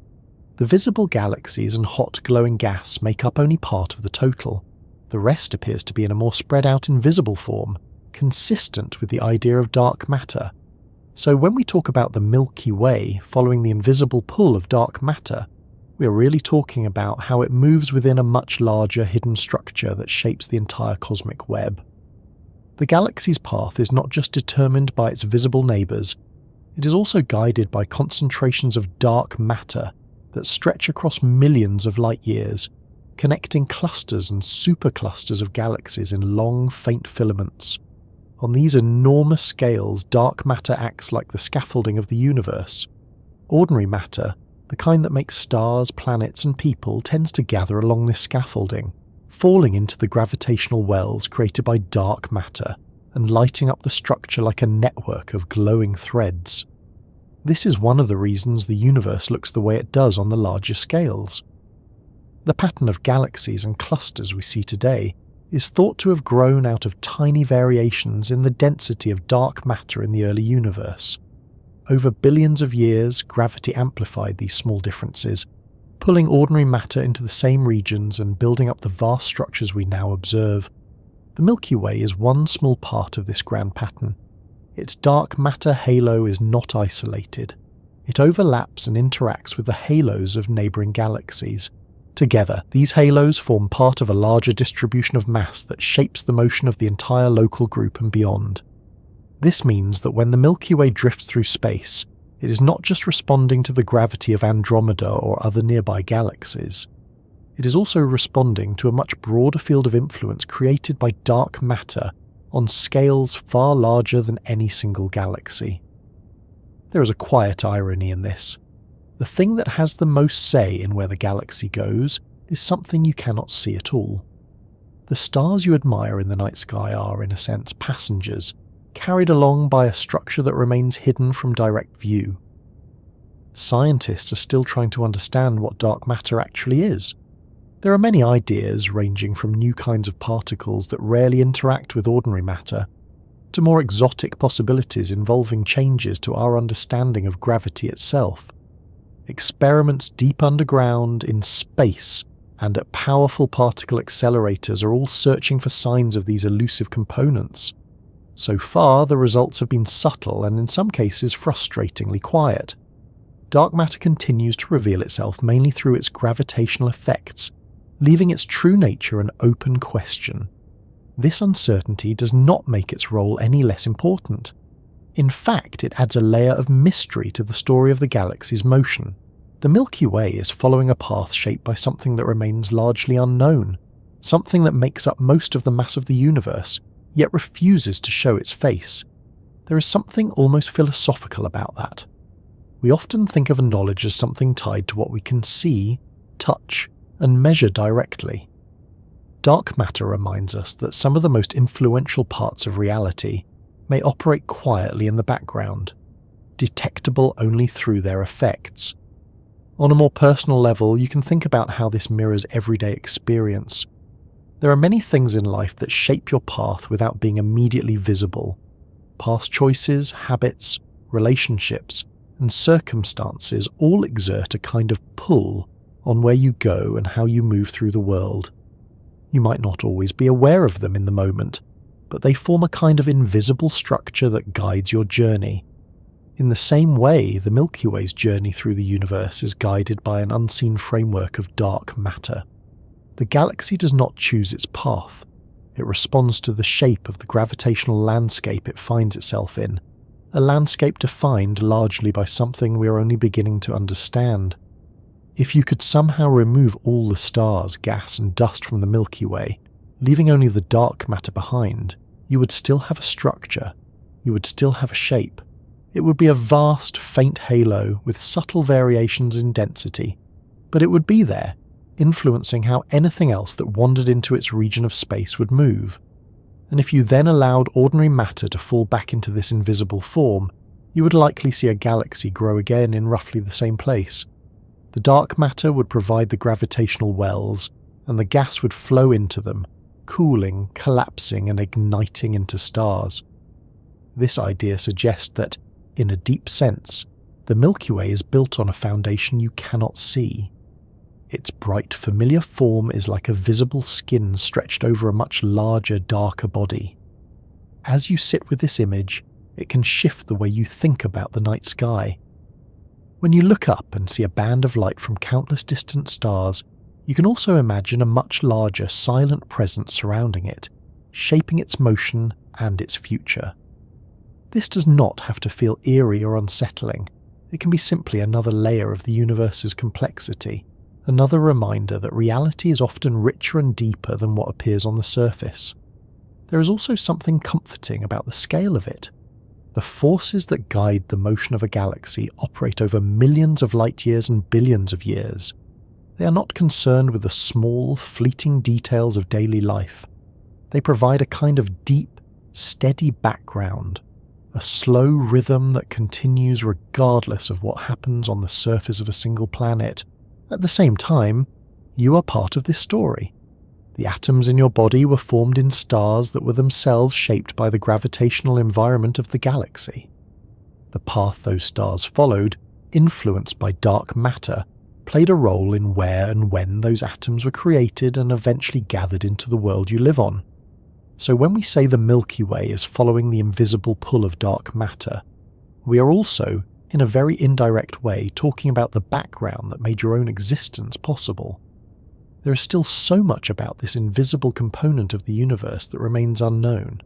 The visible galaxies and hot glowing gas make up only part of the total. The rest appears to be in a more spread out invisible form, consistent with the idea of dark matter. So when we talk about the Milky Way following the invisible pull of dark matter, we are really talking about how it moves within a much larger hidden structure that shapes the entire cosmic web. The galaxy's path is not just determined by its visible neighbours, it is also guided by concentrations of dark matter that stretch across millions of light years, connecting clusters and superclusters of galaxies in long, faint filaments. On these enormous scales, dark matter acts like the scaffolding of the universe. Ordinary matter, the kind that makes stars, planets, and people, tends to gather along this scaffolding, falling into the gravitational wells created by dark matter and lighting up the structure like a network of glowing threads. This is one of the reasons the universe looks the way it does on the larger scales. The pattern of galaxies and clusters we see today is thought to have grown out of tiny variations in the density of dark matter in the early universe. Over billions of years, gravity amplified these small differences, pulling ordinary matter into the same regions and building up the vast structures we now observe. The Milky Way is one small part of this grand pattern. Its dark matter halo is not isolated. It overlaps and interacts with the halos of neighbouring galaxies. Together, these halos form part of a larger distribution of mass that shapes the motion of the entire local group and beyond. This means that when the Milky Way drifts through space, it is not just responding to the gravity of Andromeda or other nearby galaxies. It is also responding to a much broader field of influence created by dark matter on scales far larger than any single galaxy. There is a quiet irony in this. The thing that has the most say in where the galaxy goes is something you cannot see at all. The stars you admire in the night sky are, in a sense, passengers, carried along by a structure that remains hidden from direct view. Scientists are still trying to understand what dark matter actually is. There are many ideas, ranging from new kinds of particles that rarely interact with ordinary matter, to more exotic possibilities involving changes to our understanding of gravity itself. Experiments deep underground, in space, and at powerful particle accelerators are all searching for signs of these elusive components. So far, the results have been subtle and in some cases frustratingly quiet. Dark matter continues to reveal itself mainly through its gravitational effects, leaving its true nature an open question. This uncertainty does not make its role any less important. In fact, it adds a layer of mystery to the story of the galaxy's motion. The Milky Way is following a path shaped by something that remains largely unknown, something that makes up most of the mass of the universe, yet refuses to show its face. There is something almost philosophical about that. We often think of knowledge as something tied to what we can see, touch, and measure directly. Dark matter reminds us that some of the most influential parts of reality may operate quietly in the background, detectable only through their effects. On a more personal level, you can think about how this mirrors everyday experience. There are many things in life that shape your path without being immediately visible. Past choices, habits, relationships, and circumstances all exert a kind of pull on where you go and how you move through the world. You might not always be aware of them in the moment, but they form a kind of invisible structure that guides your journey. In the same way, the Milky Way's journey through the universe is guided by an unseen framework of dark matter. The galaxy does not choose its path. It responds to the shape of the gravitational landscape it finds itself in, a landscape defined largely by something we are only beginning to understand. If you could somehow remove all the stars, gas, and dust from the Milky Way, leaving only the dark matter behind, you would still have a structure. You would still have a shape. It would be a vast, faint halo with subtle variations in density, but it would be there, influencing how anything else that wandered into its region of space would move. And if you then allowed ordinary matter to fall back into this invisible form, you would likely see a galaxy grow again in roughly the same place. The dark matter would provide the gravitational wells, and the gas would flow into them, cooling, collapsing, and igniting into stars. This idea suggests that, in a deep sense, the Milky Way is built on a foundation you cannot see. Its bright, familiar form is like a visible skin stretched over a much larger, darker body. As you sit with this image, it can shift the way you think about the night sky. When you look up and see a band of light from countless distant stars, you can also imagine a much larger, silent presence surrounding it, shaping its motion and its future. This does not have to feel eerie or unsettling. It can be simply another layer of the universe's complexity, another reminder that reality is often richer and deeper than what appears on the surface. There is also something comforting about the scale of it. The forces that guide the motion of a galaxy operate over millions of light years and billions of years. They are not concerned with the small, fleeting details of daily life. They provide a kind of deep, steady background, a slow rhythm that continues regardless of what happens on the surface of a single planet. At the same time, you are part of this story. The atoms in your body were formed in stars that were themselves shaped by the gravitational environment of the galaxy. The path those stars followed, influenced by dark matter, played a role in where and when those atoms were created and eventually gathered into the world you live on. So when we say the Milky Way is following the invisible pull of dark matter, we are also, in a very indirect way, talking about the background that made your own existence possible. There is still so much about this invisible component of the universe that remains unknown.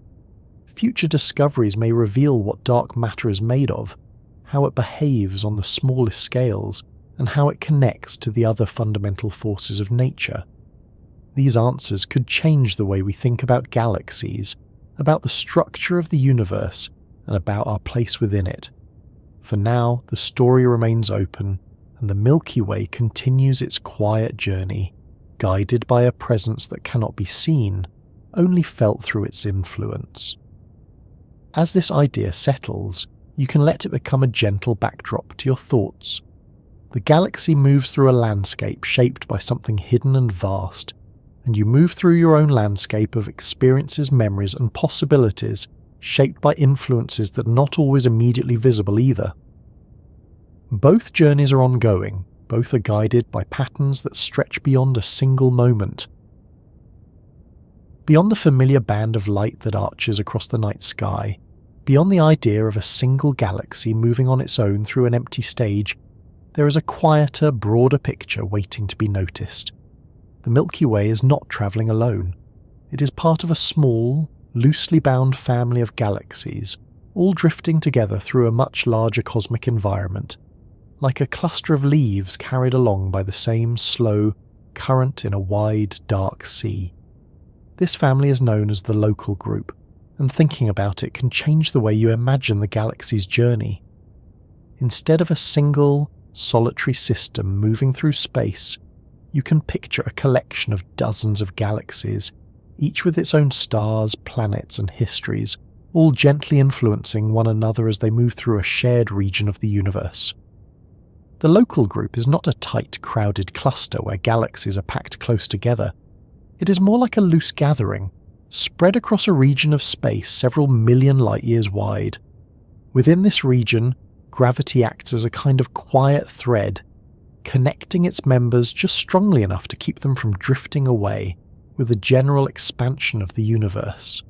Future discoveries may reveal what dark matter is made of, how it behaves on the smallest scales, and how it connects to the other fundamental forces of nature. These answers could change the way we think about galaxies, about the structure of the universe, and about our place within it. For now, the story remains open, and the Milky Way continues its quiet journey, guided by a presence that cannot be seen, only felt through its influence. As this idea settles, you can let it become a gentle backdrop to your thoughts. The galaxy moves through a landscape shaped by something hidden and vast, and you move through your own landscape of experiences, memories, and possibilities shaped by influences that are not always immediately visible either. Both journeys are ongoing, both are guided by patterns that stretch beyond a single moment. Beyond the familiar band of light that arches across the night sky, beyond the idea of a single galaxy moving on its own through an empty stage, there is a quieter, broader picture waiting to be noticed. The Milky Way is not travelling alone. It is part of a small, loosely bound family of galaxies, all drifting together through a much larger cosmic environment, like a cluster of leaves carried along by the same slow current in a wide, dark sea. This family is known as the local group, and thinking about it can change the way you imagine the galaxy's journey. Instead of a single, solitary system moving through space, you can picture a collection of dozens of galaxies, each with its own stars, planets, and histories, all gently influencing one another as they move through a shared region of the universe. The local group is not a tight, crowded cluster where galaxies are packed close together. It is more like a loose gathering, spread across a region of space several million light-years wide. Within this region, gravity acts as a kind of quiet thread, connecting its members just strongly enough to keep them from drifting away with the general expansion of the universe.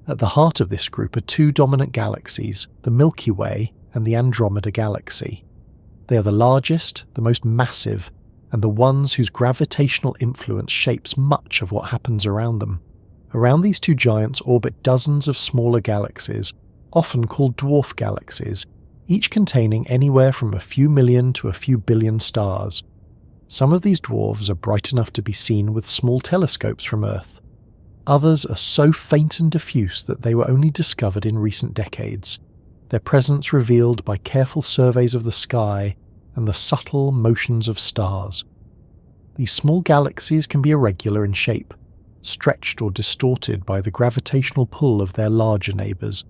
At the heart of this group are two dominant galaxies, the Milky Way and the Andromeda galaxy. They are the largest, the most massive, and the ones whose gravitational influence shapes much of what happens around them. Around these two giants orbit dozens of smaller galaxies, often called dwarf galaxies, each containing anywhere from a few million to a few billion stars. Some of these dwarves are bright enough to be seen with small telescopes from Earth. Others are so faint and diffuse that they were only discovered in recent decades, their presence revealed by careful surveys of the sky and the subtle motions of stars. These small galaxies can be irregular in shape, stretched or distorted by the gravitational pull of their larger neighbours,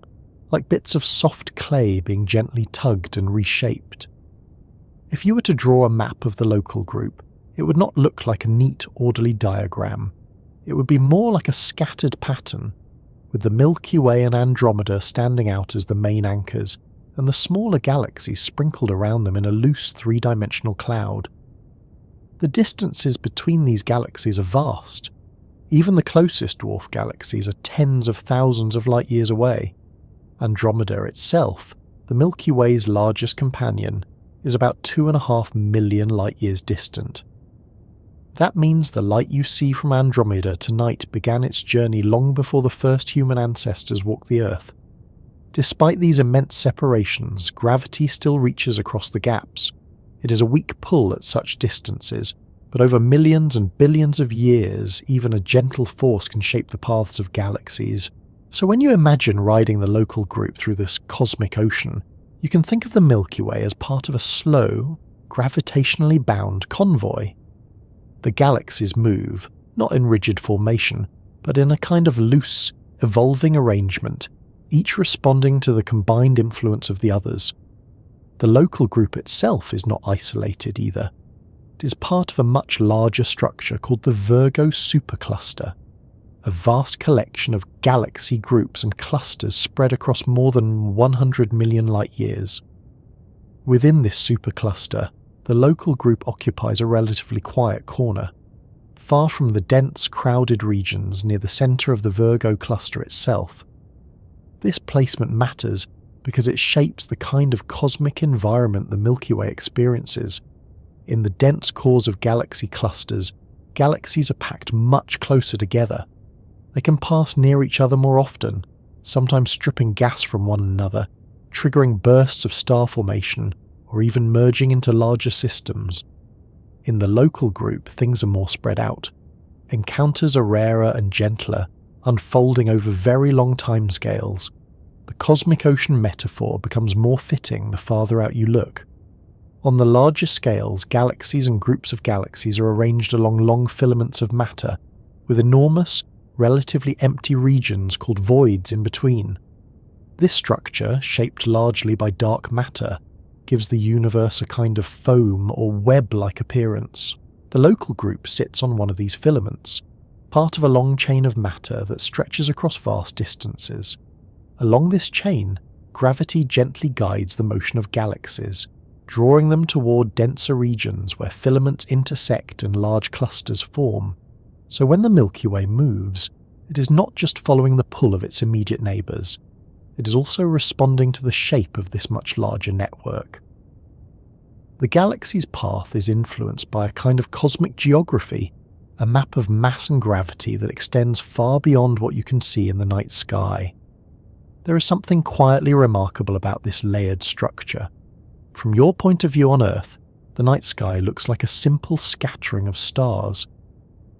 like bits of soft clay being gently tugged and reshaped. If you were to draw a map of the local group, it would not look like a neat, orderly diagram. It would be more like a scattered pattern, with the Milky Way and Andromeda standing out as the main anchors, and the smaller galaxies sprinkled around them in a loose three-dimensional cloud. The distances between these galaxies are vast. Even the closest dwarf galaxies are tens of thousands of light-years away. Andromeda itself, the Milky Way's largest companion, is about 2.5 million light-years distant. That means the light you see from Andromeda tonight began its journey long before the first human ancestors walked the Earth. Despite these immense separations, gravity still reaches across the gaps. It is a weak pull at such distances, but over millions and billions of years, even a gentle force can shape the paths of galaxies, So when you imagine riding the local group through this cosmic ocean, you can think of the Milky Way as part of a slow, gravitationally bound convoy. The galaxies move, not in rigid formation, but in a kind of loose, evolving arrangement, each responding to the combined influence of the others. The local group itself is not isolated either. It is part of a much larger structure called the Virgo supercluster, a vast collection of galaxy groups and clusters spread across more than 100 million light-years. Within this supercluster, the local group occupies a relatively quiet corner, far from the dense, crowded regions near the centre of the Virgo cluster itself. This placement matters because it shapes the kind of cosmic environment the Milky Way experiences. In the dense cores of galaxy clusters, galaxies are packed much closer together. They can pass near each other more often, sometimes stripping gas from one another, triggering bursts of star formation, or even merging into larger systems. In the local group, things are more spread out. Encounters are rarer and gentler, unfolding over very long timescales. The cosmic ocean metaphor becomes more fitting the farther out you look. On the larger scales, galaxies and groups of galaxies are arranged along long filaments of matter, with enormous, relatively empty regions called voids in between. This structure, shaped largely by dark matter, gives the universe a kind of foam or web-like appearance. The local group sits on one of these filaments, part of a long chain of matter that stretches across vast distances. Along this chain, gravity gently guides the motion of galaxies, drawing them toward denser regions where filaments intersect and large clusters form. So when the Milky Way moves, it is not just following the pull of its immediate neighbours. It is also responding to the shape of this much larger network. The galaxy's path is influenced by a kind of cosmic geography, a map of mass and gravity that extends far beyond what you can see in the night sky. There is something quietly remarkable about this layered structure. From your point of view on Earth, the night sky looks like a simple scattering of stars.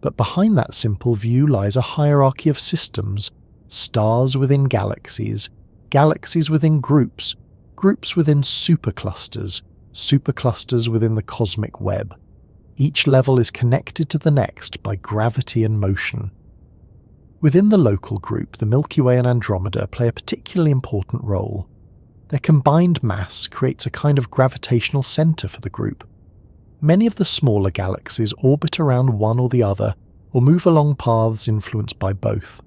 But behind that simple view lies a hierarchy of systems, stars within galaxies, galaxies within groups, groups within superclusters, superclusters within the cosmic web. Each level is connected to the next by gravity and motion. Within the local group, the Milky Way and Andromeda play a particularly important role. Their combined mass creates a kind of gravitational centre for the group. Many of the smaller galaxies orbit around one or the other, or move along paths influenced by both.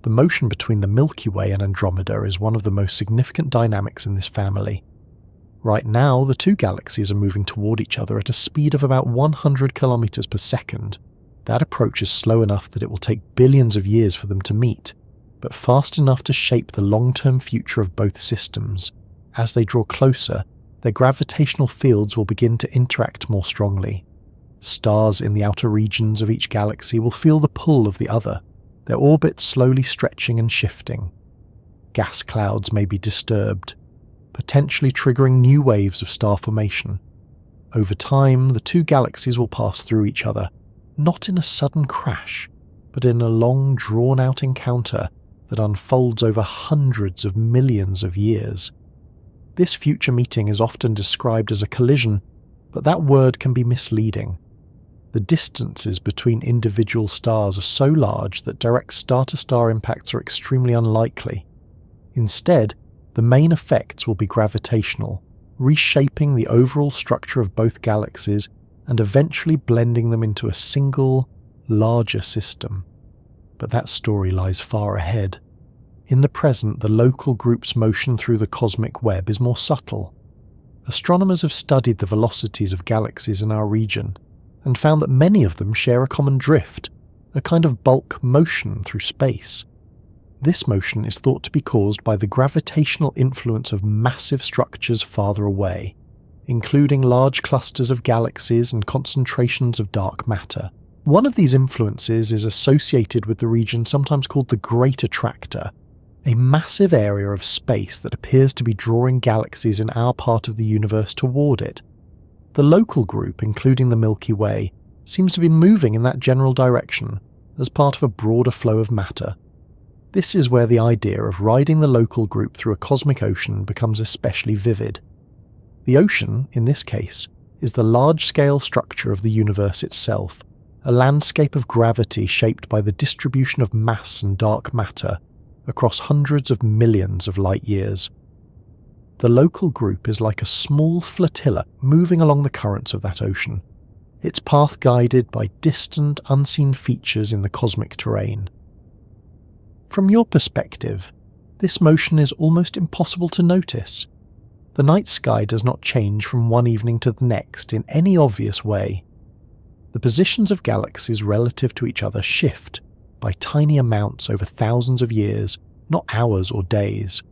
The motion between the Milky Way and Andromeda is one of the most significant dynamics in this family. Right now, the two galaxies are moving toward each other at a speed of about 100 kilometers per second. That approach is slow enough that it will take billions of years for them to meet, but fast enough to shape the long-term future of both systems. As they draw closer, their gravitational fields will begin to interact more strongly. Stars in the outer regions of each galaxy will feel the pull of the other, their orbits slowly stretching and shifting. Gas clouds may be disturbed, potentially triggering new waves of star formation. Over time, the two galaxies will pass through each other, not in a sudden crash, but in a long, drawn-out encounter that unfolds over hundreds of millions of years. This future meeting is often described as a collision, but that word can be misleading. The distances between individual stars are so large that direct star-to-star impacts are extremely unlikely. Instead, the main effects will be gravitational, reshaping the overall structure of both galaxies and eventually blending them into a single, larger system. But that story lies far ahead. In the present, the local group's motion through the cosmic web is more subtle. Astronomers have studied the velocities of galaxies in our region and found that many of them share a common drift, a kind of bulk motion through space. This motion is thought to be caused by the gravitational influence of massive structures farther away, including large clusters of galaxies and concentrations of dark matter. One of these influences is associated with the region sometimes called the Great Attractor, a massive area of space that appears to be drawing galaxies in our part of the universe toward it. The local group, including the Milky Way, seems to be moving in that general direction, as part of a broader flow of matter. This is where the idea of riding the local group through a cosmic ocean becomes especially vivid. The ocean, in this case, is the large-scale structure of the universe itself, a landscape of gravity shaped by the distribution of mass and dark matter across hundreds of millions of light years. The local group is like a small flotilla moving along the currents of that ocean, its path guided by distant, unseen features in the cosmic terrain. From your perspective, this motion is almost impossible to notice. The night sky does not change from one evening to the next in any obvious way. The positions of galaxies relative to each other shift by tiny amounts over thousands of years, not hours or days.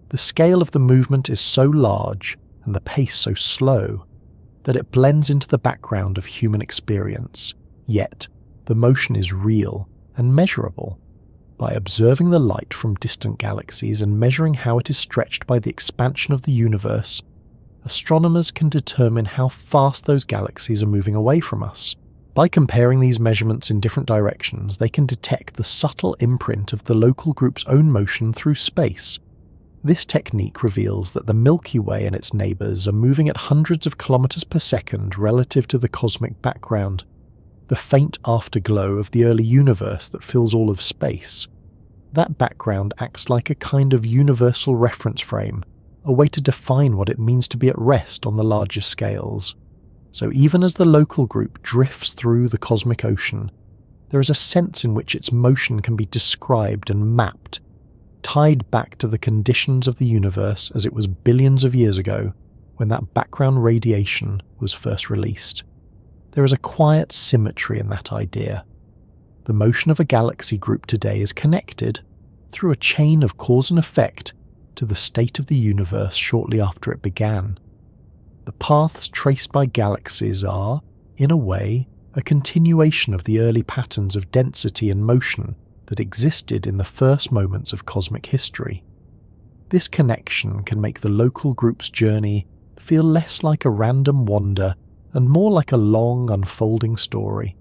The scale of the movement is so large and the pace so slow that it blends into the background of human experience, yet the motion is real and measurable. By observing the light from distant galaxies and measuring how it is stretched by the expansion of the universe, astronomers can determine how fast those galaxies are moving away from us. By comparing these measurements in different directions, they can detect the subtle imprint of the local group's own motion through space. This technique reveals that the Milky Way and its neighbours are moving at hundreds of kilometers per second relative to the cosmic background, the faint afterglow of the early universe that fills all of space. That background acts like a kind of universal reference frame, a way to define what it means to be at rest on the larger scales. So even as the local group drifts through the cosmic ocean, there is a sense in which its motion can be described and mapped, tied back to the conditions of the universe as it was billions of years ago when that background radiation was first released. There is a quiet symmetry in that idea. The motion of a galaxy group today is connected, through a chain of cause and effect, to the state of the universe shortly after it began. The paths traced by galaxies are, in a way, a continuation of the early patterns of density and motion that existed in the first moments of cosmic history. This connection can make the local group's journey feel less like a random wander and more like a long, unfolding story.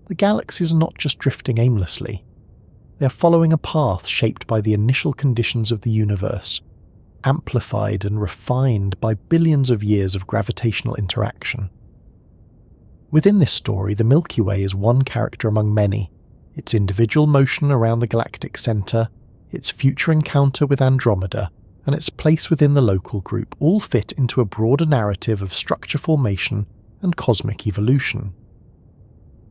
The galaxies are not just drifting aimlessly. They are following a path shaped by the initial conditions of the universe, amplified and refined by billions of years of gravitational interaction. Within this story, the Milky Way is one character among many. Its individual motion around the galactic centre, its future encounter with Andromeda, and its place within the local group all fit into a broader narrative of structure formation and cosmic evolution.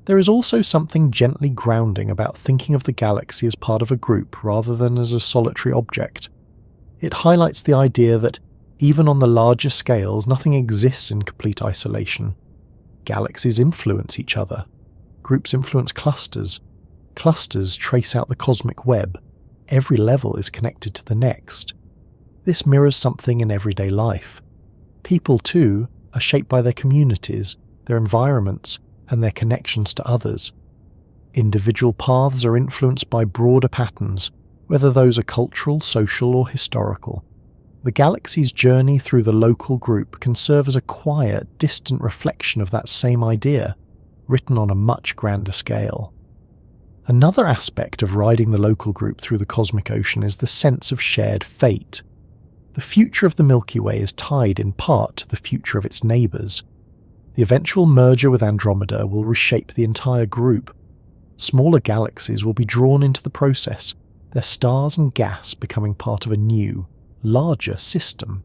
There is also something gently grounding about thinking of the galaxy as part of a group rather than as a solitary object. It highlights the idea that, even on the larger scales, nothing exists in complete isolation. Galaxies influence each other. Groups influence clusters. Clusters trace out the cosmic web. Every level is connected to the next. This mirrors something in everyday life. People, too, are shaped by their communities, their environments, and their connections to others. Individual paths are influenced by broader patterns, whether those are cultural, social, or historical. The galaxy's journey through the local group can serve as a quiet, distant reflection of that same idea, written on a much grander scale. Another aspect of riding the local group through the cosmic ocean is the sense of shared fate. The future of the Milky Way is tied in part to the future of its neighbours. The eventual merger with Andromeda will reshape the entire group. Smaller galaxies will be drawn into the process, their stars and gas becoming part of a new, larger system.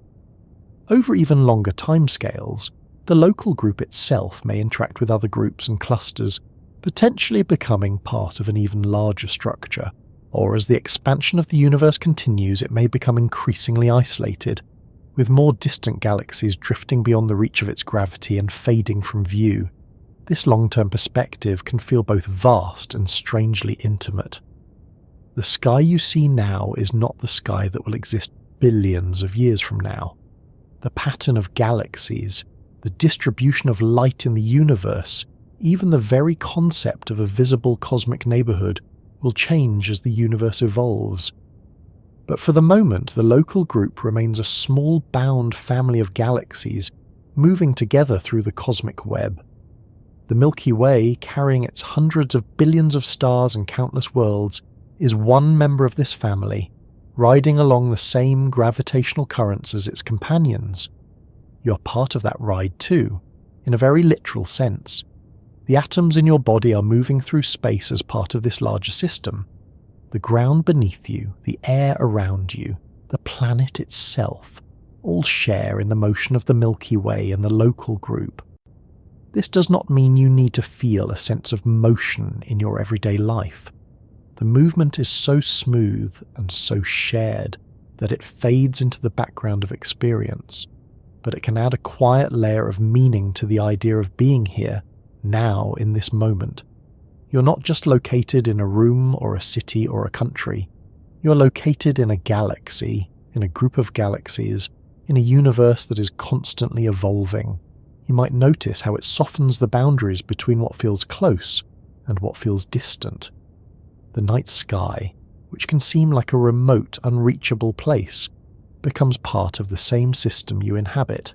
Over even longer timescales, the local group itself may interact with other groups and clusters, potentially becoming part of an even larger structure. Or as the expansion of the universe continues, it may become increasingly isolated, with more distant galaxies drifting beyond the reach of its gravity and fading from view. This long-term perspective can feel both vast and strangely intimate. The sky you see now is not the sky that will exist billions of years from now. The pattern of galaxies, the distribution of light in the universe, even the very concept of a visible cosmic neighbourhood will change as the universe evolves. But for the moment, the local group remains a small bound family of galaxies moving together through the cosmic web. The Milky Way, carrying its hundreds of billions of stars and countless worlds, is one member of this family, riding along the same gravitational currents as its companions. You're part of that ride too, in a very literal sense. The atoms in your body are moving through space as part of this larger system. The ground beneath you, the air around you, the planet itself, all share in the motion of the Milky Way and the local group. This does not mean you need to feel a sense of motion in your everyday life. The movement is so smooth and so shared that it fades into the background of experience, but it can add a quiet layer of meaning to the idea of being here, now in this moment. You're not just located in a room or a city or a country. You're located in a galaxy, in a group of galaxies, in a universe that is constantly evolving. You might notice how it softens the boundaries between what feels close and what feels distant. The night sky, which can seem like a remote, unreachable place, becomes part of the same system you inhabit.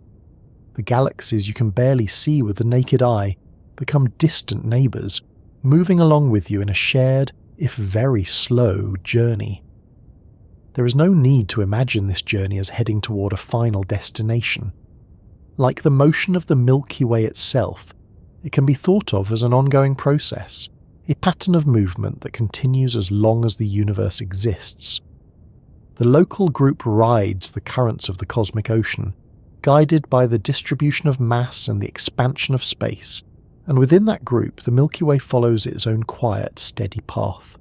The galaxies you can barely see with the naked eye become distant neighbours, moving along with you in a shared, if very slow, journey. There is no need to imagine this journey as heading toward a final destination. Like the motion of the Milky Way itself, it can be thought of as an ongoing process, a pattern of movement that continues as long as the universe exists. The local group rides the currents of the cosmic ocean, guided by the distribution of mass and the expansion of space, and within that group the Milky Way follows its own quiet, steady path.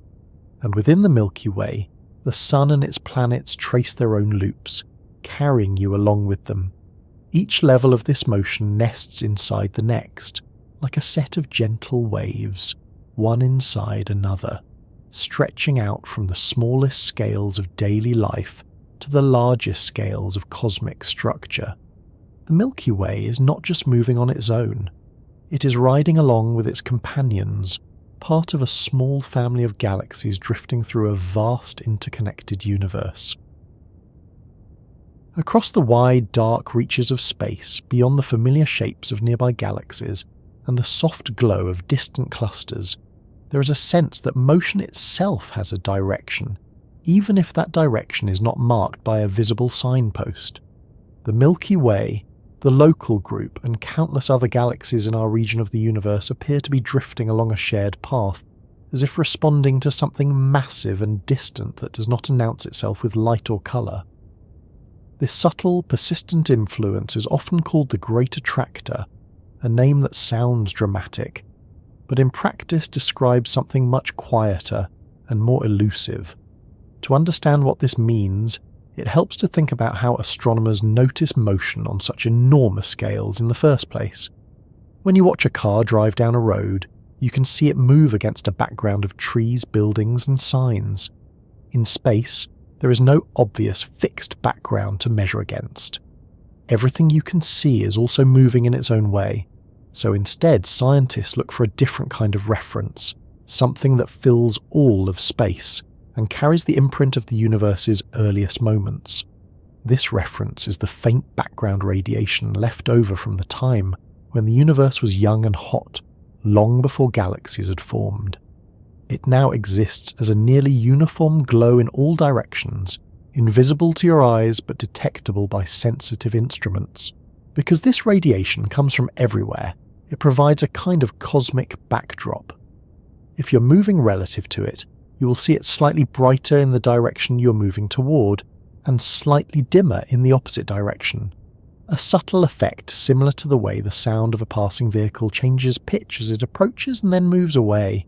And within the Milky Way, the Sun and its planets trace their own loops, carrying you along with them. Each level of this motion nests inside the next, like a set of gentle waves, one inside another, stretching out from the smallest scales of daily life to the largest scales of cosmic structure. The Milky Way is not just moving on its own. It is riding along with its companions, part of a small family of galaxies drifting through a vast interconnected universe. Across the wide, dark reaches of space, beyond the familiar shapes of nearby galaxies and the soft glow of distant clusters, there is a sense that motion itself has a direction, even if that direction is not marked by a visible signpost. The Milky Way, the local group, and countless other galaxies in our region of the universe appear to be drifting along a shared path, as if responding to something massive and distant that does not announce itself with light or colour. This subtle, persistent influence is often called the Great Attractor, a name that sounds dramatic, but in practice describes something much quieter and more elusive. To understand what this means, it helps to think about how astronomers notice motion on such enormous scales in the first place. When you watch a car drive down a road, you can see it move against a background of trees, buildings, and signs. In space, there is no obvious fixed background to measure against. Everything you can see is also moving in its own way, so instead scientists look for a different kind of reference, something that fills all of space and carries the imprint of the universe's earliest moments. This reference is the faint background radiation left over from the time when the universe was young and hot, long before galaxies had formed. It now exists as a nearly uniform glow in all directions, invisible to your eyes but detectable by sensitive instruments. Because this radiation comes from everywhere, it provides a kind of cosmic backdrop. If you're moving relative to it, you will see it slightly brighter in the direction you're moving toward, and slightly dimmer in the opposite direction. A subtle effect similar to the way the sound of a passing vehicle changes pitch as it approaches and then moves away.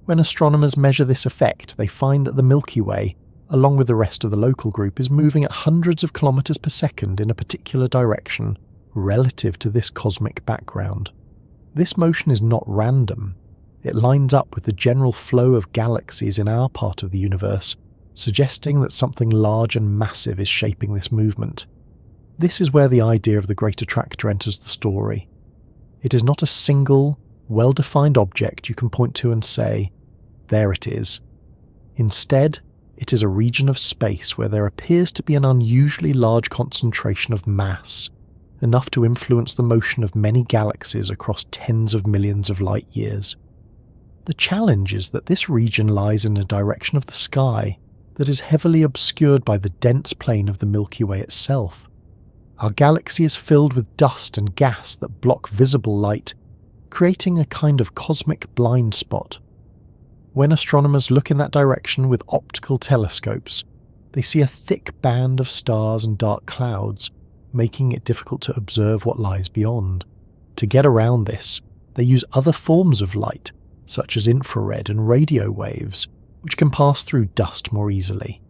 When astronomers measure this effect, they find that the Milky Way, along with the rest of the local group, is moving at hundreds of kilometers per second in a particular direction, relative to this cosmic background. This motion is not random. It lines up with the general flow of galaxies in our part of the universe, suggesting that something large and massive is shaping this movement. This is where the idea of the Great Attractor enters the story. It is not a single, well-defined object you can point to and say, there it is. Instead, it is a region of space where there appears to be an unusually large concentration of mass, enough to influence the motion of many galaxies across tens of millions of light years. The challenge is that this region lies in a direction of the sky that is heavily obscured by the dense plane of the Milky Way itself. Our galaxy is filled with dust and gas that block visible light, creating a kind of cosmic blind spot. When astronomers look in that direction with optical telescopes, they see a thick band of stars and dark clouds, making it difficult to observe what lies beyond. To get around this, they use other forms of light, such as infrared and radio waves, which can pass through dust more easily.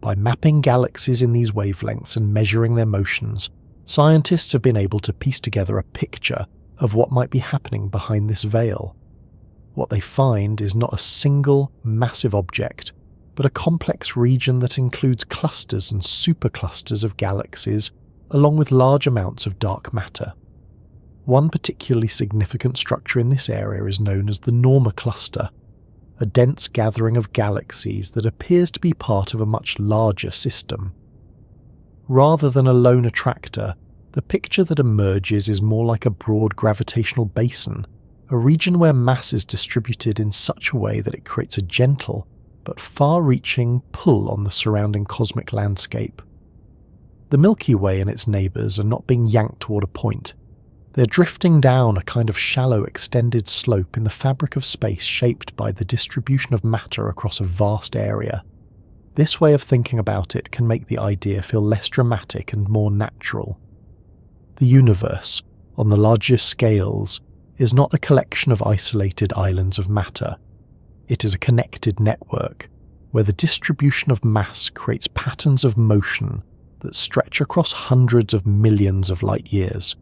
By mapping galaxies in these wavelengths and measuring their motions, scientists have been able to piece together a picture of what might be happening behind this veil. What they find is not a single massive object, but a complex region that includes clusters and superclusters of galaxies, along with large amounts of dark matter. One particularly significant structure in this area is known as the Norma cluster, a dense gathering of galaxies that appears to be part of a much larger system. Rather than a lone attractor, the picture that emerges is more like a broad gravitational basin, a region where mass is distributed in such a way that it creates a gentle but far-reaching pull on the surrounding cosmic landscape. The Milky Way and its neighbours are not being yanked toward a point. They're drifting down a kind of shallow extended slope in the fabric of space shaped by the distribution of matter across a vast area. This way of thinking about it can make the idea feel less dramatic and more natural. The universe, on the largest scales, is not a collection of isolated islands of matter. It is a connected network, where the distribution of mass creates patterns of motion that stretch across hundreds of millions of light years.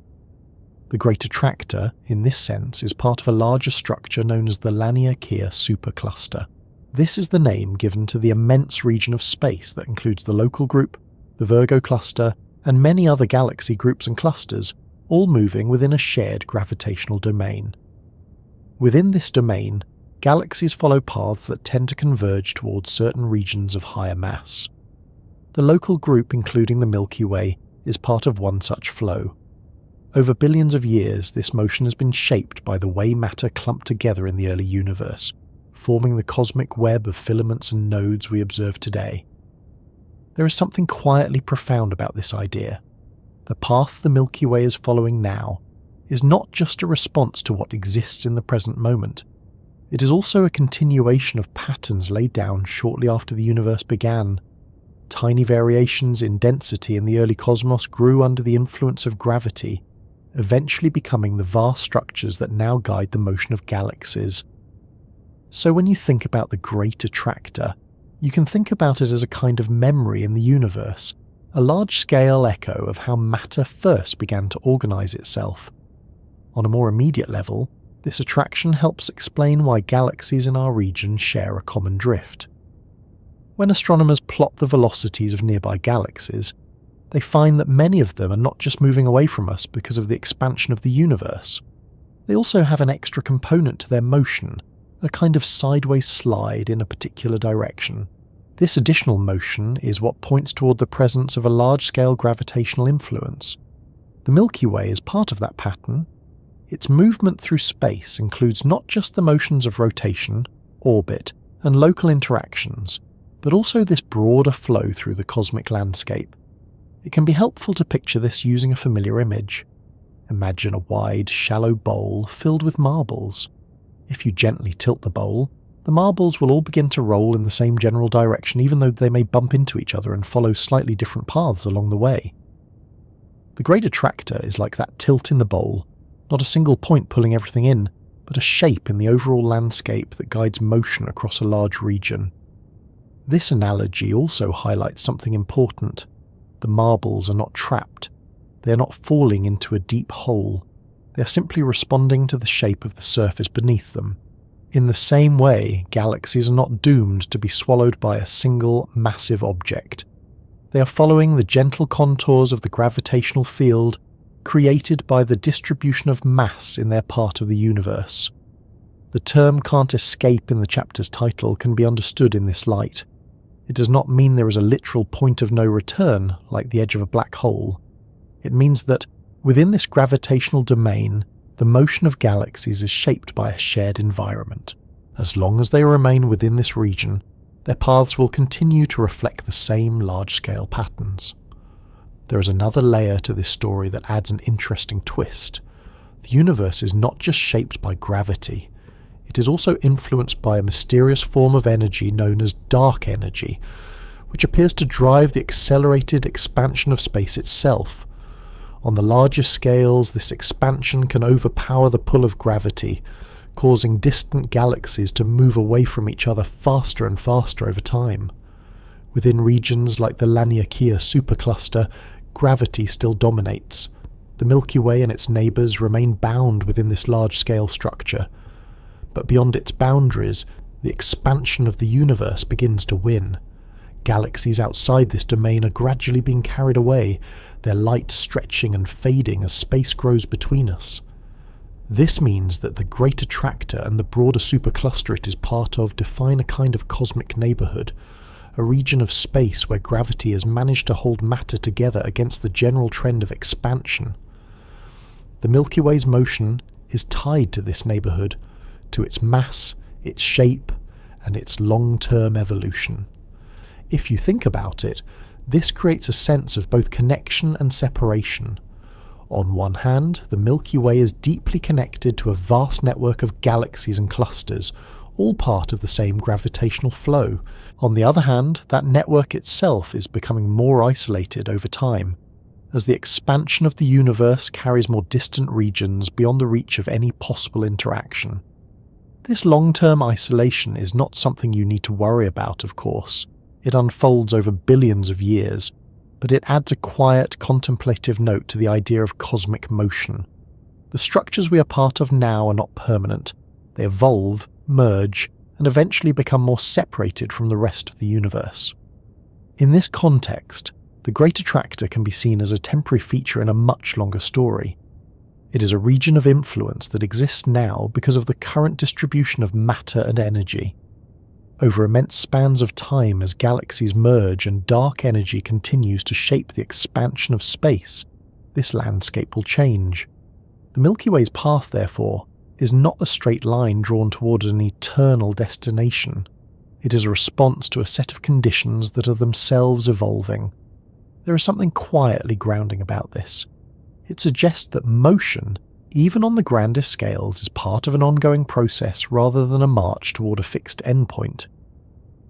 The Great Attractor, in this sense, is part of a larger structure known as the Laniakea supercluster. This is the name given to the immense region of space that includes the Local Group, the Virgo cluster, and many other galaxy groups and clusters, all moving within a shared gravitational domain. Within this domain, galaxies follow paths that tend to converge towards certain regions of higher mass. The Local Group, including the Milky Way, is part of one such flow. Over billions of years, this motion has been shaped by the way matter clumped together in the early universe, forming the cosmic web of filaments and nodes we observe today. There is something quietly profound about this idea. The path the Milky Way is following now is not just a response to what exists in the present moment. It is also a continuation of patterns laid down shortly after the universe began. Tiny variations in density in the early cosmos grew under the influence of gravity, eventually becoming the vast structures that now guide the motion of galaxies. So when you think about the Great Attractor, you can think about it as a kind of memory in the universe, a large-scale echo of how matter first began to organize itself. On a more immediate level, this attraction helps explain why galaxies in our region share a common drift. When astronomers plot the velocities of nearby galaxies, they find that many of them are not just moving away from us because of the expansion of the universe. They also have an extra component to their motion, a kind of sideways slide in a particular direction. This additional motion is what points toward the presence of a large-scale gravitational influence. The Milky Way is part of that pattern. Its movement through space includes not just the motions of rotation, orbit, and local interactions, but also this broader flow through the cosmic landscape. It can be helpful to picture this using a familiar image. Imagine a wide, shallow bowl filled with marbles. If you gently tilt the bowl, the marbles will all begin to roll in the same general direction, even though they may bump into each other and follow slightly different paths along the way. The Great Attractor is like that tilt in the bowl, not a single point pulling everything in, but a shape in the overall landscape that guides motion across a large region. This analogy also highlights something important. The marbles are not trapped. They are not falling into a deep hole. They are simply responding to the shape of the surface beneath them. In the same way, galaxies are not doomed to be swallowed by a single massive object. They are following the gentle contours of the gravitational field created by the distribution of mass in their part of the universe. The term "can't escape" in the chapter's title can be understood in this light. It does not mean there is a literal point of no return, like the edge of a black hole. It means that, within this gravitational domain, the motion of galaxies is shaped by a shared environment. As long as they remain within this region, their paths will continue to reflect the same large-scale patterns. There is another layer to this story that adds an interesting twist. The universe is not just shaped by gravity, it is also influenced by a mysterious form of energy known as dark energy, which appears to drive the accelerated expansion of space itself. On the largest scales, this expansion can overpower the pull of gravity, causing distant galaxies to move away from each other faster and faster over time. Within regions like the Laniakea supercluster, gravity still dominates. The Milky Way and its neighbours remain bound within this large-scale structure. But beyond its boundaries, the expansion of the universe begins to win. Galaxies outside this domain are gradually being carried away, their light stretching and fading as space grows between us. This means that the Great Attractor and the broader supercluster it is part of define a kind of cosmic neighbourhood, a region of space where gravity has managed to hold matter together against the general trend of expansion. The Milky Way's motion is tied to this neighbourhood, to its mass, its shape, and its long-term evolution. If you think about it, this creates a sense of both connection and separation. On one hand, the Milky Way is deeply connected to a vast network of galaxies and clusters, all part of the same gravitational flow. On the other hand, that network itself is becoming more isolated over time, as the expansion of the universe carries more distant regions beyond the reach of any possible interaction. This long-term isolation is not something you need to worry about, of course. It unfolds over billions of years, but it adds a quiet, contemplative note to the idea of cosmic motion. The structures we are part of now are not permanent. They evolve, merge, and eventually become more separated from the rest of the universe. In this context, the Great Attractor can be seen as a temporary feature in a much longer story. It is a region of influence that exists now because of the current distribution of matter and energy. Over immense spans of time, as galaxies merge and dark energy continues to shape the expansion of space, this landscape will change. The Milky Way's path, therefore, is not a straight line drawn toward an eternal destination. It is a response to a set of conditions that are themselves evolving. There is something quietly grounding about this. It suggests that motion, even on the grandest scales, is part of an ongoing process rather than a march toward a fixed endpoint.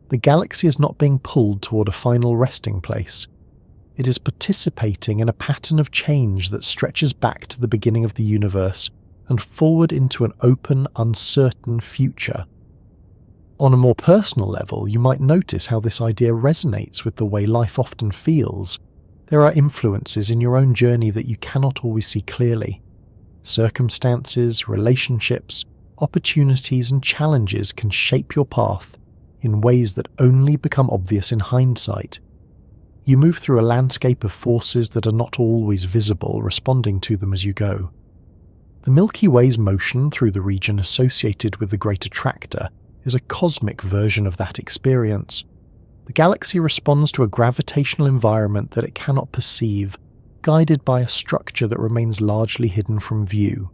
The galaxy is not being pulled toward a final resting place. It is participating in a pattern of change that stretches back to the beginning of the universe and forward into an open, uncertain future. On a more personal level, you might notice how this idea resonates with the way life often feels. There are influences in your own journey that you cannot always see clearly. Circumstances, relationships, opportunities, and challenges can shape your path in ways that only become obvious in hindsight. You move through a landscape of forces that are not always visible, responding to them as you go. The Milky Way's motion through the region associated with the Great Attractor is a cosmic version of that experience. The galaxy responds to a gravitational environment that it cannot perceive, guided by a structure that remains largely hidden from view.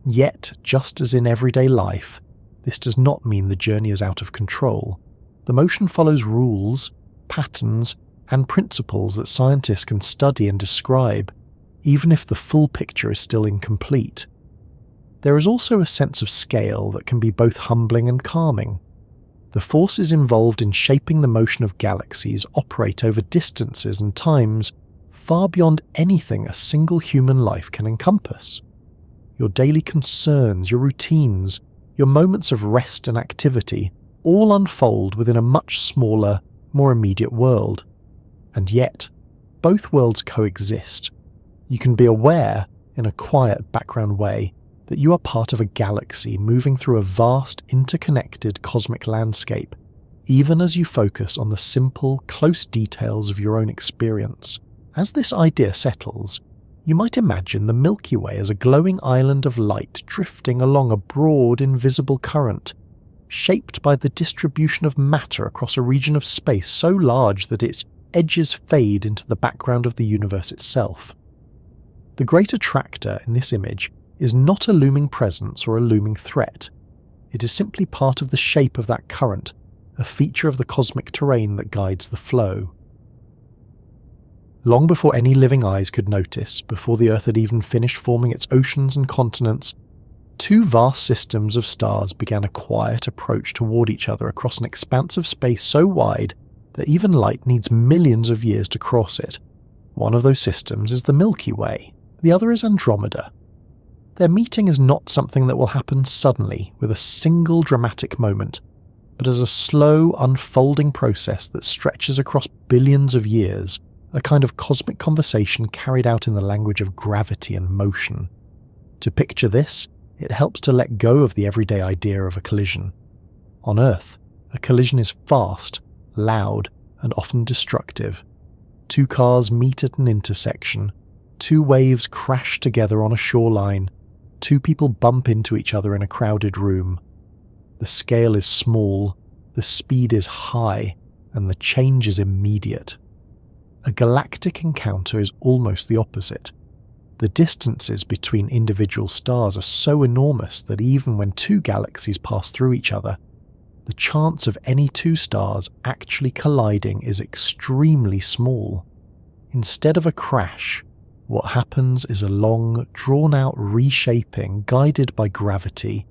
Yet, just as in everyday life, this does not mean the journey is out of control. The motion follows rules, patterns, and principles that scientists can study and describe, even if the full picture is still incomplete. There is also a sense of scale that can be both humbling and calming. The forces involved in shaping the motion of galaxies operate over distances and times far beyond anything a single human life can encompass. Your daily concerns, your routines, your moments of rest and activity all unfold within a much smaller, more immediate world. And yet, both worlds coexist. You can be aware, in a quiet background way, that you are part of a galaxy moving through a vast, interconnected cosmic landscape, even as you focus on the simple, close details of your own experience. As this idea settles, you might imagine the Milky Way as a glowing island of light drifting along a broad, invisible current, shaped by the distribution of matter across a region of space so large that its edges fade into the background of the universe itself. The Great Attractor in this image is not a looming presence or a looming threat. It is simply part of the shape of that current, a feature of the cosmic terrain that guides the flow. Long before any living eyes could notice, before the Earth had even finished forming its oceans and continents, two vast systems of stars began a quiet approach toward each other across an expanse of space so wide that even light needs millions of years to cross it. One of those systems is the Milky Way, the other is Andromeda. Their meeting is not something that will happen suddenly with a single dramatic moment, but as a slow, unfolding process that stretches across billions of years, a kind of cosmic conversation carried out in the language of gravity and motion. To picture this, it helps to let go of the everyday idea of a collision. On Earth, a collision is fast, loud, and often destructive. Two cars meet at an intersection, two waves crash together on a shoreline, two people bump into each other in a crowded room. The scale is small, the speed is high, and the change is immediate. A galactic encounter is almost the opposite. The distances between individual stars are so enormous that even when two galaxies pass through each other, the chance of any two stars actually colliding is extremely small. Instead of a crash, what happens is a long, drawn-out reshaping guided by gravity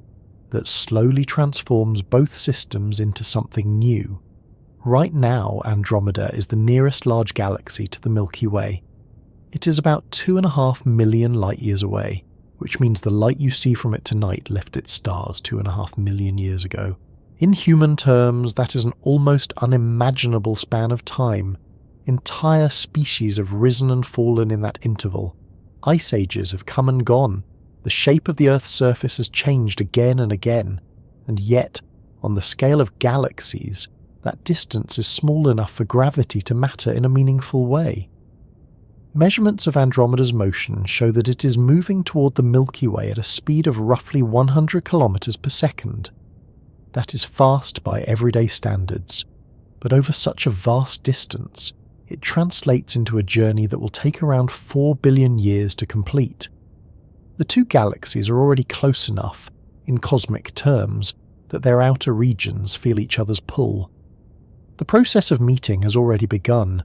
that slowly transforms both systems into something new. Right now, Andromeda is the nearest large galaxy to the Milky Way. It is about 2.5 million light-years away, which means the light you see from it tonight left its stars 2.5 million years ago. In human terms, that is an almost unimaginable span of time. Entire species have risen and fallen in that interval. Ice ages have come and gone. The shape of the Earth's surface has changed again and again. And yet, on the scale of galaxies, that distance is small enough for gravity to matter in a meaningful way. Measurements of Andromeda's motion show that it is moving toward the Milky Way at a speed of roughly 100 kilometers per second. That is fast by everyday standards, but over such a vast distance, it translates into a journey that will take around 4 billion years to complete. The two galaxies are already close enough, in cosmic terms, that their outer regions feel each other's pull. The process of meeting has already begun,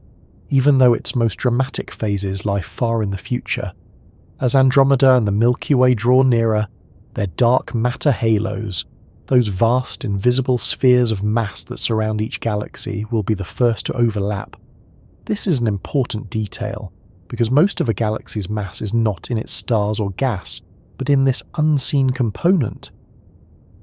even though its most dramatic phases lie far in the future. As Andromeda and the Milky Way draw nearer, their dark matter halos, those vast invisible spheres of mass that surround each galaxy, will be the first to overlap. This is an important detail, because most of a galaxy's mass is not in its stars or gas, but in this unseen component.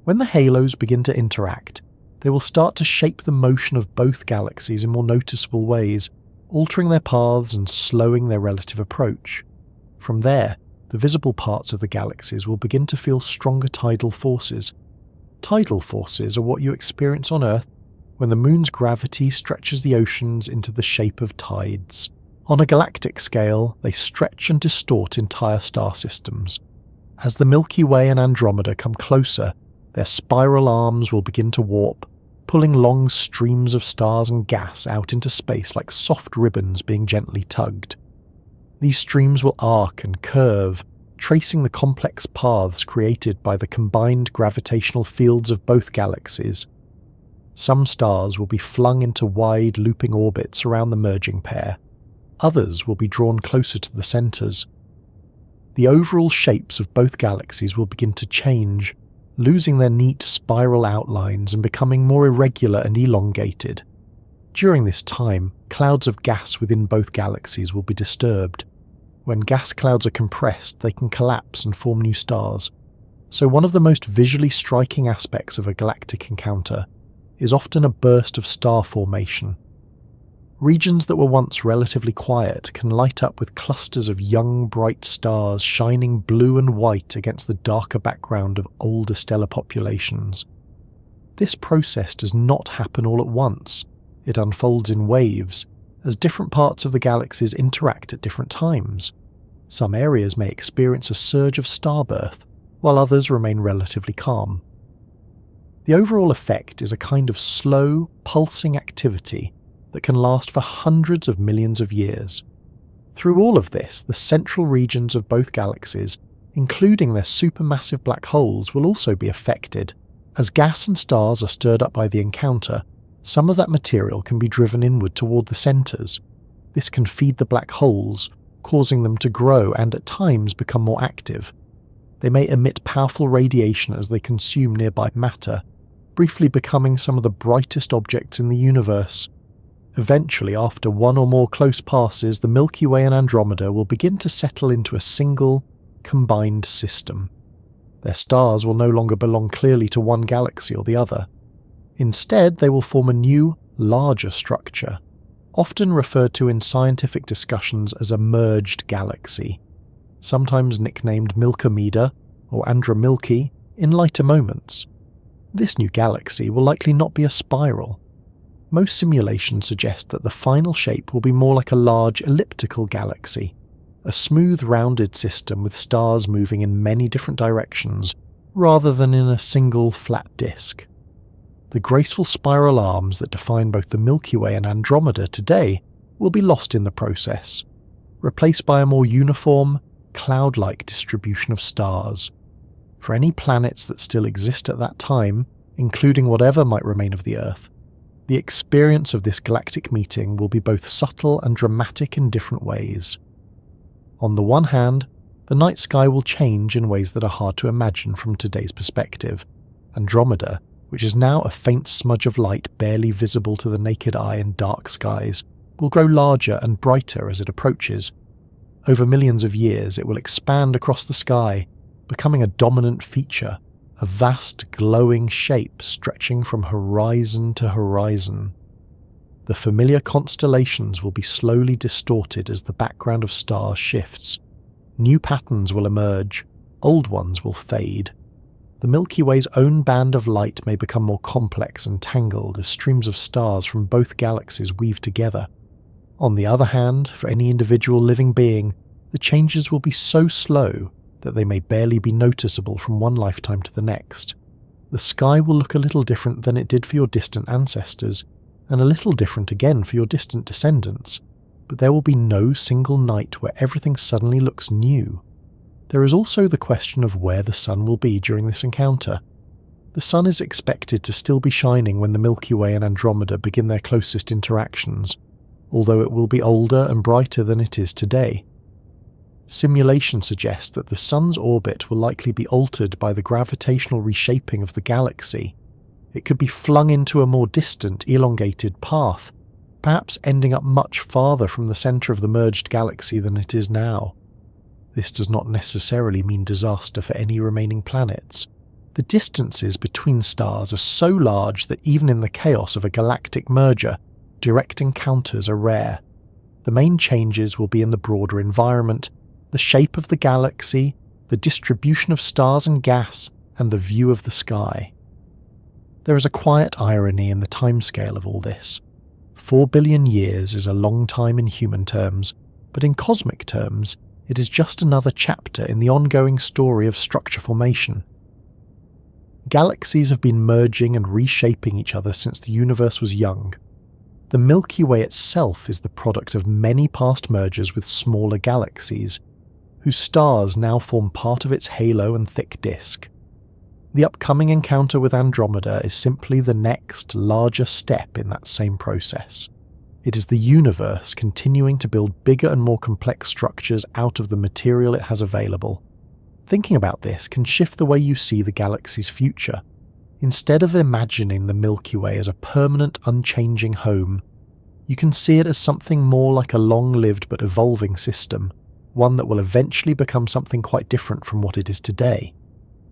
When the halos begin to interact, they will start to shape the motion of both galaxies in more noticeable ways, altering their paths and slowing their relative approach. From there, the visible parts of the galaxies will begin to feel stronger tidal forces. Tidal forces are what you experience on Earth when the moon's gravity stretches the oceans into the shape of tides. On a galactic scale, they stretch and distort entire star systems. As the Milky Way and Andromeda come closer, their spiral arms will begin to warp, pulling long streams of stars and gas out into space like soft ribbons being gently tugged. These streams will arc and curve, tracing the complex paths created by the combined gravitational fields of both galaxies. Some stars will be flung into wide, looping orbits around the merging pair. Others will be drawn closer to the centres. The overall shapes of both galaxies will begin to change, losing their neat spiral outlines and becoming more irregular and elongated. During this time, clouds of gas within both galaxies will be disturbed. When gas clouds are compressed, they can collapse and form new stars. So one of the most visually striking aspects of a galactic encounter is often a burst of star formation. Regions that were once relatively quiet can light up with clusters of young, bright stars shining blue and white against the darker background of older stellar populations. This process does not happen all at once. It unfolds in waves, as different parts of the galaxies interact at different times. Some areas may experience a surge of starbirth, while others remain relatively calm. The overall effect is a kind of slow, pulsing activity that can last for hundreds of millions of years. Through all of this, the central regions of both galaxies, including their supermassive black holes, will also be affected, As gas and stars are stirred up by the encounter, some of that material can be driven inward toward the centres. This can feed the black holes, causing them to grow and at times become more active. They may emit powerful radiation as they consume nearby matter, briefly becoming some of the brightest objects in the universe. Eventually, after one or more close passes, the Milky Way and Andromeda will begin to settle into a single, combined system. Their stars will no longer belong clearly to one galaxy or the other. Instead, they will form a new, larger structure, often referred to in scientific discussions as a merged galaxy, sometimes nicknamed Milkomeda or Andromilky in lighter moments. This new galaxy will likely not be a spiral. Most simulations suggest that the final shape will be more like a large elliptical galaxy, a smooth rounded system with stars moving in many different directions rather than in a single flat disk. The graceful spiral arms that define both the Milky Way and Andromeda today will be lost in the process, replaced by a more uniform, cloud-like distribution of stars. For any planets that still exist at that time, including whatever might remain of the Earth, the experience of this galactic meeting will be both subtle and dramatic in different ways. On the one hand, the night sky will change in ways that are hard to imagine from today's perspective. Andromeda, which is now a faint smudge of light barely visible to the naked eye in dark skies, will grow larger and brighter as it approaches. Over millions of years, it will expand across the sky, becoming a dominant feature, a vast glowing shape stretching from horizon to horizon. The familiar constellations will be slowly distorted as the background of stars shifts. New patterns will emerge, old ones will fade. The Milky Way's own band of light may become more complex and tangled as streams of stars from both galaxies weave together. On the other hand, for any individual living being, the changes will be so slow that they may barely be noticeable from one lifetime to the next. The sky will look a little different than it did for your distant ancestors, and a little different again for your distant descendants, but there will be no single night where everything suddenly looks new. There is also the question of where the sun will be during this encounter. The sun is expected to still be shining when the Milky Way and Andromeda begin their closest interactions, although it will be older and brighter than it is today. Simulations suggest that the sun's orbit will likely be altered by the gravitational reshaping of the galaxy. It could be flung into a more distant, elongated path, perhaps ending up much farther from the centre of the merged galaxy than it is now. This does not necessarily mean disaster for any remaining planets. The distances between stars are so large that even in the chaos of a galactic merger, direct encounters are rare. The main changes will be in the broader environment, the shape of the galaxy, the distribution of stars and gas, and the view of the sky. There is a quiet irony in the timescale of all this. 4 billion years is a long time in human terms, but in cosmic terms, it is just another chapter in the ongoing story of structure formation. Galaxies have been merging and reshaping each other since the universe was young. The Milky Way itself is the product of many past mergers with smaller galaxies, whose stars now form part of its halo and thick disk. The upcoming encounter with Andromeda is simply the next, larger step in that same process. It is the universe continuing to build bigger and more complex structures out of the material it has available. Thinking about this can shift the way you see the galaxy's future. Instead of imagining the Milky Way as a permanent, unchanging home, you can see it as something more like a long-lived but evolving system, one that will eventually become something quite different from what it is today.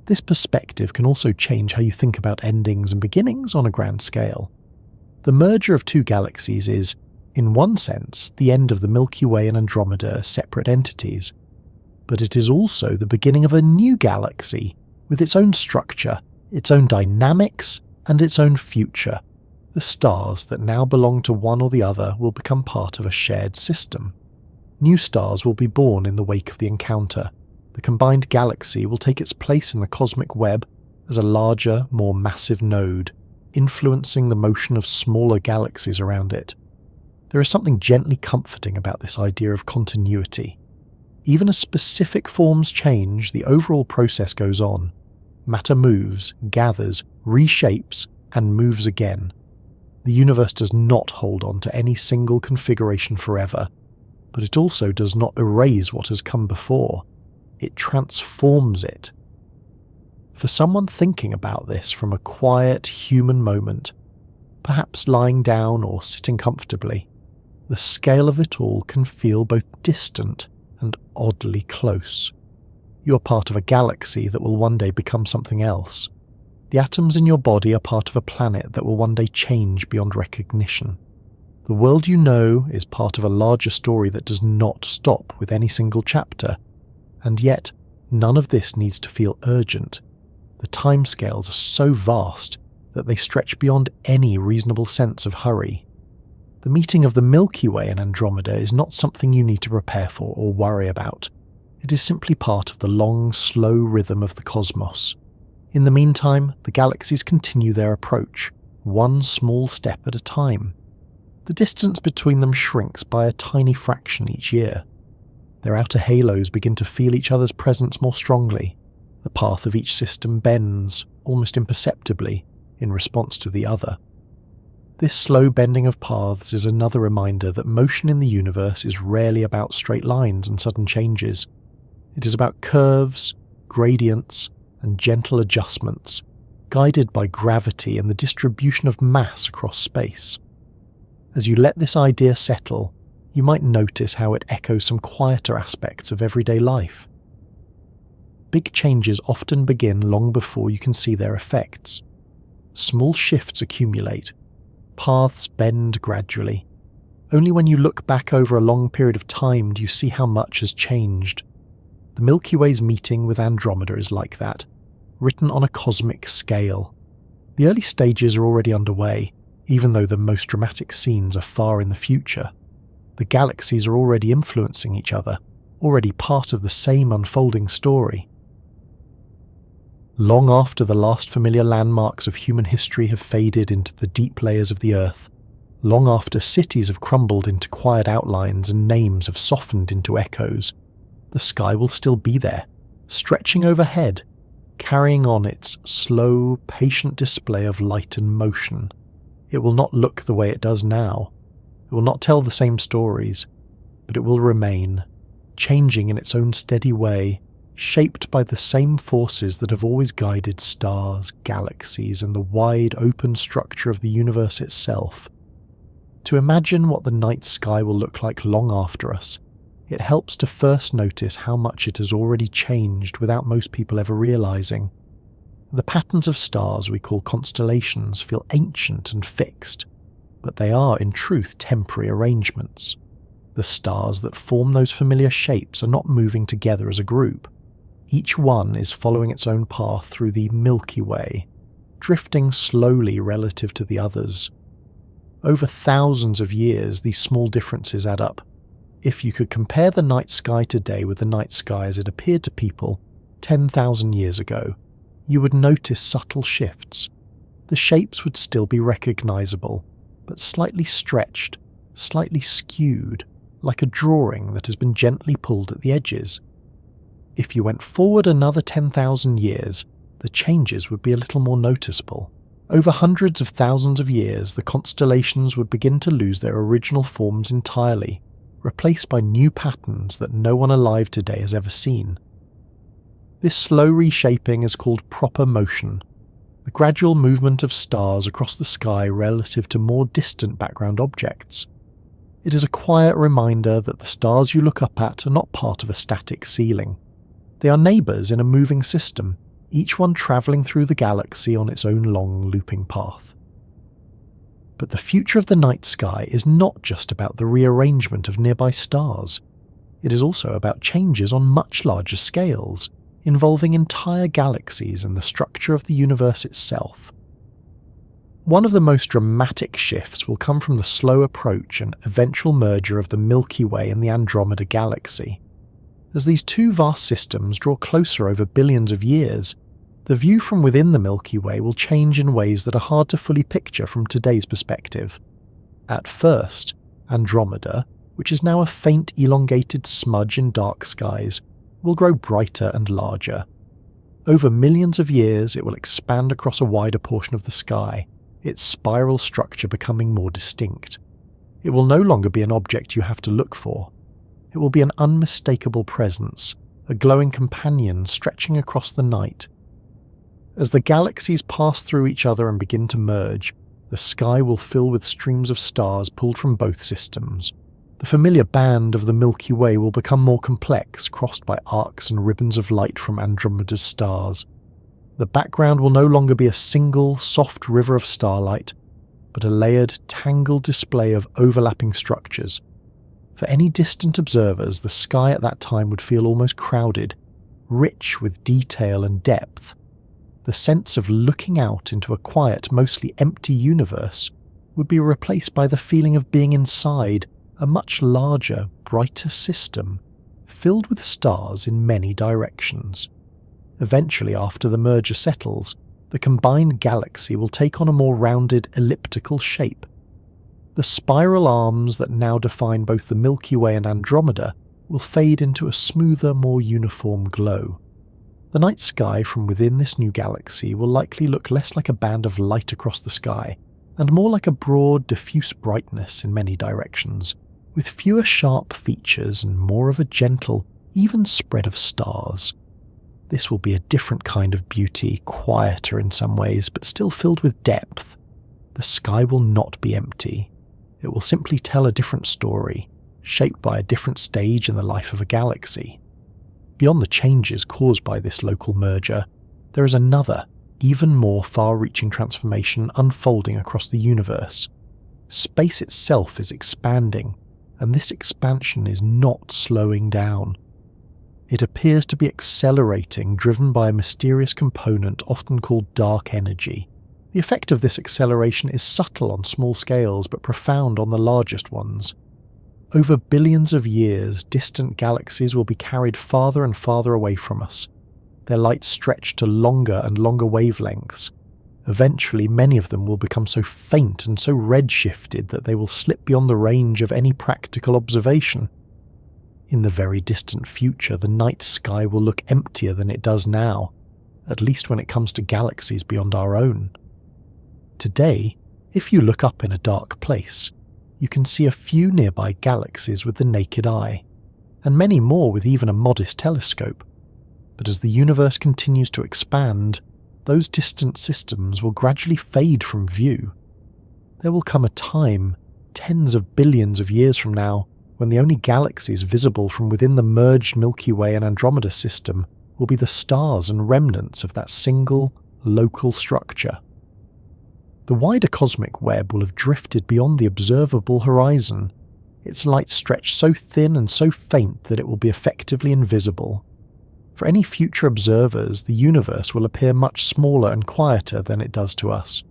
This perspective can also change how you think about endings and beginnings on a grand scale. The merger of two galaxies is, in one sense, the end of the Milky Way and Andromeda as separate entities, but it is also the beginning of a new galaxy with its own structure, its own dynamics, and its own future. The stars that now belong to one or the other will become part of a shared system. New stars will be born in the wake of the encounter. The combined galaxy will take its place in the cosmic web as a larger, more massive node, influencing the motion of smaller galaxies around it. There is something gently comforting about this idea of continuity. Even as specific forms change, the overall process goes on. Matter moves, gathers, reshapes, and moves again. The universe does not hold on to any single configuration forever, but it also does not erase what has come before. It transforms it. For someone thinking about this from a quiet human moment, perhaps lying down or sitting comfortably, the scale of it all can feel both distant and oddly close. You're part of a galaxy that will one day become something else. The atoms in your body are part of a planet that will one day change beyond recognition. The world you know is part of a larger story that does not stop with any single chapter, and yet none of this needs to feel urgent. The timescales are so vast that they stretch beyond any reasonable sense of hurry. The meeting of the Milky Way and Andromeda is not something you need to prepare for or worry about. It is simply part of the long, slow rhythm of the cosmos. In the meantime, the galaxies continue their approach, one small step at a time. The distance between them shrinks by a tiny fraction each year. Their outer halos begin to feel each other's presence more strongly. The path of each system bends, almost imperceptibly, in response to the other. This slow bending of paths is another reminder that motion in the universe is rarely about straight lines and sudden changes. It is about curves, gradients, and gentle adjustments, guided by gravity and the distribution of mass across space. As you let this idea settle, you might notice how it echoes some quieter aspects of everyday life. Big changes often begin long before you can see their effects. Small shifts accumulate. Paths bend gradually. Only when you look back over a long period of time do you see how much has changed. The Milky Way's meeting with Andromeda is like that, written on a cosmic scale. The early stages are already underway, even though the most dramatic scenes are far in the future. The galaxies are already influencing each other, already part of the same unfolding story. Long after the last familiar landmarks of human history have faded into the deep layers of the earth, long after cities have crumbled into quiet outlines and names have softened into echoes, the sky will still be there, stretching overhead, carrying on its slow, patient display of light and motion. It will not look the way it does now. It will not tell the same stories, but it will remain, changing in its own steady way, shaped by the same forces that have always guided stars, galaxies, and the wide open structure of the universe itself. To imagine what the night sky will look like long after us, it helps to first notice how much it has already changed without most people ever realizing. The patterns of stars we call constellations feel ancient and fixed, but they are in truth temporary arrangements. The stars that form those familiar shapes are not moving together as a group. Each one is following its own path through the Milky Way, drifting slowly relative to the others. Over thousands of years, these small differences add up. If you could compare the night sky today with the night sky as it appeared to people 10,000 years ago, you would notice subtle shifts. The shapes would still be recognizable, but slightly stretched, slightly skewed, like a drawing that has been gently pulled at the edges. If you went forward another 10,000 years, the changes would be a little more noticeable. Over hundreds of thousands of years, the constellations would begin to lose their original forms entirely, replaced by new patterns that no one alive today has ever seen. This slow reshaping is called proper motion, the gradual movement of stars across the sky relative to more distant background objects. It is a quiet reminder that the stars you look up at are not part of a static ceiling. They are neighbours in a moving system, each one travelling through the galaxy on its own long looping path. But the future of the night sky is not just about the rearrangement of nearby stars. It is also about changes on much larger scales, involving entire galaxies and the structure of the universe itself. One of the most dramatic shifts will come from the slow approach and eventual merger of the Milky Way and the Andromeda galaxy. As these two vast systems draw closer over billions of years, the view from within the Milky Way will change in ways that are hard to fully picture from today's perspective. At first, Andromeda, which is now a faint elongated smudge in dark skies, will grow brighter and larger. Over millions of years, it will expand across a wider portion of the sky, its spiral structure becoming more distinct. It will no longer be an object you have to look for. It will be an unmistakable presence, a glowing companion stretching across the night. As the galaxies pass through each other and begin to merge, the sky will fill with streams of stars pulled from both systems. The familiar band of the Milky Way will become more complex, crossed by arcs and ribbons of light from Andromeda's stars. The background will no longer be a single, soft river of starlight, but a layered, tangled display of overlapping structures. For any distant observers, the sky at that time would feel almost crowded, rich with detail and depth. The sense of looking out into a quiet, mostly empty universe would be replaced by the feeling of being inside a much larger, brighter system, filled with stars in many directions. Eventually, after the merger settles, the combined galaxy will take on a more rounded, elliptical shape. The spiral arms that now define both the Milky Way and Andromeda will fade into a smoother, more uniform glow. The night sky from within this new galaxy will likely look less like a band of light across the sky, and more like a broad, diffuse brightness in many directions, with fewer sharp features and more of a gentle, even spread of stars. This will be a different kind of beauty, quieter in some ways, but still filled with depth. The sky will not be empty. It will simply tell a different story, shaped by a different stage in the life of a galaxy. Beyond the changes caused by this local merger, there is another, even more far-reaching transformation unfolding across the universe. Space itself is expanding, and this expansion is not slowing down. It appears to be accelerating, driven by a mysterious component often called dark energy. The effect of this acceleration is subtle on small scales but profound on the largest ones. Over billions of years, distant galaxies will be carried farther and farther away from us, their light stretched to longer and longer wavelengths. Eventually, many of them will become so faint and so redshifted that they will slip beyond the range of any practical observation. In the very distant future, the night sky will look emptier than it does now, at least when it comes to galaxies beyond our own. Today, if you look up in a dark place, you can see a few nearby galaxies with the naked eye, and many more with even a modest telescope. But as the universe continues to expand, those distant systems will gradually fade from view. There will come a time, tens of billions of years from now, when the only galaxies visible from within the merged Milky Way and Andromeda system will be the stars and remnants of that single, local structure. The wider cosmic web will have drifted beyond the observable horizon, its light stretched so thin and so faint that it will be effectively invisible. For any future observers, the universe will appear much smaller and quieter than it does to us.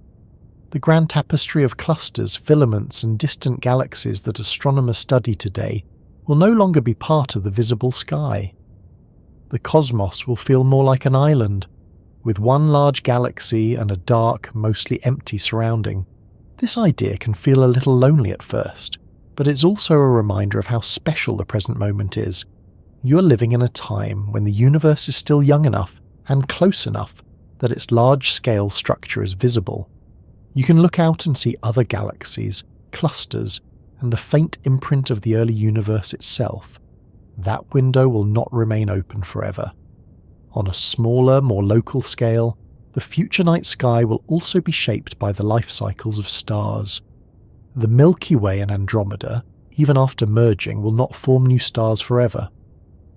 The grand tapestry of clusters, filaments, and distant galaxies that astronomers study today will no longer be part of the visible sky. The cosmos will feel more like an island, with one large galaxy and a dark, mostly empty surrounding. This idea can feel a little lonely at first, but it's also a reminder of how special the present moment is. You are living in a time when the universe is still young enough and close enough that its large-scale structure is visible. You can look out and see other galaxies, clusters, and the faint imprint of the early universe itself. That window will not remain open forever. On a smaller, more local scale, the future night sky will also be shaped by the life cycles of stars. The Milky Way and Andromeda, even after merging, will not form new stars forever.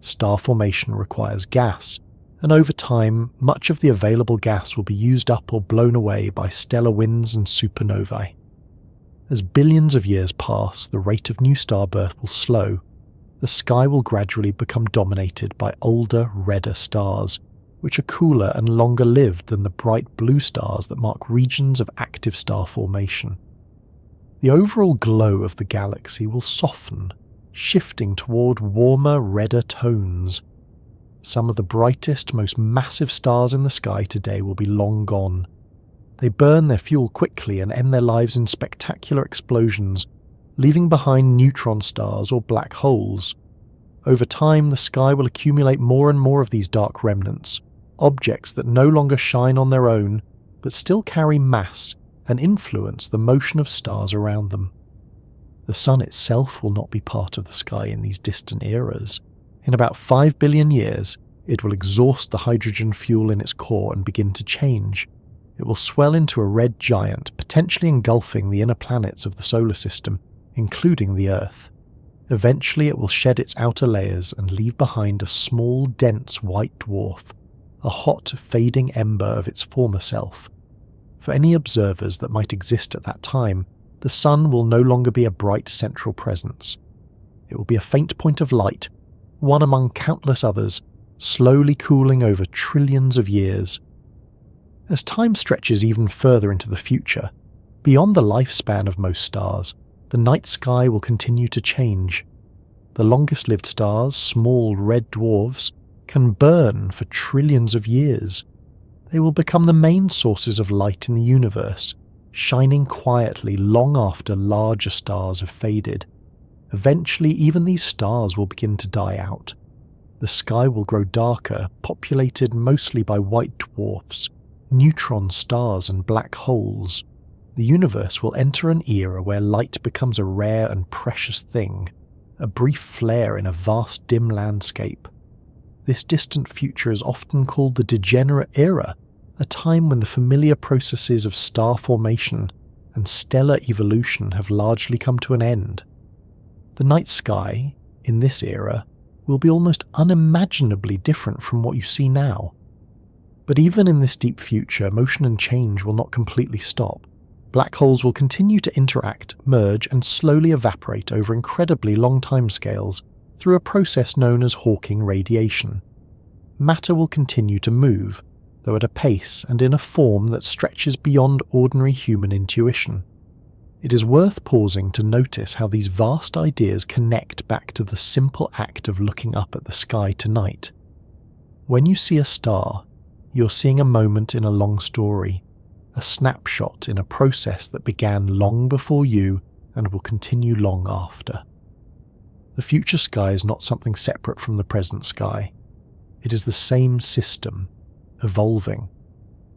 Star formation requires gas, and over time, much of the available gas will be used up or blown away by stellar winds and supernovae. As billions of years pass, the rate of new star birth will slow. The sky will gradually become dominated by older, redder stars, which are cooler and longer lived than the bright blue stars that mark regions of active star formation. The overall glow of the galaxy will soften, shifting toward warmer, redder tones. Some of the brightest, most massive stars in the sky today will be long gone. They burn their fuel quickly and end their lives in spectacular explosions, leaving behind neutron stars or black holes. Over time, the sky will accumulate more and more of these dark remnants, objects that no longer shine on their own, but still carry mass and influence the motion of stars around them. The sun itself will not be part of the sky in these distant eras. In about 5 billion years, it will exhaust the hydrogen fuel in its core and begin to change. It will swell into a red giant, potentially engulfing the inner planets of the solar system, including the Earth. Eventually it will shed its outer layers and leave behind a small, dense white dwarf, a hot, fading ember of its former self. For any observers that might exist at that time, the sun will no longer be a bright central presence. It will be a faint point of light, one among countless others, slowly cooling over trillions of years. As time stretches even further into the future, beyond the lifespan of most stars, the night sky will continue to change. The longest-lived stars, small red dwarfs, can burn for trillions of years. They will become the main sources of light in the universe, shining quietly long after larger stars have faded. Eventually, even these stars will begin to die out. The sky will grow darker, populated mostly by white dwarfs, neutron stars and black holes. The universe will enter an era where light becomes a rare and precious thing, a brief flare in a vast dim landscape. This distant future is often called the degenerate era, a time when the familiar processes of star formation and stellar evolution have largely come to an end. The night sky, in this era, will be almost unimaginably different from what you see now. But even in this deep future, motion and change will not completely stop. Black holes will continue to interact, merge, and slowly evaporate over incredibly long timescales through a process known as Hawking radiation. Matter will continue to move, though at a pace and in a form that stretches beyond ordinary human intuition. It is worth pausing to notice how these vast ideas connect back to the simple act of looking up at the sky tonight. When you see a star, you're seeing a moment in a long story, a snapshot in a process that began long before you and will continue long after. The future sky is not something separate from the present sky. It is the same system, evolving.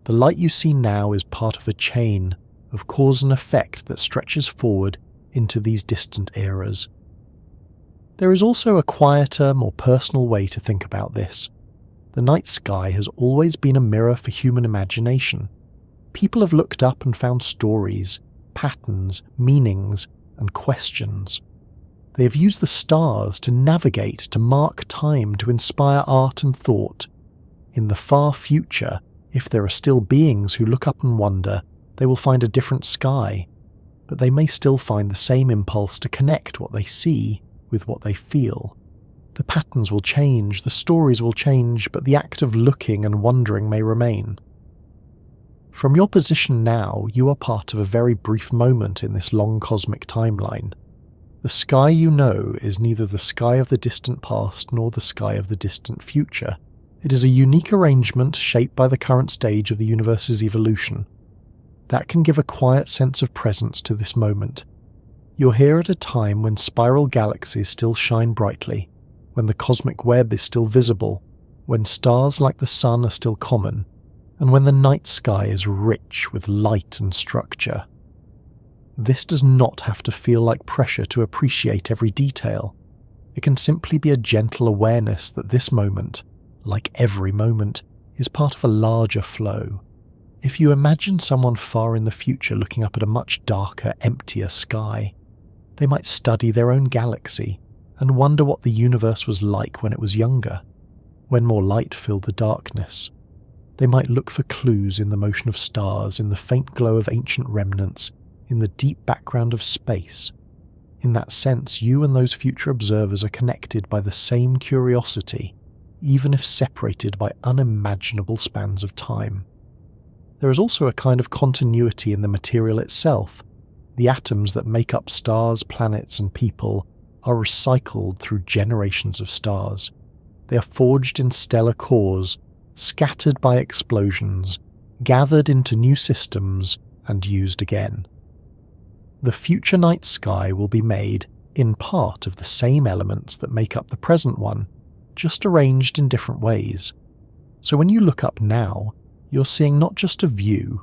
The light you see now is part of a chain of cause and effect that stretches forward into these distant eras. There is also a quieter, more personal way to think about this. The night sky has always been a mirror for human imagination. People have looked up and found stories, patterns, meanings, and questions. They have used the stars to navigate, to mark time, to inspire art and thought. In the far future, if there are still beings who look up and wonder, they will find a different sky, but they may still find the same impulse to connect what they see with what they feel. The patterns will change, the stories will change, but the act of looking and wondering may remain. From your position now, you are part of a very brief moment in this long cosmic timeline. The sky you know is neither the sky of the distant past nor the sky of the distant future. It is a unique arrangement shaped by the current stage of the universe's evolution. That can give a quiet sense of presence to this moment. You're here at a time when spiral galaxies still shine brightly, when the cosmic web is still visible, when stars like the sun are still common, and when the night sky is rich with light and structure. This does not have to feel like pressure to appreciate every detail. It can simply be a gentle awareness that this moment, like every moment, is part of a larger flow. If you imagine someone far in the future looking up at a much darker, emptier sky, they might study their own galaxy and wonder what the universe was like when it was younger, when more light filled the darkness. They might look for clues in the motion of stars, in the faint glow of ancient remnants, in the deep background of space. In that sense, you and those future observers are connected by the same curiosity, even if separated by unimaginable spans of time. There is also a kind of continuity in the material itself. The atoms that make up stars, planets, and people are recycled through generations of stars. They are forged in stellar cores, scattered by explosions, gathered into new systems, and used again. The future night sky will be made, in part, of the same elements that make up the present one, just arranged in different ways. So when you look up now, you're seeing not just a view,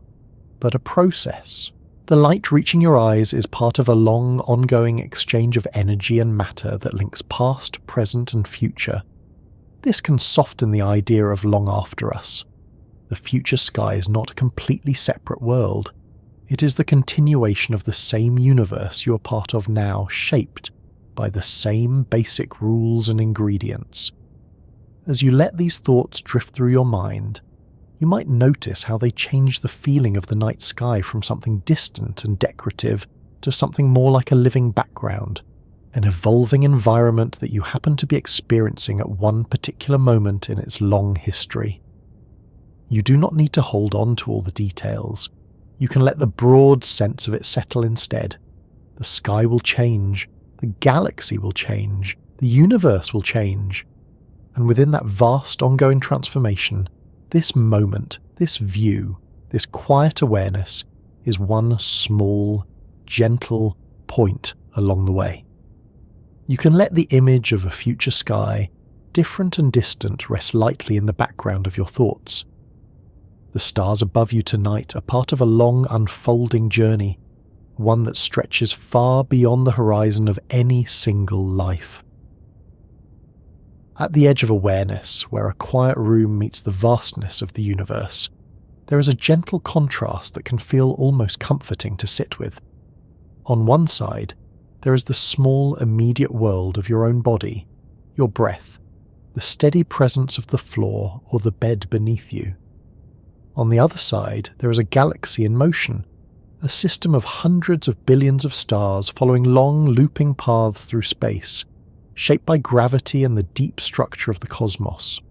but a process. The light reaching your eyes is part of a long, ongoing exchange of energy and matter that links past, present, and future. This can soften the idea of long after us. The future sky is not a completely separate world. It is the continuation of the same universe you're part of now, shaped by the same basic rules and ingredients. As you let these thoughts drift through your mind, you might notice how they change the feeling of the night sky from something distant and decorative to something more like a living background, an evolving environment that you happen to be experiencing at one particular moment in its long history. You do not need to hold on to all the details. You can let the broad sense of it settle instead. The sky will change, the galaxy will change, the universe will change. And within that vast ongoing transformation, this moment, this view, this quiet awareness is one small, gentle point along the way. You can let the image of a future sky, different and distant, rest lightly in the background of your thoughts. The stars above you tonight are part of a long unfolding journey, one that stretches far beyond the horizon of any single life. At the edge of awareness, where a quiet room meets the vastness of the universe, there is a gentle contrast that can feel almost comforting to sit with. On one side, there is the small, immediate world of your own body, your breath, the steady presence of the floor or the bed beneath you. On the other side, there is a galaxy in motion, a system of hundreds of billions of stars following long, looping paths through space, shaped by gravity and the deep structure of the cosmos.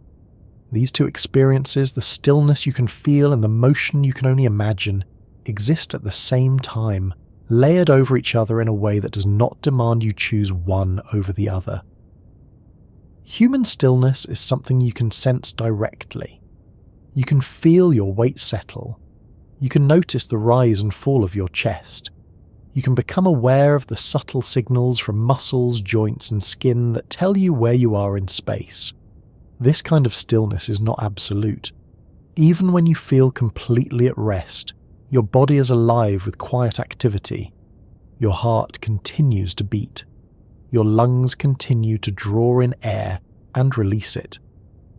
These two experiences, the stillness you can feel and the motion you can only imagine, exist at the same time, layered over each other in a way that does not demand you choose one over the other. Human stillness is something you can sense directly. You can feel your weight settle. You can notice the rise and fall of your chest. You can become aware of the subtle signals from muscles, joints, and skin that tell you where you are in space. This kind of stillness is not absolute. Even when you feel completely at rest, your body is alive with quiet activity. Your heart continues to beat. Your lungs continue to draw in air and release it.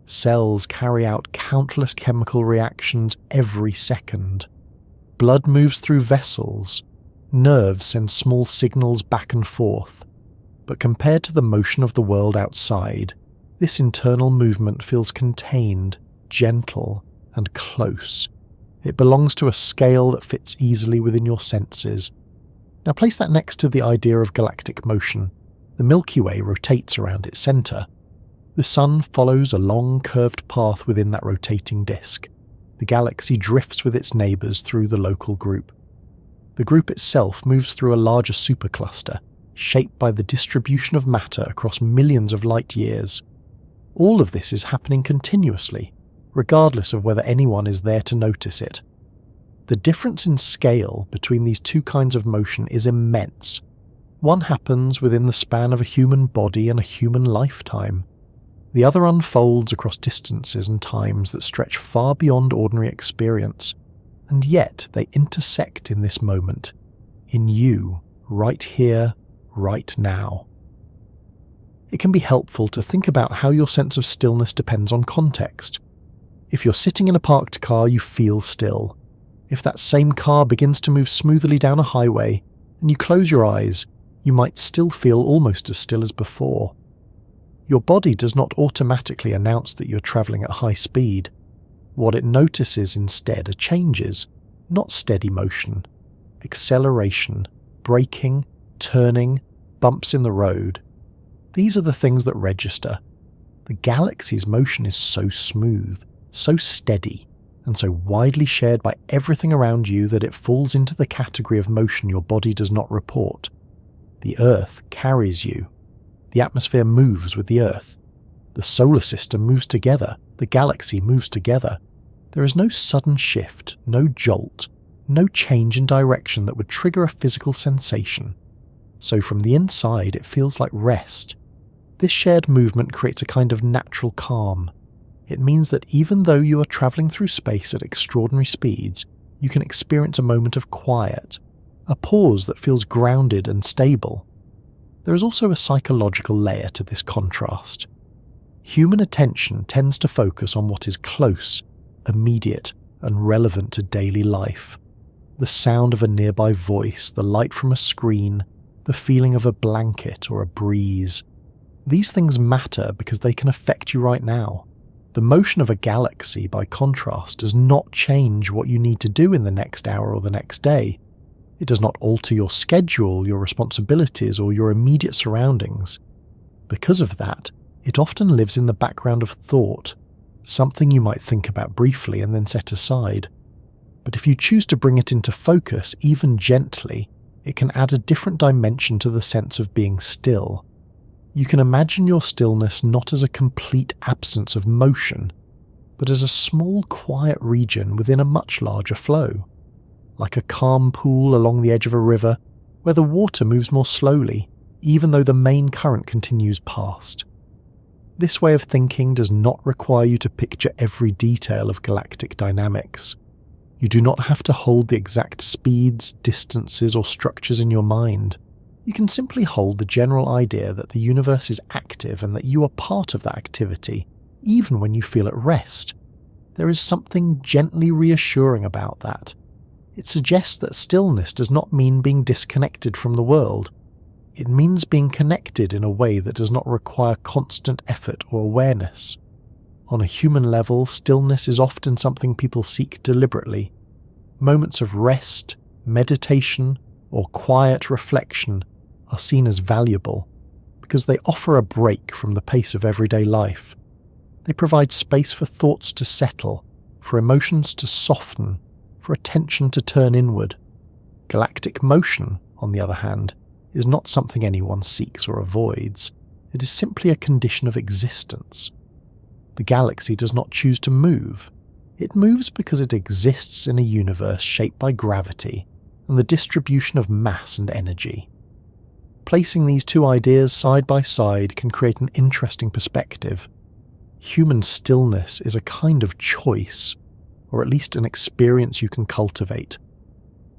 Cells carry out countless chemical reactions every second. Blood moves through vessels. Nerves send small signals back and forth. But compared to the motion of the world outside, this internal movement feels contained, gentle, and close. It belongs to a scale that fits easily within your senses. Now place that next to the idea of galactic motion. The Milky Way rotates around its centre. The Sun follows a long curved path within that rotating disk. The galaxy drifts with its neighbours through the local group. The group itself moves through a larger supercluster, shaped by the distribution of matter across millions of light years. All of this is happening continuously, regardless of whether anyone is there to notice it. The difference in scale between these two kinds of motion is immense. One happens within the span of a human body and a human lifetime. The other unfolds across distances and times that stretch far beyond ordinary experience. And yet they intersect in this moment, in you, right here, right now. It can be helpful to think about how your sense of stillness depends on context. If you're sitting in a parked car, you feel still. If that same car begins to move smoothly down a highway, and you close your eyes, you might still feel almost as still as before. Your body does not automatically announce that you're travelling at high speed. What it notices instead are changes, not steady motion, acceleration, braking, turning, bumps in the road. These are the things that register. The galaxy's motion is so smooth, so steady, and so widely shared by everything around you that it falls into the category of motion your body does not report. The Earth carries you. The atmosphere moves with the Earth. The solar system moves together. The galaxy moves together. There is no sudden shift, no jolt, no change in direction that would trigger a physical sensation. So from the inside it feels like rest. This shared movement creates a kind of natural calm. It means that even though you are travelling through space at extraordinary speeds, you can experience a moment of quiet, a pause that feels grounded and stable. There is also a psychological layer to this contrast. Human attention tends to focus on what is close, immediate, and relevant to daily life. The sound of a nearby voice, the light from a screen, the feeling of a blanket or a breeze. These things matter because they can affect you right now. The motion of a galaxy, by contrast, does not change what you need to do in the next hour or the next day. It does not alter your schedule, your responsibilities, or your immediate surroundings. Because of that, it often lives in the background of thought, something you might think about briefly and then set aside. But if you choose to bring it into focus, even gently, it can add a different dimension to the sense of being still. You can imagine your stillness not as a complete absence of motion, but as a small, quiet region within a much larger flow. Like a calm pool along the edge of a river, where the water moves more slowly, even though the main current continues past. This way of thinking does not require you to picture every detail of galactic dynamics. You do not have to hold the exact speeds, distances, or structures in your mind. You can simply hold the general idea that the universe is active and that you are part of that activity, even when you feel at rest. There is something gently reassuring about that. It suggests that stillness does not mean being disconnected from the world. It means being connected in a way that does not require constant effort or awareness. On a human level, stillness is often something people seek deliberately. Moments of rest, meditation, or quiet reflection are seen as valuable because they offer a break from the pace of everyday life. They provide space for thoughts to settle, for emotions to soften, for attention to turn inward. Galactic motion, on the other hand, is not something anyone seeks or avoids. It is simply a condition of existence. The galaxy does not choose to move. It moves because it exists in a universe shaped by gravity and the distribution of mass and energy. Placing these two ideas side by side can create an interesting perspective. Human stillness is a kind of choice, or at least an experience you can cultivate.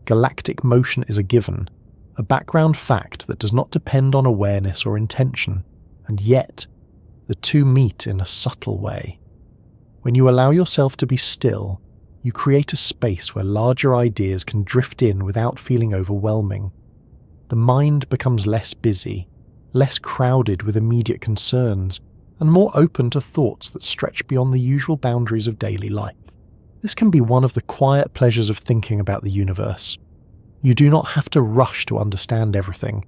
Galactic motion is a given, a background fact that does not depend on awareness or intention, and yet, the two meet in a subtle way. When you allow yourself to be still, you create a space where larger ideas can drift in without feeling overwhelming. The mind becomes less busy, less crowded with immediate concerns, and more open to thoughts that stretch beyond the usual boundaries of daily life. This can be one of the quiet pleasures of thinking about the universe. You do not have to rush to understand everything.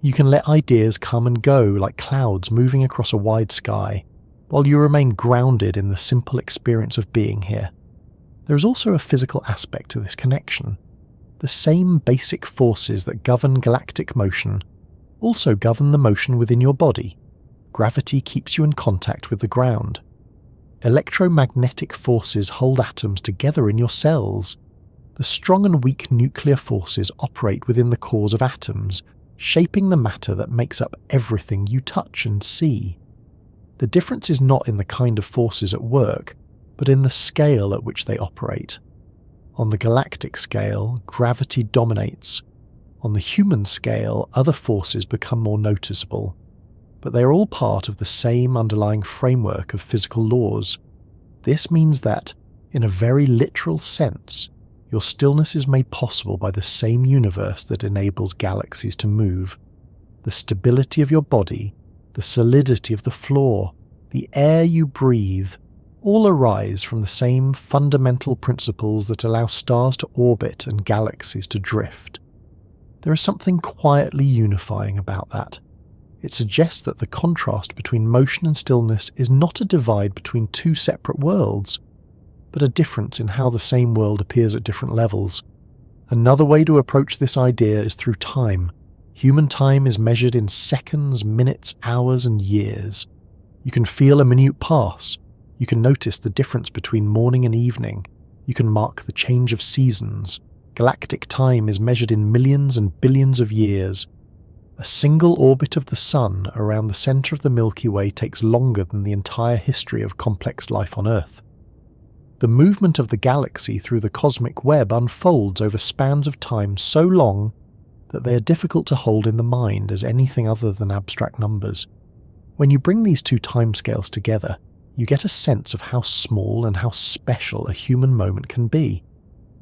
You can let ideas come and go like clouds moving across a wide sky, while you remain grounded in the simple experience of being here. There is also a physical aspect to this connection. The same basic forces that govern galactic motion also govern the motion within your body. Gravity keeps you in contact with the ground. Electromagnetic forces hold atoms together in your cells. The strong and weak nuclear forces operate within the cores of atoms, shaping the matter that makes up everything you touch and see. The difference is not in the kind of forces at work, but in the scale at which they operate. On the galactic scale, gravity dominates. On the human scale, other forces become more noticeable. But they are all part of the same underlying framework of physical laws. This means that, in a very literal sense, your stillness is made possible by the same universe that enables galaxies to move. The stability of your body, the solidity of the floor, the air you breathe, all arise from the same fundamental principles that allow stars to orbit and galaxies to drift. There is something quietly unifying about that. It suggests that the contrast between motion and stillness is not a divide between two separate worlds, but a difference in how the same world appears at different levels. Another way to approach this idea is through time. Human time is measured in seconds, minutes, hours, and years. You can feel a minute pass. You can notice the difference between morning and evening. You can mark the change of seasons. Galactic time is measured in millions and billions of years. A single orbit of the Sun around the centre of the Milky Way takes longer than the entire history of complex life on Earth. The movement of the galaxy through the cosmic web unfolds over spans of time so long that they are difficult to hold in the mind as anything other than abstract numbers. When you bring these two timescales together, you get a sense of how small and how special a human moment can be.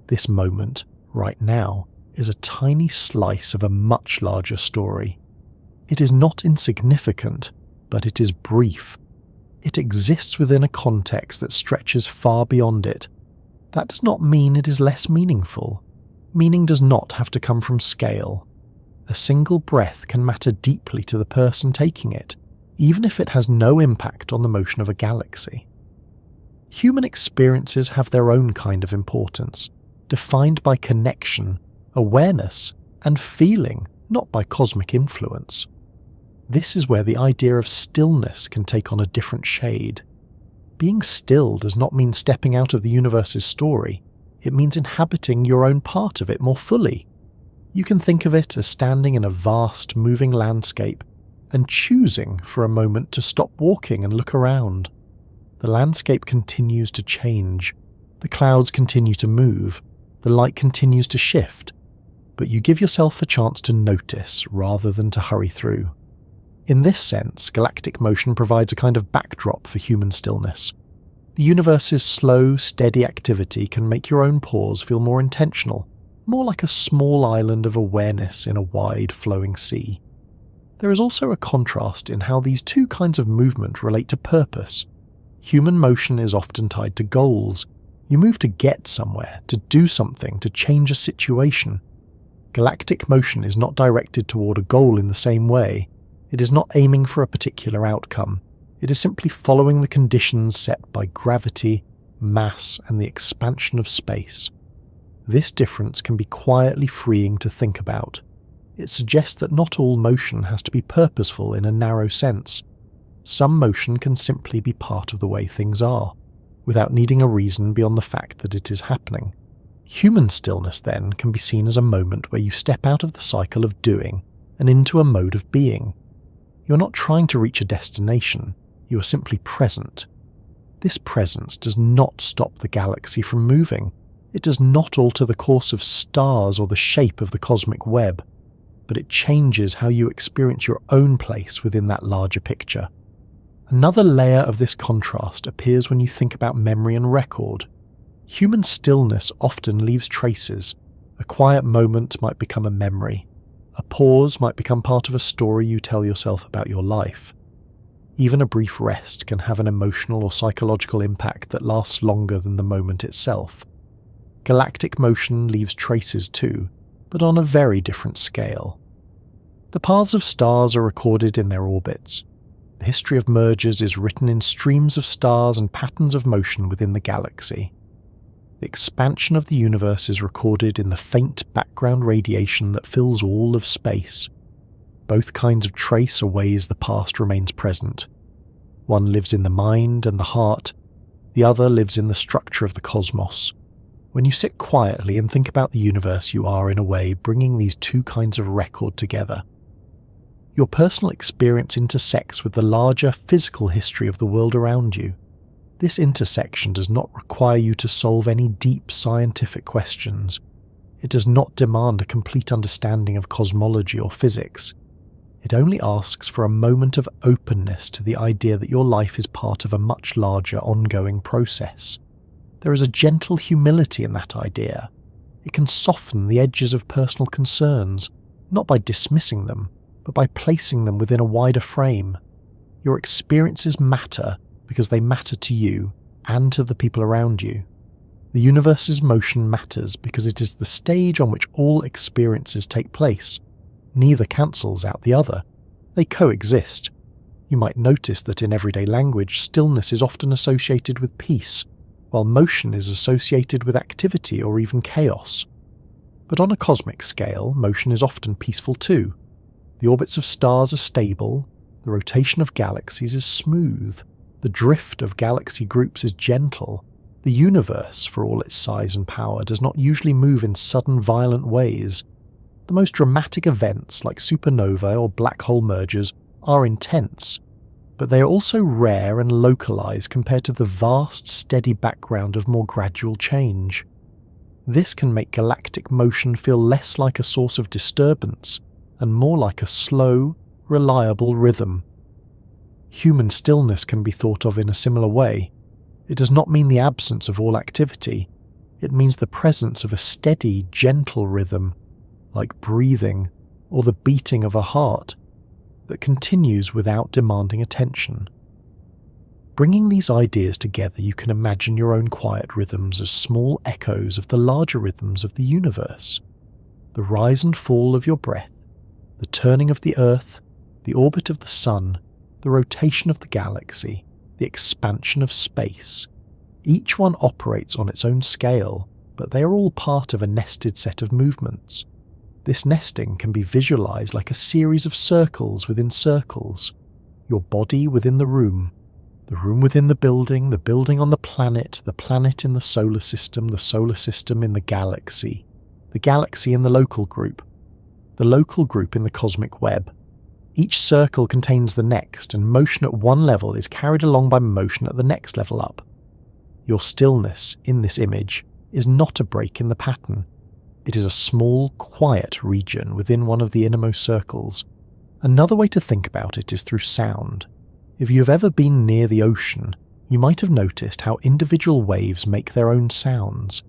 This moment, right now, is a tiny slice of a much larger story. It is not insignificant, but it is brief. It exists within a context that stretches far beyond it. That does not mean it is less meaningful. Meaning does not have to come from scale. A single breath can matter deeply to the person taking it, even if it has no impact on the motion of a galaxy. Human experiences have their own kind of importance, defined by connection, awareness, and feeling, not by cosmic influence. This is where the idea of stillness can take on a different shade. Being still does not mean stepping out of the universe's story. It means inhabiting your own part of it more fully. You can think of it as standing in a vast, moving landscape and choosing for a moment to stop walking and look around. The landscape continues to change. The clouds continue to move. The light continues to shift. But you give yourself a chance to notice rather than to hurry through. In this sense, galactic motion provides a kind of backdrop for human stillness. The universe's slow, steady activity can make your own pause feel more intentional, more like a small island of awareness in a wide, flowing sea. There is also a contrast in how these two kinds of movement relate to purpose. Human motion is often tied to goals. You move to get somewhere, to do something, to change a situation. Galactic motion is not directed toward a goal in the same way. It is not aiming for a particular outcome. It is simply following the conditions set by gravity, mass, and the expansion of space. This difference can be quietly freeing to think about. It suggests that not all motion has to be purposeful in a narrow sense. Some motion can simply be part of the way things are, without needing a reason beyond the fact that it is happening. Human stillness, then, can be seen as a moment where you step out of the cycle of doing and into a mode of being. You're not trying to reach a destination, you are simply present. This presence does not stop the galaxy from moving. It does not alter the course of stars or the shape of the cosmic web, but it changes how you experience your own place within that larger picture. Another layer of this contrast appears when you think about memory and record. Human stillness often leaves traces. A quiet moment might become a memory. A pause might become part of a story you tell yourself about your life. Even a brief rest can have an emotional or psychological impact that lasts longer than the moment itself. Galactic motion leaves traces too, but on a very different scale. The paths of stars are recorded in their orbits. The history of mergers is written in streams of stars and patterns of motion within the galaxy. The expansion of the universe is recorded in the faint background radiation that fills all of space. Both kinds of trace are ways the past remains present. One lives in the mind and the heart, the other lives in the structure of the cosmos. When you sit quietly and think about the universe, you are, in a way, bringing these two kinds of record together. Your personal experience intersects with the larger physical history of the world around you. This intersection does not require you to solve any deep scientific questions. It does not demand a complete understanding of cosmology or physics. It only asks for a moment of openness to the idea that your life is part of a much larger ongoing process. There is a gentle humility in that idea. It can soften the edges of personal concerns, not by dismissing them, but by placing them within a wider frame. Your experiences matter because they matter to you and to the people around you. The universe's motion matters because it is the stage on which all experiences take place. Neither cancels out the other. They coexist. You might notice that in everyday language, stillness is often associated with peace, while motion is associated with activity or even chaos. But on a cosmic scale, motion is often peaceful too. The orbits of stars are stable, the rotation of galaxies is smooth, the drift of galaxy groups is gentle. The universe, for all its size and power, does not usually move in sudden violent ways. The most dramatic events like supernova or black hole mergers are intense, but they are also rare and localized compared to the vast, steady background of more gradual change. This can make galactic motion feel less like a source of disturbance and more like a slow, reliable rhythm. Human stillness can be thought of in a similar way. It does not mean the absence of all activity. It means the presence of a steady, gentle rhythm, like breathing or the beating of a heart, that continues without demanding attention. Bringing these ideas together, you can imagine your own quiet rhythms as small echoes of the larger rhythms of the universe. The rise and fall of your breath, the turning of the Earth, the orbit of the Sun, the rotation of the galaxy, the expansion of space. Each one operates on its own scale, but they are all part of a nested set of movements. This nesting can be visualized like a series of circles within circles. Your body within the room within the building on the planet in the solar system in the galaxy in the local group in the cosmic web. Each circle contains the next, and motion at one level is carried along by motion at the next level up. Your stillness, in this image, is not a break in the pattern. It is a small, quiet region within one of the innermost circles. Another way to think about it is through sound. If you have ever been near the ocean, you might have noticed how individual waves make their own sounds,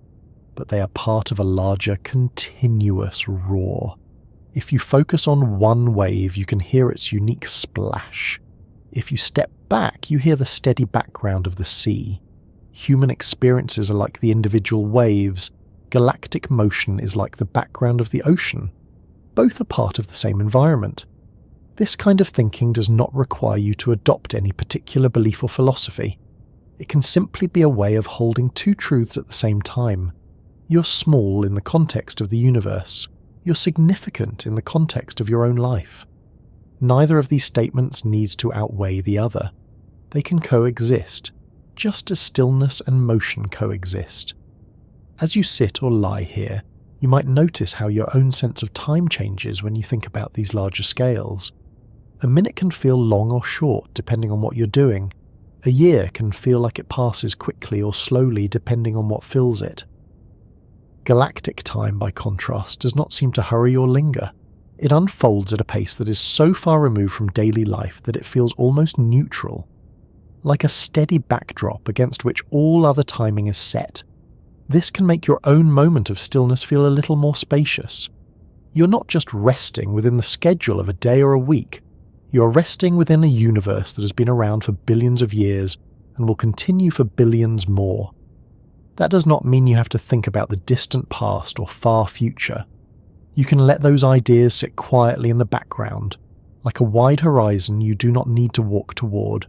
but they are part of a larger, continuous roar. If you focus on one wave, you can hear its unique splash. If you step back, you hear the steady background of the sea. Human experiences are like the individual waves. Galactic motion is like the background of the ocean. Both are part of the same environment. This kind of thinking does not require you to adopt any particular belief or philosophy. It can simply be a way of holding two truths at the same time. You're small in the context of the universe. You're significant in the context of your own life. Neither of these statements needs to outweigh the other. They can coexist, just as stillness and motion coexist. As you sit or lie here, you might notice how your own sense of time changes when you think about these larger scales. A minute can feel long or short depending on what you're doing. A year can feel like it passes quickly or slowly depending on what fills it. Galactic time, by contrast, does not seem to hurry or linger. It unfolds at a pace that is so far removed from daily life that it feels almost neutral, like a steady backdrop against which all other timing is set. This can make your own moment of stillness feel a little more spacious. You're not just resting within the schedule of a day or a week. You're resting within a universe that has been around for billions of years and will continue for billions more. That does not mean you have to think about the distant past or far future. You can let those ideas sit quietly in the background, like a wide horizon you do not need to walk toward.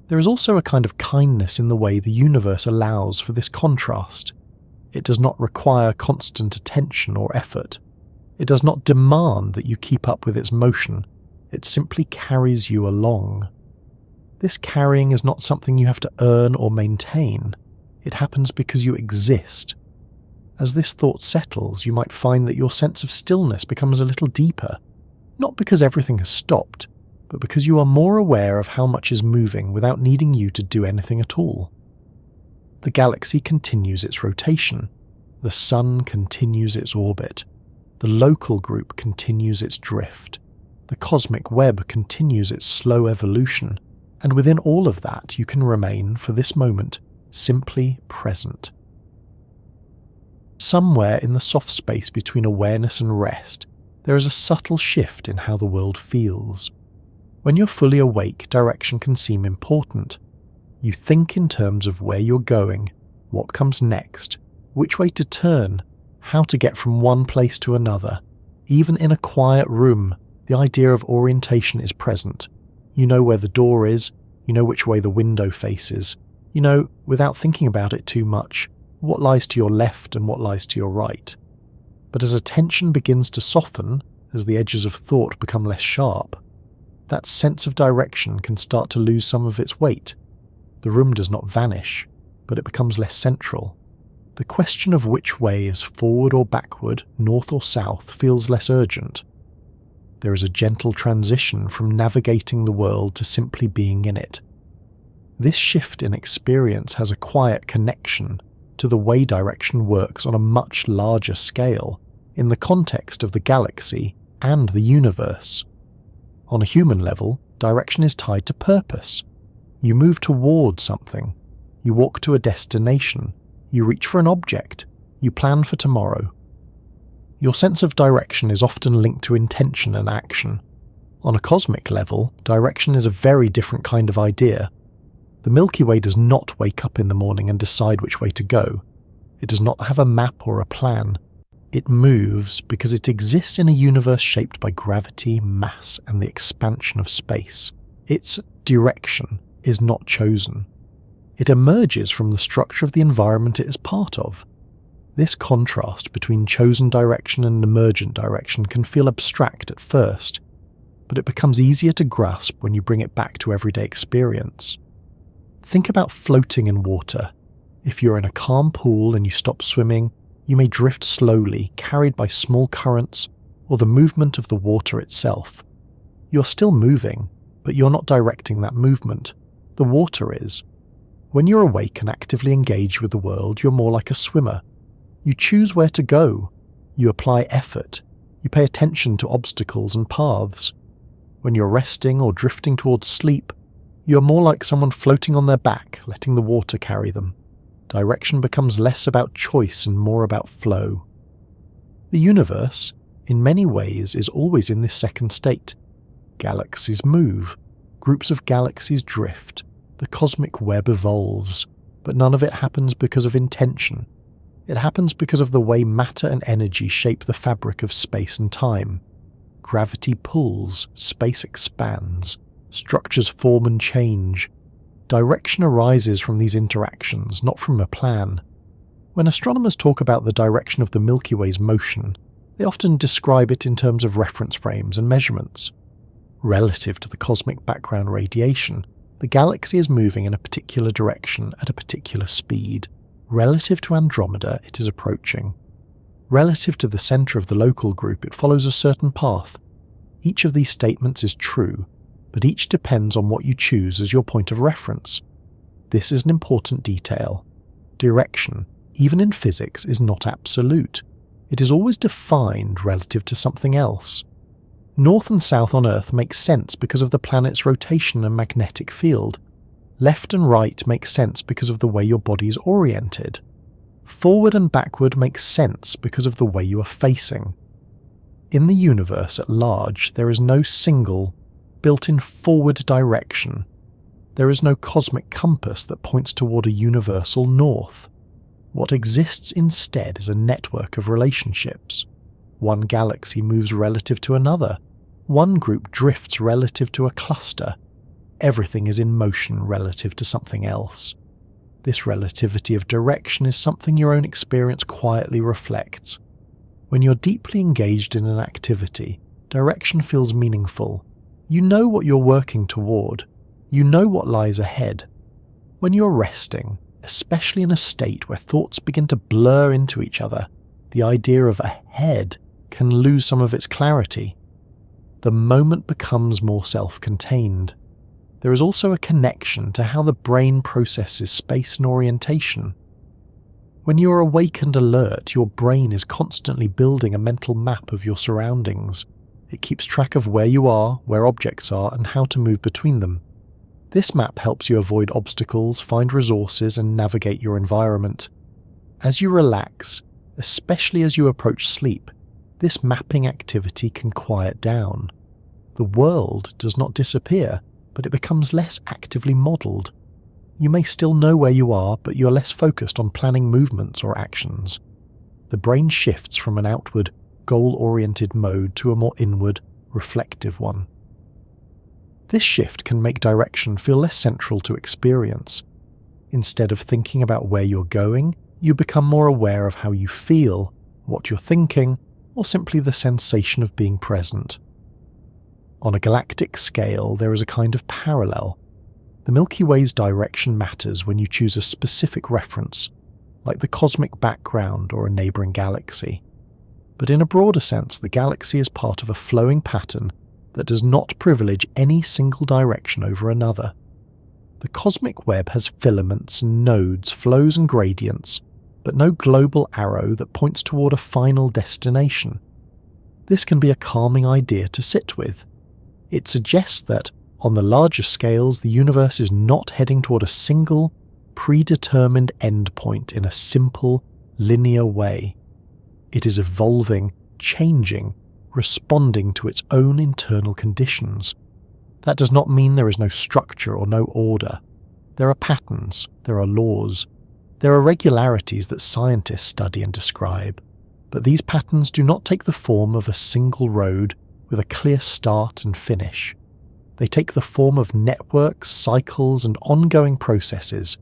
There is also a kind of kindness in the way the universe allows for this contrast. It does not require constant attention or effort. It does not demand that you keep up with its motion. It simply carries you along. This carrying is not something you have to earn or maintain. It happens because you exist. As this thought settles, you might find that your sense of stillness becomes a little deeper, not because everything has stopped, but because you are more aware of how much is moving without needing you to do anything at all. The galaxy continues its rotation. The sun continues its orbit. The local group continues its drift. The cosmic web continues its slow evolution, and within all of that you can remain, for this moment, simply present. Somewhere in the soft space between awareness and rest, there is a subtle shift in how the world feels. When you're fully awake, direction can seem important. You think in terms of where you're going, what comes next, which way to turn, how to get from one place to another. Even in a quiet room, the idea of orientation is present. You know where the door is, you know which way the window faces. You know, without thinking about it too much, what lies to your left and what lies to your right. But as attention begins to soften, as the edges of thought become less sharp, that sense of direction can start to lose some of its weight. The room does not vanish, but it becomes less central. the question of which way is forward or backward, north or south, feels less urgent. There is a gentle transition from navigating the world to simply being in it. This shift in experience has a quiet connection to the way direction works on a much larger scale, in the context of the galaxy and the universe. On a human level, direction is tied to purpose. You move toward something. You walk to a destination. You reach for an object. You plan for tomorrow. Your sense of direction is often linked to intention and action. On a cosmic level, direction is a very different kind of idea. The Milky Way does not wake up in the morning and decide which way to go. It does not have a map or a plan. It moves because it exists in a universe shaped by gravity, mass, and the expansion of space. Its direction is not chosen. It emerges from the structure of the environment it is part of. This contrast between chosen direction and emergent direction can feel abstract at first, but it becomes easier to grasp when you bring it back to everyday experience. Think about floating in water. If you're in a calm pool and you stop swimming, you may drift slowly, carried by small currents or the movement of the water itself. You're still moving, but you're not directing that movement. The water is. When you're awake and actively engaged with the world, you're more like a swimmer. You choose where to go. You apply effort. You pay attention to obstacles and paths. When you're resting or drifting towards sleep, you're more like someone floating on their back, letting the water carry them. Direction becomes less about choice and more about flow. The universe, in many ways, is always in this second state. Galaxies move. Groups of galaxies drift. The cosmic web evolves. But none of it happens because of intention. It happens because of the way matter and energy shape the fabric of space and time. Gravity pulls, space expands. Structures form and change. Direction arises from these interactions, not from a plan. When astronomers talk about the direction of the Milky Way's motion, they often describe it in terms of reference frames and measurements. Relative to the cosmic background radiation, the galaxy is moving in a particular direction at a particular speed. Relative to Andromeda, it is approaching. Relative to the centre of the local group, it follows a certain path. Each of these statements is true, but each depends on what you choose as your point of reference. This is an important detail. Direction, even in physics, is not absolute. It is always defined relative to something else. North and south on Earth make sense because of the planet's rotation and magnetic field. Left and right make sense because of the way your body is oriented. Forward and backward make sense because of the way you are facing. In the universe at large, there is no single, built-in forward direction. There is no cosmic compass that points toward a universal north. What exists instead is a network of relationships. One galaxy moves relative to another. One group drifts relative to a cluster. Everything is in motion relative to something else. This relativity of direction is something your own experience quietly reflects. When you're deeply engaged in an activity, direction feels meaningful. You know what you're working toward. You know what lies ahead. When you're resting, especially in a state where thoughts begin to blur into each other, the idea of ahead can lose some of its clarity. The moment becomes more self-contained. There is also a connection to how the brain processes space and orientation. When you are awake and alert, your brain is constantly building a mental map of your surroundings. It keeps track of where you are, where objects are, and how to move between them. This map helps you avoid obstacles, find resources, and navigate your environment. As you relax, especially as you approach sleep, this mapping activity can quiet down. The world does not disappear, but it becomes less actively modelled. You may still know where you are, but you're less focused on planning movements or actions. The brain shifts from an outward, goal-oriented mode to a more inward, reflective one. This shift can make direction feel less central to experience. Instead of thinking about where you're going, you become more aware of how you feel, what you're thinking, or simply the sensation of being present. On a galactic scale, there is a kind of parallel. The Milky Way's direction matters when you choose a specific reference. like the cosmic background or a neighbouring galaxy. But in a broader sense, the galaxy is part of a flowing pattern that does not privilege any single direction over another. The cosmic web has filaments and nodes, flows and gradients, but no global arrow that points toward a final destination. This can be a calming idea to sit with. It suggests that, on the larger scales, the universe is not heading toward a single, predetermined endpoint in a simple, linear way. It is evolving, changing, responding to its own internal conditions. That does not mean there is no structure or no order. There are patterns, there are laws, there are regularities that scientists study and describe, but these patterns do not take the form of a single road with a clear start and finish. They take the form of networks, cycles, and ongoing processes.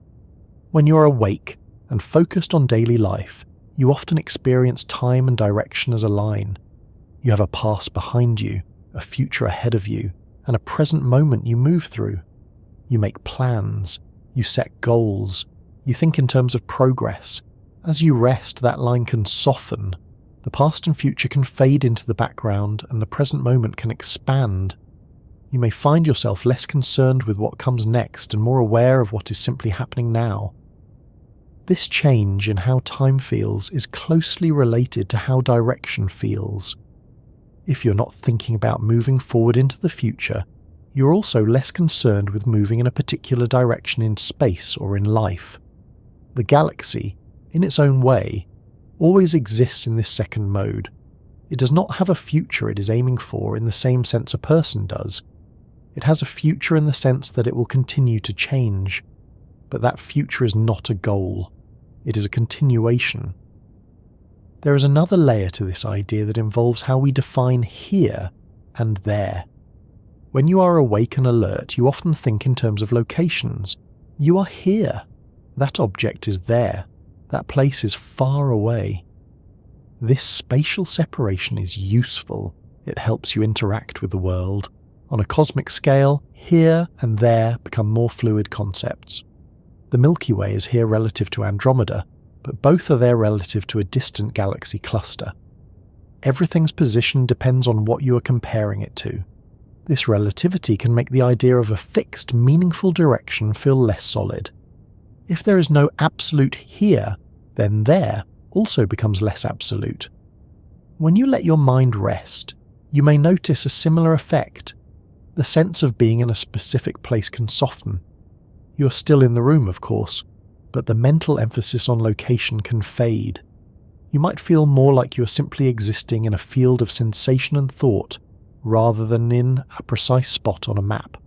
When you are awake and focused on daily life, you often experience time and direction as a line. You have a past behind you, a future ahead of you, and a present moment you move through. You make plans, you set goals, you think in terms of progress. As you rest, that line can soften. The past and future can fade into the background, and the present moment can expand. You may find yourself less concerned with what comes next and more aware of what is simply happening now. This change in how time feels is closely related to how direction feels. If you're not thinking about moving forward into the future, you're also less concerned with moving in a particular direction in space or in life. The galaxy, in its own way, always exists in this second mode. It does not have a future it is aiming for in the same sense a person does. It has a future in the sense that it will continue to change, but that future is not a goal. It is a continuation. There is another layer to this idea that involves how we define here and there. When you are awake and alert, you often think in terms of locations. You are here. That object is there. That place is far away. This spatial separation is useful. It helps you interact with the world. On a cosmic scale, here and there become more fluid concepts. The Milky Way is here relative to Andromeda, but both are there relative to a distant galaxy cluster. Everything's position depends on what you are comparing it to. This relativity can make the idea of a fixed, meaningful direction feel less solid. If there is no absolute here, then there also becomes less absolute. When you let your mind rest, you may notice a similar effect. The sense of being in a specific place can soften. You're still in the room, of course, but the mental emphasis on location can fade. You might feel more like you are simply existing in a field of sensation and thought, rather than in a precise spot on a map.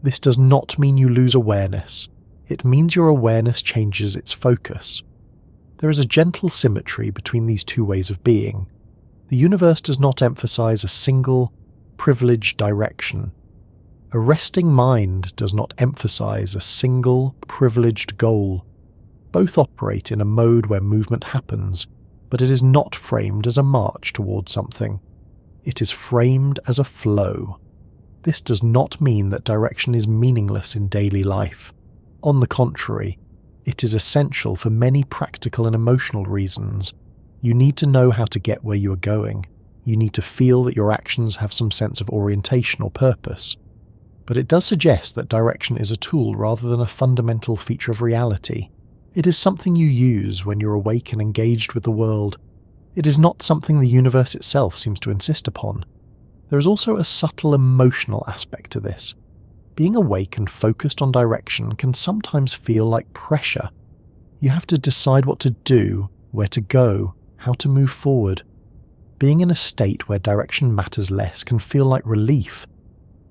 This does not mean you lose awareness. It means your awareness changes its focus. There is a gentle symmetry between these two ways of being. The universe does not emphasize a single, privileged direction. A resting mind does not emphasize a single, privileged goal. Both operate in a mode where movement happens, but it is not framed as a march towards something. It is framed as a flow. This does not mean that direction is meaningless in daily life. On the contrary, it is essential for many practical and emotional reasons. You need to know how to get where you are going. You need to feel that your actions have some sense of orientation or purpose. But it does suggest that direction is a tool rather than a fundamental feature of reality. It is something you use when you're awake and engaged with the world. It is not something the universe itself seems to insist upon. There is also a subtle emotional aspect to this. Being awake and focused on direction can sometimes feel like pressure. You have to decide what to do, where to go, how to move forward. Being in a state where direction matters less can feel like relief.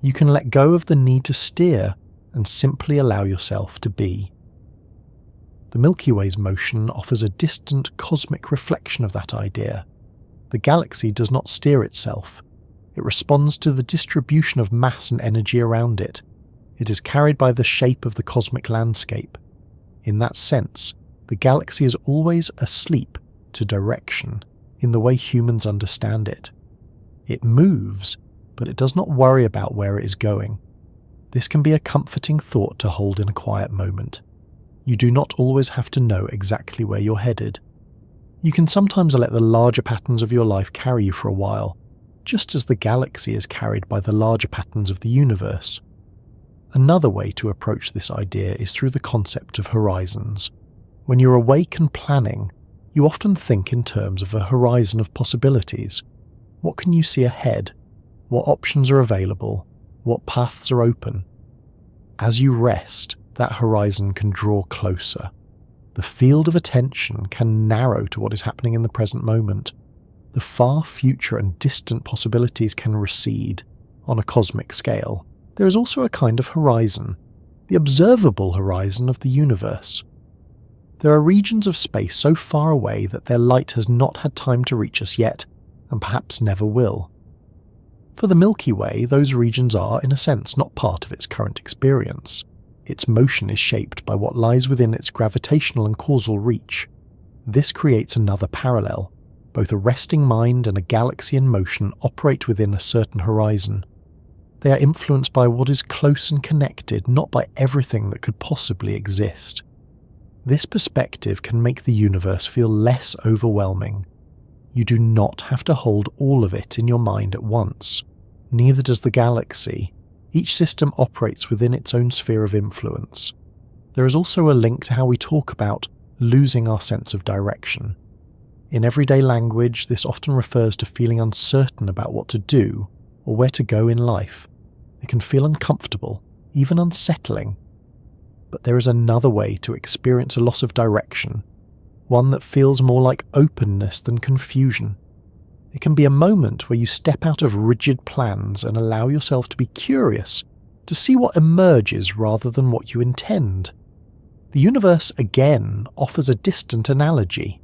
You can let go of the need to steer and simply allow yourself to be. The Milky Way's motion offers a distant cosmic reflection of that idea. The galaxy does not steer itself. It responds to the distribution of mass and energy around it. It is carried by the shape of the cosmic landscape. In that sense, the galaxy is always asleep to direction in the way humans understand it. It moves, but it does not worry about where it is going. This can be a comforting thought to hold in a quiet moment. You do not always have to know exactly where you're headed. You can sometimes let the larger patterns of your life carry you for a while, just as the galaxy is carried by the larger patterns of the universe. Another way to approach this idea is through the concept of horizons. When you're awake and planning, you often think in terms of a horizon of possibilities. What can you see ahead? What options are available? What paths are open? As you rest, that horizon can draw closer. The field of attention can narrow to what is happening in the present moment. The far future and distant possibilities can recede on a cosmic scale. There is also a kind of horizon, the observable horizon of the universe. There are regions of space so far away that their light has not had time to reach us yet, and perhaps never will. For the Milky Way, those regions are, in a sense, not part of its current experience. Its motion is shaped by what lies within its gravitational and causal reach. This creates another parallel. Both a resting mind and a galaxy in motion operate within a certain horizon. They are influenced by what is close and connected, not by everything that could possibly exist. This perspective can make the universe feel less overwhelming. You do not have to hold all of it in your mind at once. Neither does the galaxy. Each system operates within its own sphere of influence. There is also a link to how we talk about losing our sense of direction. In everyday language, this often refers to feeling uncertain about what to do or where to go in life. It can feel uncomfortable, even unsettling. But there is another way to experience a loss of direction, one that feels more like openness than confusion. It can be a moment where you step out of rigid plans and allow yourself to be curious, to see what emerges rather than what you intend. The universe, again, offers a distant analogy.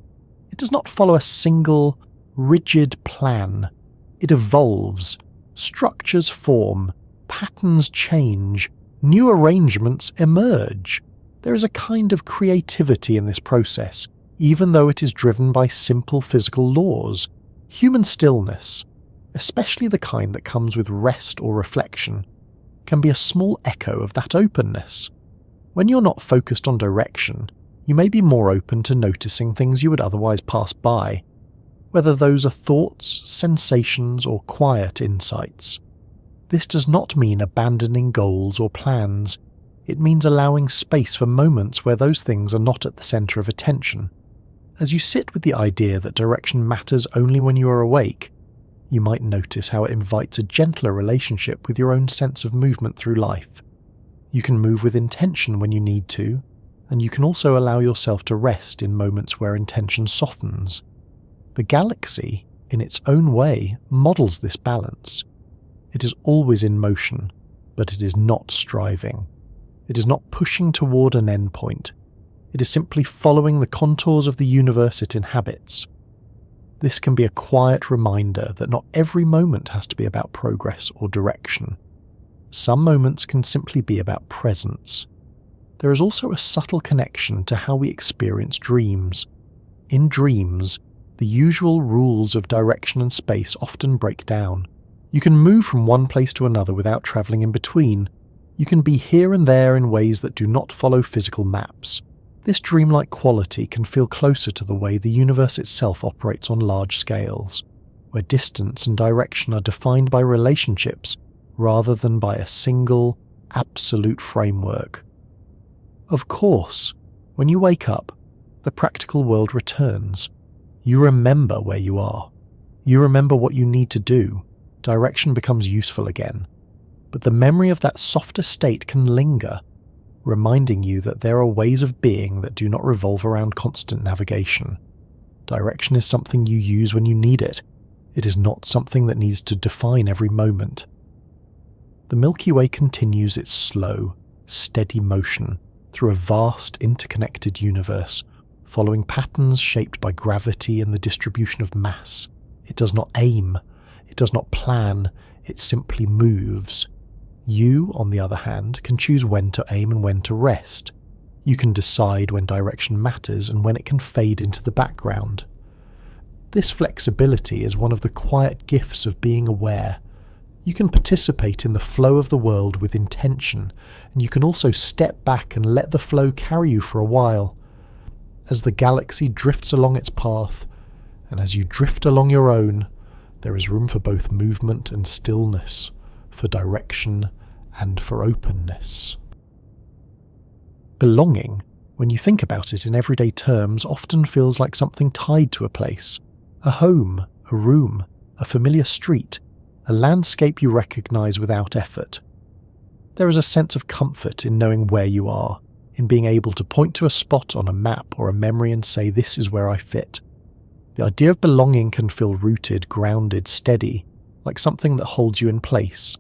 It does not follow a single, rigid plan. It evolves. Structures form. Patterns change. New arrangements emerge. There is a kind of creativity in this process, even though it is driven by simple physical laws. Human stillness, especially the kind that comes with rest or reflection, can be a small echo of that openness. When you're not focused on direction, you may be more open to noticing things you would otherwise pass by, whether those are thoughts, sensations, or quiet insights. This does not mean abandoning goals or plans. It means allowing space for moments where those things are not at the center of attention. As you sit with the idea that direction matters only when you are awake, you might notice how it invites a gentler relationship with your own sense of movement through life. You can move with intention when you need to, and you can also allow yourself to rest in moments where intention softens. The galaxy, in its own way, models this balance. It is always in motion, but it is not striving. It is not pushing toward an endpoint. It is simply following the contours of the universe it inhabits. This can be a quiet reminder that not every moment has to be about progress or direction. Some moments can simply be about presence. There is also a subtle connection to how we experience dreams. In dreams, the usual rules of direction and space often break down. You can move from one place to another without travelling in between. You can be here and there in ways that do not follow physical maps. This dreamlike quality can feel closer to the way the universe itself operates on large scales, where distance and direction are defined by relationships rather than by a single, absolute framework. Of course, when you wake up, the practical world returns. You remember where you are. You remember what you need to do. Direction becomes useful again. But the memory of that softer state can linger, reminding you that there are ways of being that do not revolve around constant navigation. Direction is something you use when you need it. It is not something that needs to define every moment. The Milky Way continues its slow, steady motion through a vast, interconnected universe, following patterns shaped by gravity and the distribution of mass. It does not aim. It does not plan. It simply moves. You, on the other hand, can choose when to aim and when to rest. You can decide when direction matters and when it can fade into the background. This flexibility is one of the quiet gifts of being aware. You can participate in the flow of the world with intention, and you can also step back and let the flow carry you for a while. As the galaxy drifts along its path, and as you drift along your own, there is room for both movement and stillness, for direction and for openness. Belonging, when you think about it in everyday terms, often feels like something tied to a place. A home, a room, a familiar street, a landscape you recognise without effort. There is a sense of comfort in knowing where you are, in being able to point to a spot on a map or a memory and say, this is where I fit. The idea of belonging can feel rooted, grounded, steady, like something that holds you in place.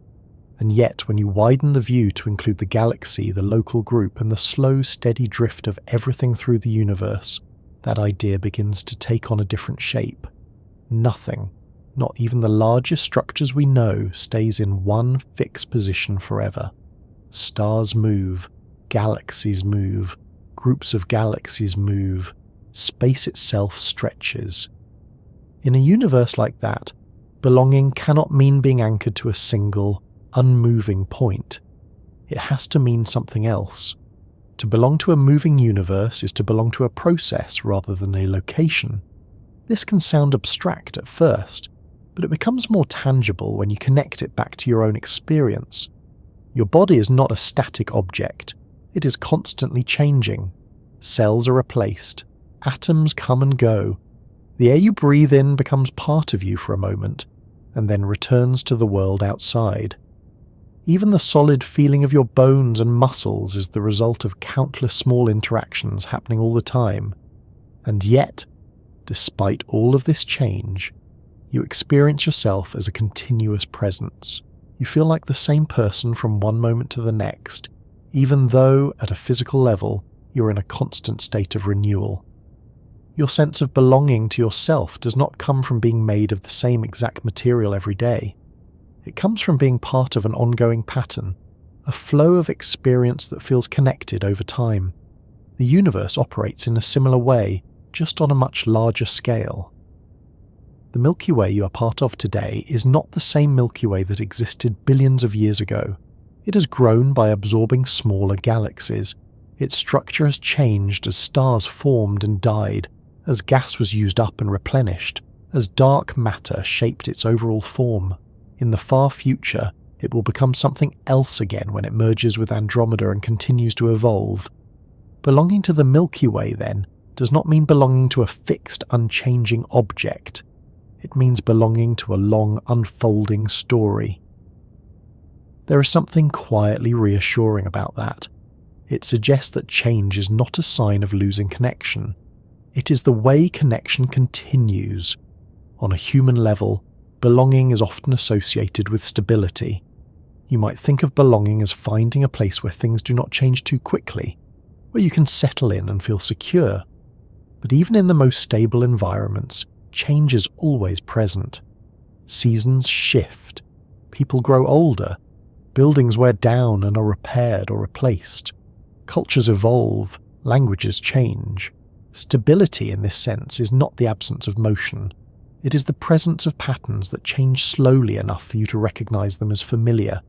And yet, when you widen the view to include the galaxy, the local group, and the slow, steady drift of everything through the universe, that idea begins to take on a different shape. Nothing, not even the largest structures we know, stays in one fixed position forever. Stars move, galaxies move, groups of galaxies move, space itself stretches. In a universe like that, belonging cannot mean being anchored to a single, unmoving point. It has to mean something else. To belong to a moving universe is to belong to a process rather than a location. This can sound abstract at first, but it becomes more tangible when you connect it back to your own experience. Your body is not a static object. It is constantly changing. Cells are replaced. Atoms come and go. The air you breathe in becomes part of you for a moment, and then returns to the world outside. Even the solid feeling of your bones and muscles is the result of countless small interactions happening all the time. And yet, despite all of this change, you experience yourself as a continuous presence. You feel like the same person from one moment to the next, even though, at a physical level, you're in a constant state of renewal. Your sense of belonging to yourself does not come from being made of the same exact material every day. It comes from being part of an ongoing pattern, a flow of experience that feels connected over time. The universe operates in a similar way, just on a much larger scale. The Milky Way you are part of today is not the same Milky Way that existed billions of years ago. It has grown by absorbing smaller galaxies. Its structure has changed as stars formed and died, as gas was used up and replenished, as dark matter shaped its overall form. In the far future, it will become something else again when it merges with Andromeda and continues to evolve. Belonging to the Milky Way, then, does not mean belonging to a fixed, unchanging object. It means belonging to a long, unfolding story. There is something quietly reassuring about that. It suggests that change is not a sign of losing connection. It is the way connection continues. On a human level, belonging is often associated with stability. You might think of belonging as finding a place where things do not change too quickly, where you can settle in and feel secure. But even in the most stable environments, change is always present. Seasons shift. People grow older. Buildings wear down and are repaired or replaced. Cultures evolve. Languages change. Stability in this sense is not the absence of motion. It is the presence of patterns that change slowly enough for you to recognize them as familiar.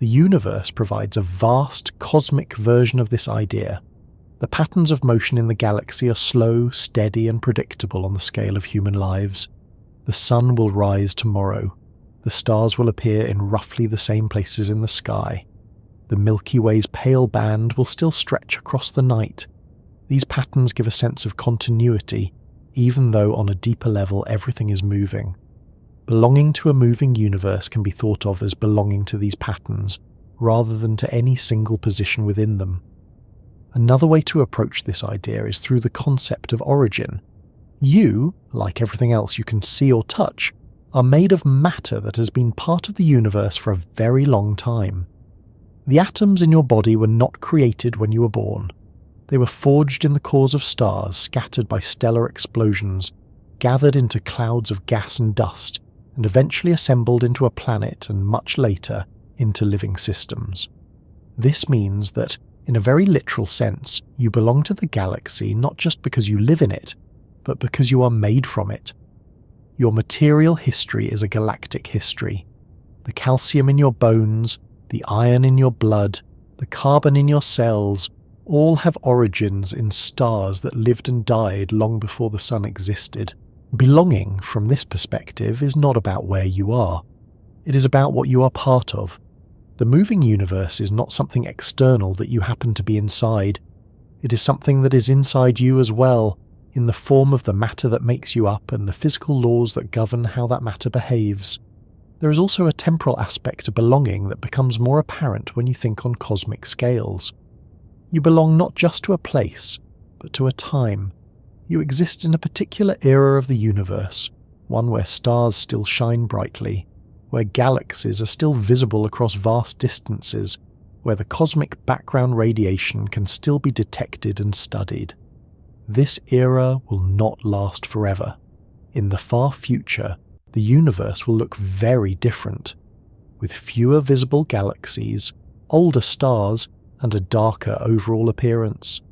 The universe provides a vast, cosmic version of this idea. The patterns of motion in the galaxy are slow, steady, and predictable on the scale of human lives. The sun will rise tomorrow. The stars will appear in roughly the same places in the sky. The Milky Way's pale band will still stretch across the night. These patterns give a sense of continuity, even though on a deeper level everything is moving. Belonging to a moving universe can be thought of as belonging to these patterns, rather than to any single position within them. Another way to approach this idea is through the concept of origin. You, like everything else you can see or touch, are made of matter that has been part of the universe for a very long time. The atoms in your body were not created when you were born. They were forged in the cores of stars scattered by stellar explosions, gathered into clouds of gas and dust, and eventually assembled into a planet and much later into living systems. This means that, in a very literal sense, you belong to the galaxy not just because you live in it, but because you are made from it. Your material history is a galactic history. The calcium in your bones, the iron in your blood, the carbon in your cells, all have origins in stars that lived and died long before the sun existed. Belonging, from this perspective, is not about where you are. It is about what you are part of. The moving universe is not something external that you happen to be inside. It is something that is inside you as well, in the form of the matter that makes you up and the physical laws that govern how that matter behaves. There is also a temporal aspect to belonging that becomes more apparent when you think on cosmic scales. You belong not just to a place, but to a time. You exist in a particular era of the universe, one where stars still shine brightly, where galaxies are still visible across vast distances, where the cosmic background radiation can still be detected and studied. This era will not last forever. In the far future, the universe will look very different, with fewer visible galaxies, older stars, and a darker overall appearance.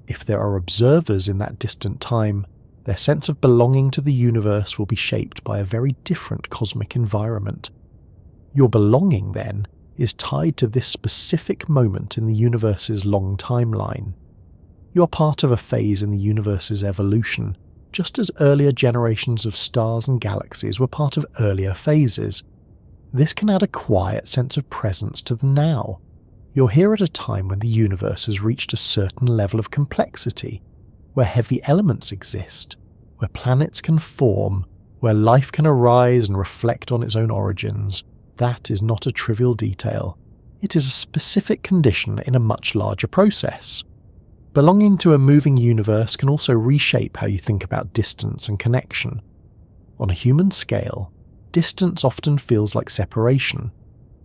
If there are observers in that distant time, their sense of belonging to the universe will be shaped by a very different cosmic environment. Your belonging, then, is tied to this specific moment in the universe's long timeline. You are part of a phase in the universe's evolution, just as earlier generations of stars and galaxies were part of earlier phases. This can add a quiet sense of presence to the now. You're here at a time when the universe has reached a certain level of complexity, where heavy elements exist, where planets can form, where life can arise and reflect on its own origins. That is not a trivial detail. It is a specific condition in a much larger process. Belonging to a moving universe can also reshape how you think about distance and connection. On a human scale, distance often feels like separation.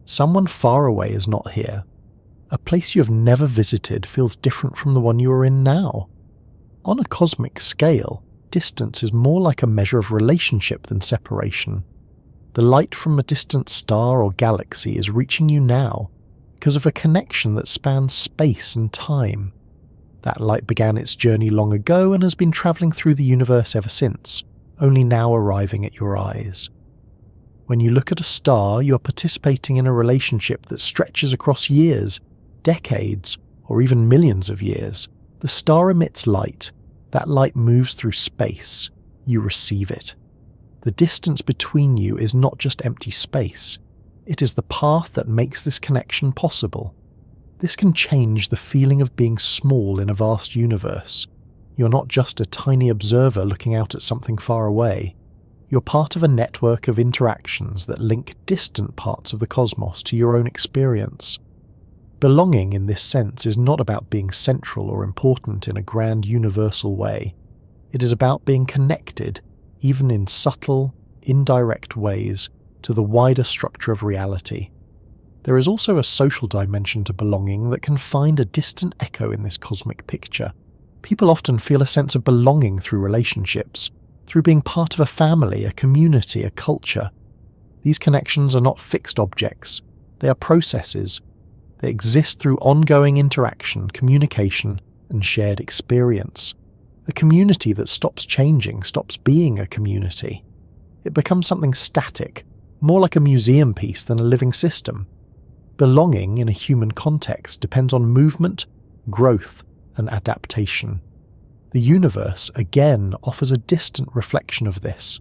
Someone far away is not here. A place you have never visited feels different from the one you are in now. On a cosmic scale, distance is more like a measure of relationship than separation. The light from a distant star or galaxy is reaching you now because of a connection that spans space and time. That light began its journey long ago and has been travelling through the universe ever since, only now arriving at your eyes. When you look at a star, you are participating in a relationship that stretches across years, decades, or even millions of years. The star emits light. That light moves through space. You receive it. The distance between you is not just empty space. It is the path that makes this connection possible. This can change the feeling of being small in a vast universe. You're not just a tiny observer looking out at something far away. You're part of a network of interactions that link distant parts of the cosmos to your own experience. Belonging in this sense is not about being central or important in a grand universal way. It is about being connected, even in subtle, indirect ways, to the wider structure of reality. There is also a social dimension to belonging that can find a distant echo in this cosmic picture. People often feel a sense of belonging through relationships, through being part of a family, a community, a culture. These connections are not fixed objects. They are processes. They exist through ongoing interaction, communication, and shared experience. A community that stops changing, stops being a community. It becomes something static, more like a museum piece than a living system. Belonging in a human context depends on movement, growth, and adaptation. The universe, again, offers a distant reflection of this.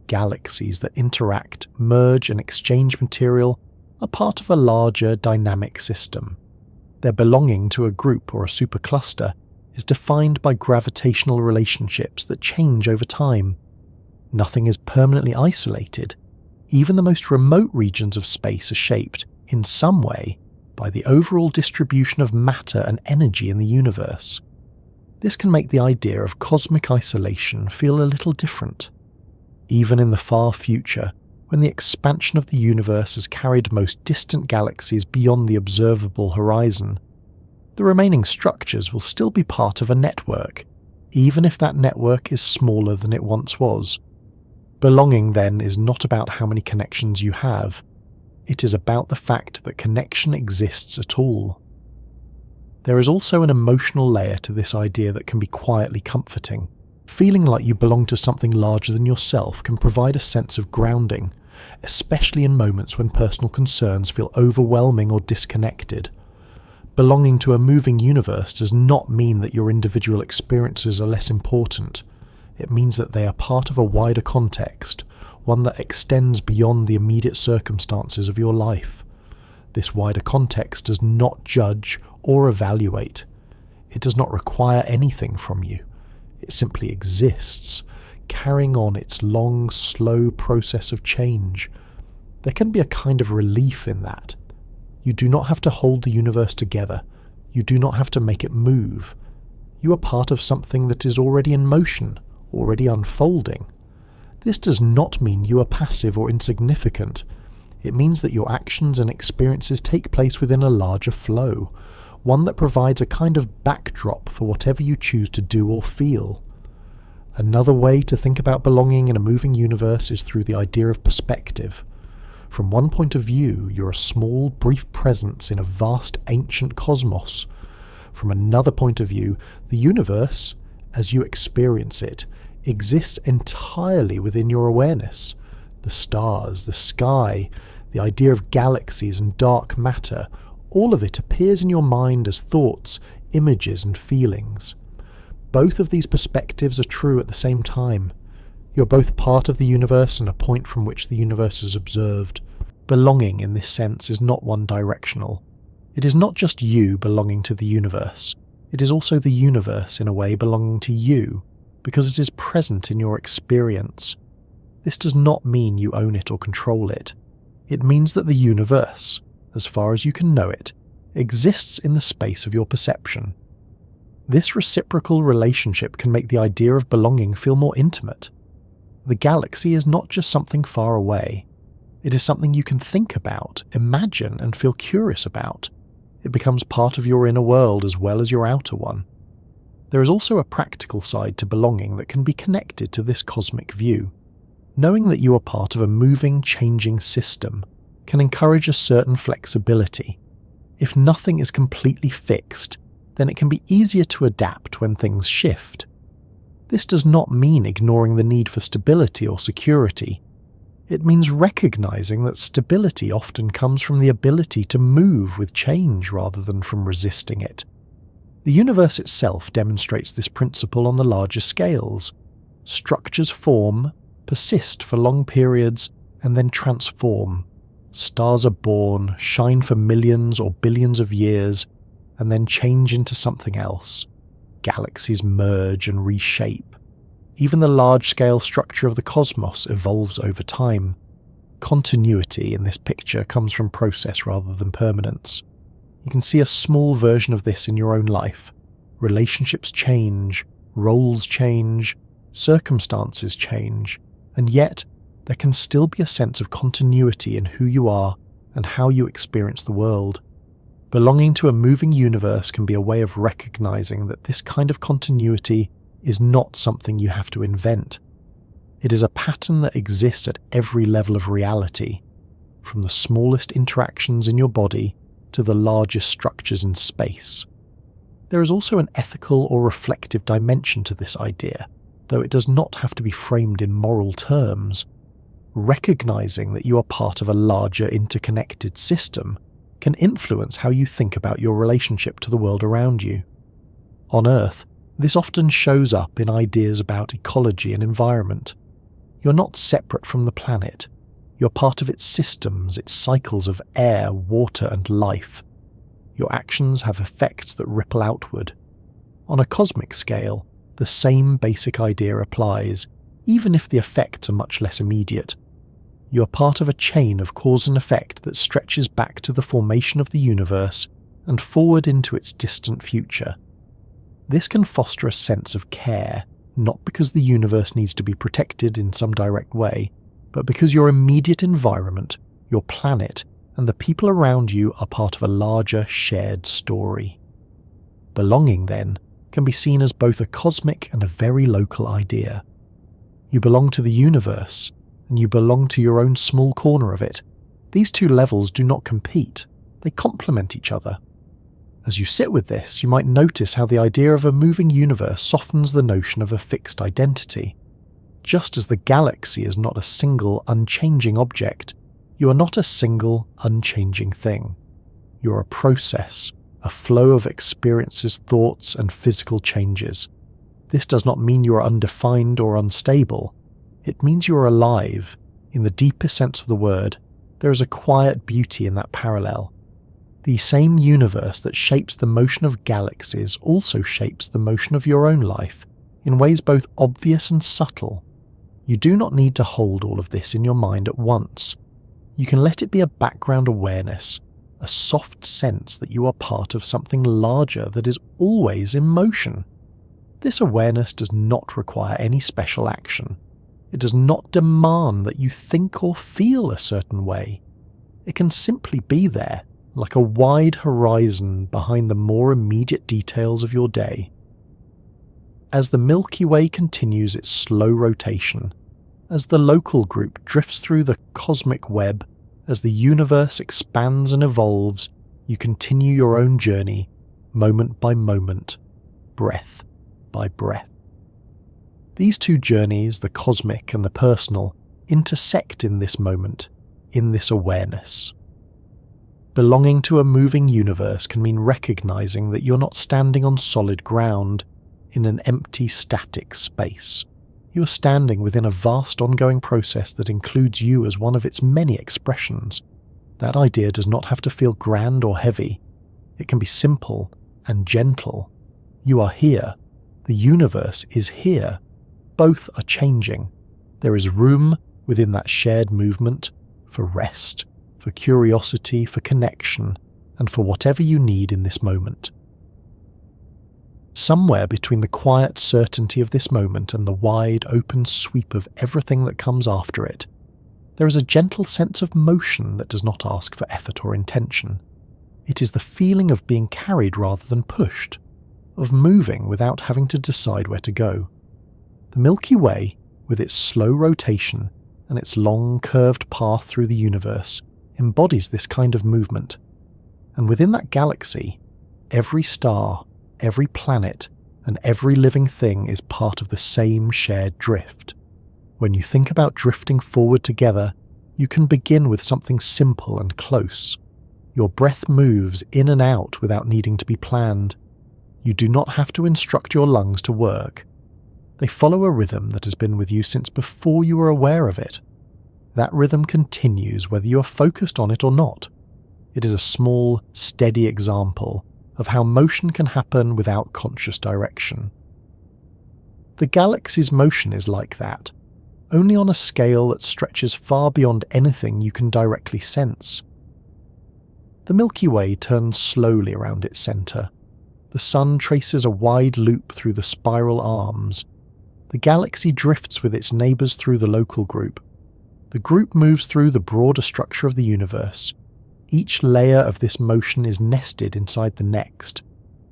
Galaxies that interact, merge, and exchange material are part of a larger, dynamic system. Their belonging to a group or a supercluster is defined by gravitational relationships that change over time. Nothing is permanently isolated. Even the most remote regions of space are shaped, in some way, by the overall distribution of matter and energy in the universe. This can make the idea of cosmic isolation feel a little different. Even in the far future, when the expansion of the universe has carried most distant galaxies beyond the observable horizon, the remaining structures will still be part of a network, even if that network is smaller than it once was. Belonging, then, is not about how many connections you have. It is about the fact that connection exists at all. There is also an emotional layer to this idea that can be quietly comforting. Feeling like you belong to something larger than yourself can provide a sense of grounding, especially in moments when personal concerns feel overwhelming or disconnected. Belonging to a moving universe does not mean that your individual experiences are less important. It means that they are part of a wider context, one that extends beyond the immediate circumstances of your life. This wider context does not judge or evaluate. It does not require anything from you. It simply exists, carrying on its long, slow process of change. There can be a kind of relief in that. You do not have to hold the universe together. You do not have to make it move. You are part of something that is already in motion, already unfolding. This does not mean you are passive or insignificant. It means that your actions and experiences take place within a larger flow, one that provides a kind of backdrop for whatever you choose to do or feel. Another way to think about belonging in a moving universe is through the idea of perspective. From one point of view, you're a small, brief presence in a vast, ancient cosmos. From another point of view, the universe, as you experience it, exists entirely within your awareness. The stars, the sky, the idea of galaxies and dark matter, all of it appears in your mind as thoughts, images and feelings. Both of these perspectives are true at the same time. You're both part of the universe and a point from which the universe is observed. Belonging in this sense is not one-directional. It is not just you belonging to the universe. It is also the universe in a way belonging to you, because it is present in your experience. This does not mean you own it or control it. It means that the universe, as far as you can know it, exists in the space of your perception. This reciprocal relationship can make the idea of belonging feel more intimate. The galaxy is not just something far away. It is something you can think about, imagine, and feel curious about. It becomes part of your inner world as well as your outer one. There is also a practical side to belonging that can be connected to this cosmic view. Knowing that you are part of a moving, changing system can encourage a certain flexibility. If nothing is completely fixed, then it can be easier to adapt when things shift. This does not mean ignoring the need for stability or security. It means recognizing that stability often comes from the ability to move with change rather than from resisting it. The universe itself demonstrates this principle on the larger scales. Structures form, persist for long periods, and then transform. Stars are born, shine for millions or billions of years, and then change into something else. Galaxies merge and reshape. Even the large-scale structure of the cosmos evolves over time. Continuity in this picture comes from process rather than permanence. You can see a small version of this in your own life. Relationships change, roles change, circumstances change, and yet there can still be a sense of continuity in who you are and how you experience the world. Belonging to a moving universe can be a way of recognizing that this kind of continuity is not something you have to invent. It is a pattern that exists at every level of reality, from the smallest interactions in your body to the largest structures in space. There is also an ethical or reflective dimension to this idea, though it does not have to be framed in moral terms. Recognizing that you are part of a larger interconnected system can influence how you think about your relationship to the world around you. On Earth, this often shows up in ideas about ecology and environment. You're not separate from the planet. You're part of its systems, its cycles of air, water, and life. Your actions have effects that ripple outward. On a cosmic scale, the same basic idea applies, even if the effects are much less immediate. You're part of a chain of cause and effect that stretches back to the formation of the universe and forward into its distant future. This can foster a sense of care, not because the universe needs to be protected in some direct way, but because your immediate environment, your planet, and the people around you are part of a larger shared story. Belonging, then, can be seen as both a cosmic and a very local idea. You belong to the universe, and you belong to your own small corner of it. These two levels do not compete, they complement each other. As you sit with this, you might notice how the idea of a moving universe softens the notion of a fixed identity. Just as the galaxy is not a single unchanging object, you are not a single unchanging thing. You're a process, a flow of experiences, thoughts, and physical changes. This does not mean you are undefined or unstable. It means you are alive. In the deepest sense of the word, there is a quiet beauty in that parallel. The same universe that shapes the motion of galaxies also shapes the motion of your own life, in ways both obvious and subtle. You do not need to hold all of this in your mind at once. You can let it be a background awareness, a soft sense that you are part of something larger that is always in motion. This awareness does not require any special action. It does not demand that you think or feel a certain way. It can simply be there, like a wide horizon behind the more immediate details of your day. As the Milky Way continues its slow rotation, as the local group drifts through the cosmic web, as the universe expands and evolves, you continue your own journey, moment by moment, breath by breath. These two journeys, the cosmic and the personal, intersect in this moment, in this awareness. Belonging to a moving universe can mean recognizing that you're not standing on solid ground, in an empty, static space. You are standing within a vast ongoing process that includes you as one of its many expressions. That idea does not have to feel grand or heavy. It can be simple and gentle. You are here. The universe is here. Both are changing. There is room within that shared movement for rest, for curiosity, for connection, and for whatever you need in this moment. Somewhere between the quiet certainty of this moment and the wide, open sweep of everything that comes after it, there is a gentle sense of motion that does not ask for effort or intention. It is the feeling of being carried rather than pushed, of moving without having to decide where to go. The Milky Way, with its slow rotation and its long, curved path through the universe, embodies this kind of movement. And within that galaxy, every star, every planet, and every living thing is part of the same shared drift. When you think about drifting forward together, you can begin with something simple and close. Your breath moves in and out without needing to be planned. You do not have to instruct your lungs to work. They follow a rhythm that has been with you since before you were aware of it. That rhythm continues whether you are focused on it or not. It is a small, steady example of how motion can happen without conscious direction. The galaxy's motion is like that, only on a scale that stretches far beyond anything you can directly sense. The Milky Way turns slowly around its centre. The sun traces a wide loop through the spiral arms. The galaxy drifts with its neighbours through the local group. The group moves through the broader structure of the universe. Each layer of this motion is nested inside the next,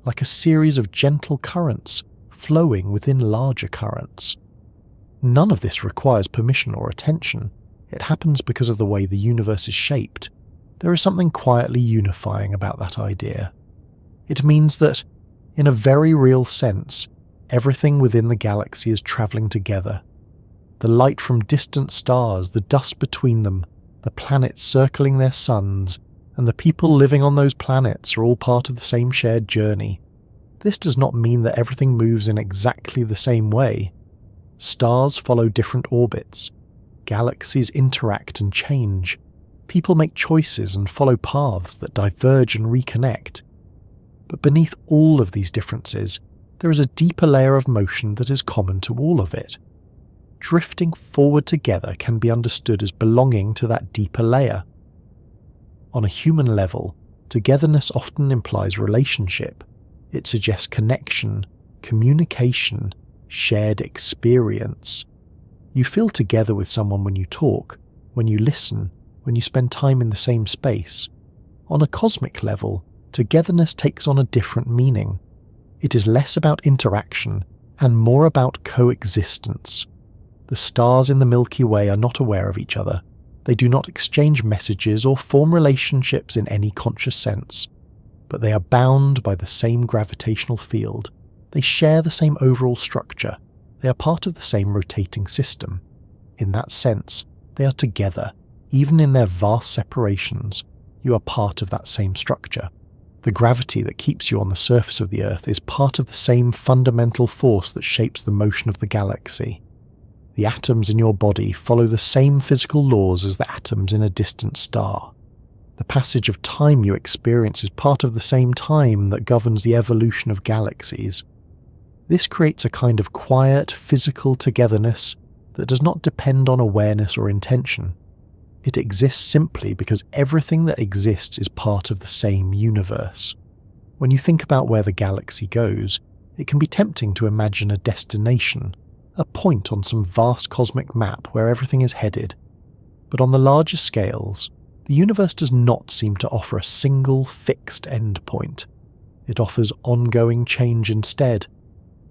like a series of gentle currents flowing within larger currents. None of this requires permission or attention. It happens because of the way the universe is shaped. There is something quietly unifying about that idea. It means that, in a very real sense, everything within the galaxy is travelling together. The light from distant stars, the dust between them, the planets circling their suns, and the people living on those planets are all part of the same shared journey. This does not mean that everything moves in exactly the same way. Stars follow different orbits. Galaxies interact and change. People make choices and follow paths that diverge and reconnect. But beneath all of these differences, there is a deeper layer of motion that is common to all of it. Drifting forward together can be understood as belonging to that deeper layer. On a human level, togetherness often implies relationship. It suggests connection, communication, shared experience. You feel together with someone when you talk, when you listen, when you spend time in the same space. On a cosmic level, togetherness takes on a different meaning. It is less about interaction and more about coexistence. The stars in the Milky Way are not aware of each other. They do not exchange messages or form relationships in any conscious sense, but they are bound by the same gravitational field. They share the same overall structure. They are part of the same rotating system. In that sense, they are together. Even in their vast separations, you are part of that same structure. The gravity that keeps you on the surface of the Earth is part of the same fundamental force that shapes the motion of the galaxy. The atoms in your body follow the same physical laws as the atoms in a distant star. The passage of time you experience is part of the same time that governs the evolution of galaxies. This creates a kind of quiet, physical togetherness that does not depend on awareness or intention. It exists simply because everything that exists is part of the same universe. When you think about where the galaxy goes, it can be tempting to imagine a destination, a point on some vast cosmic map where everything is headed. But on the larger scales, the universe does not seem to offer a single fixed endpoint. It offers ongoing change instead.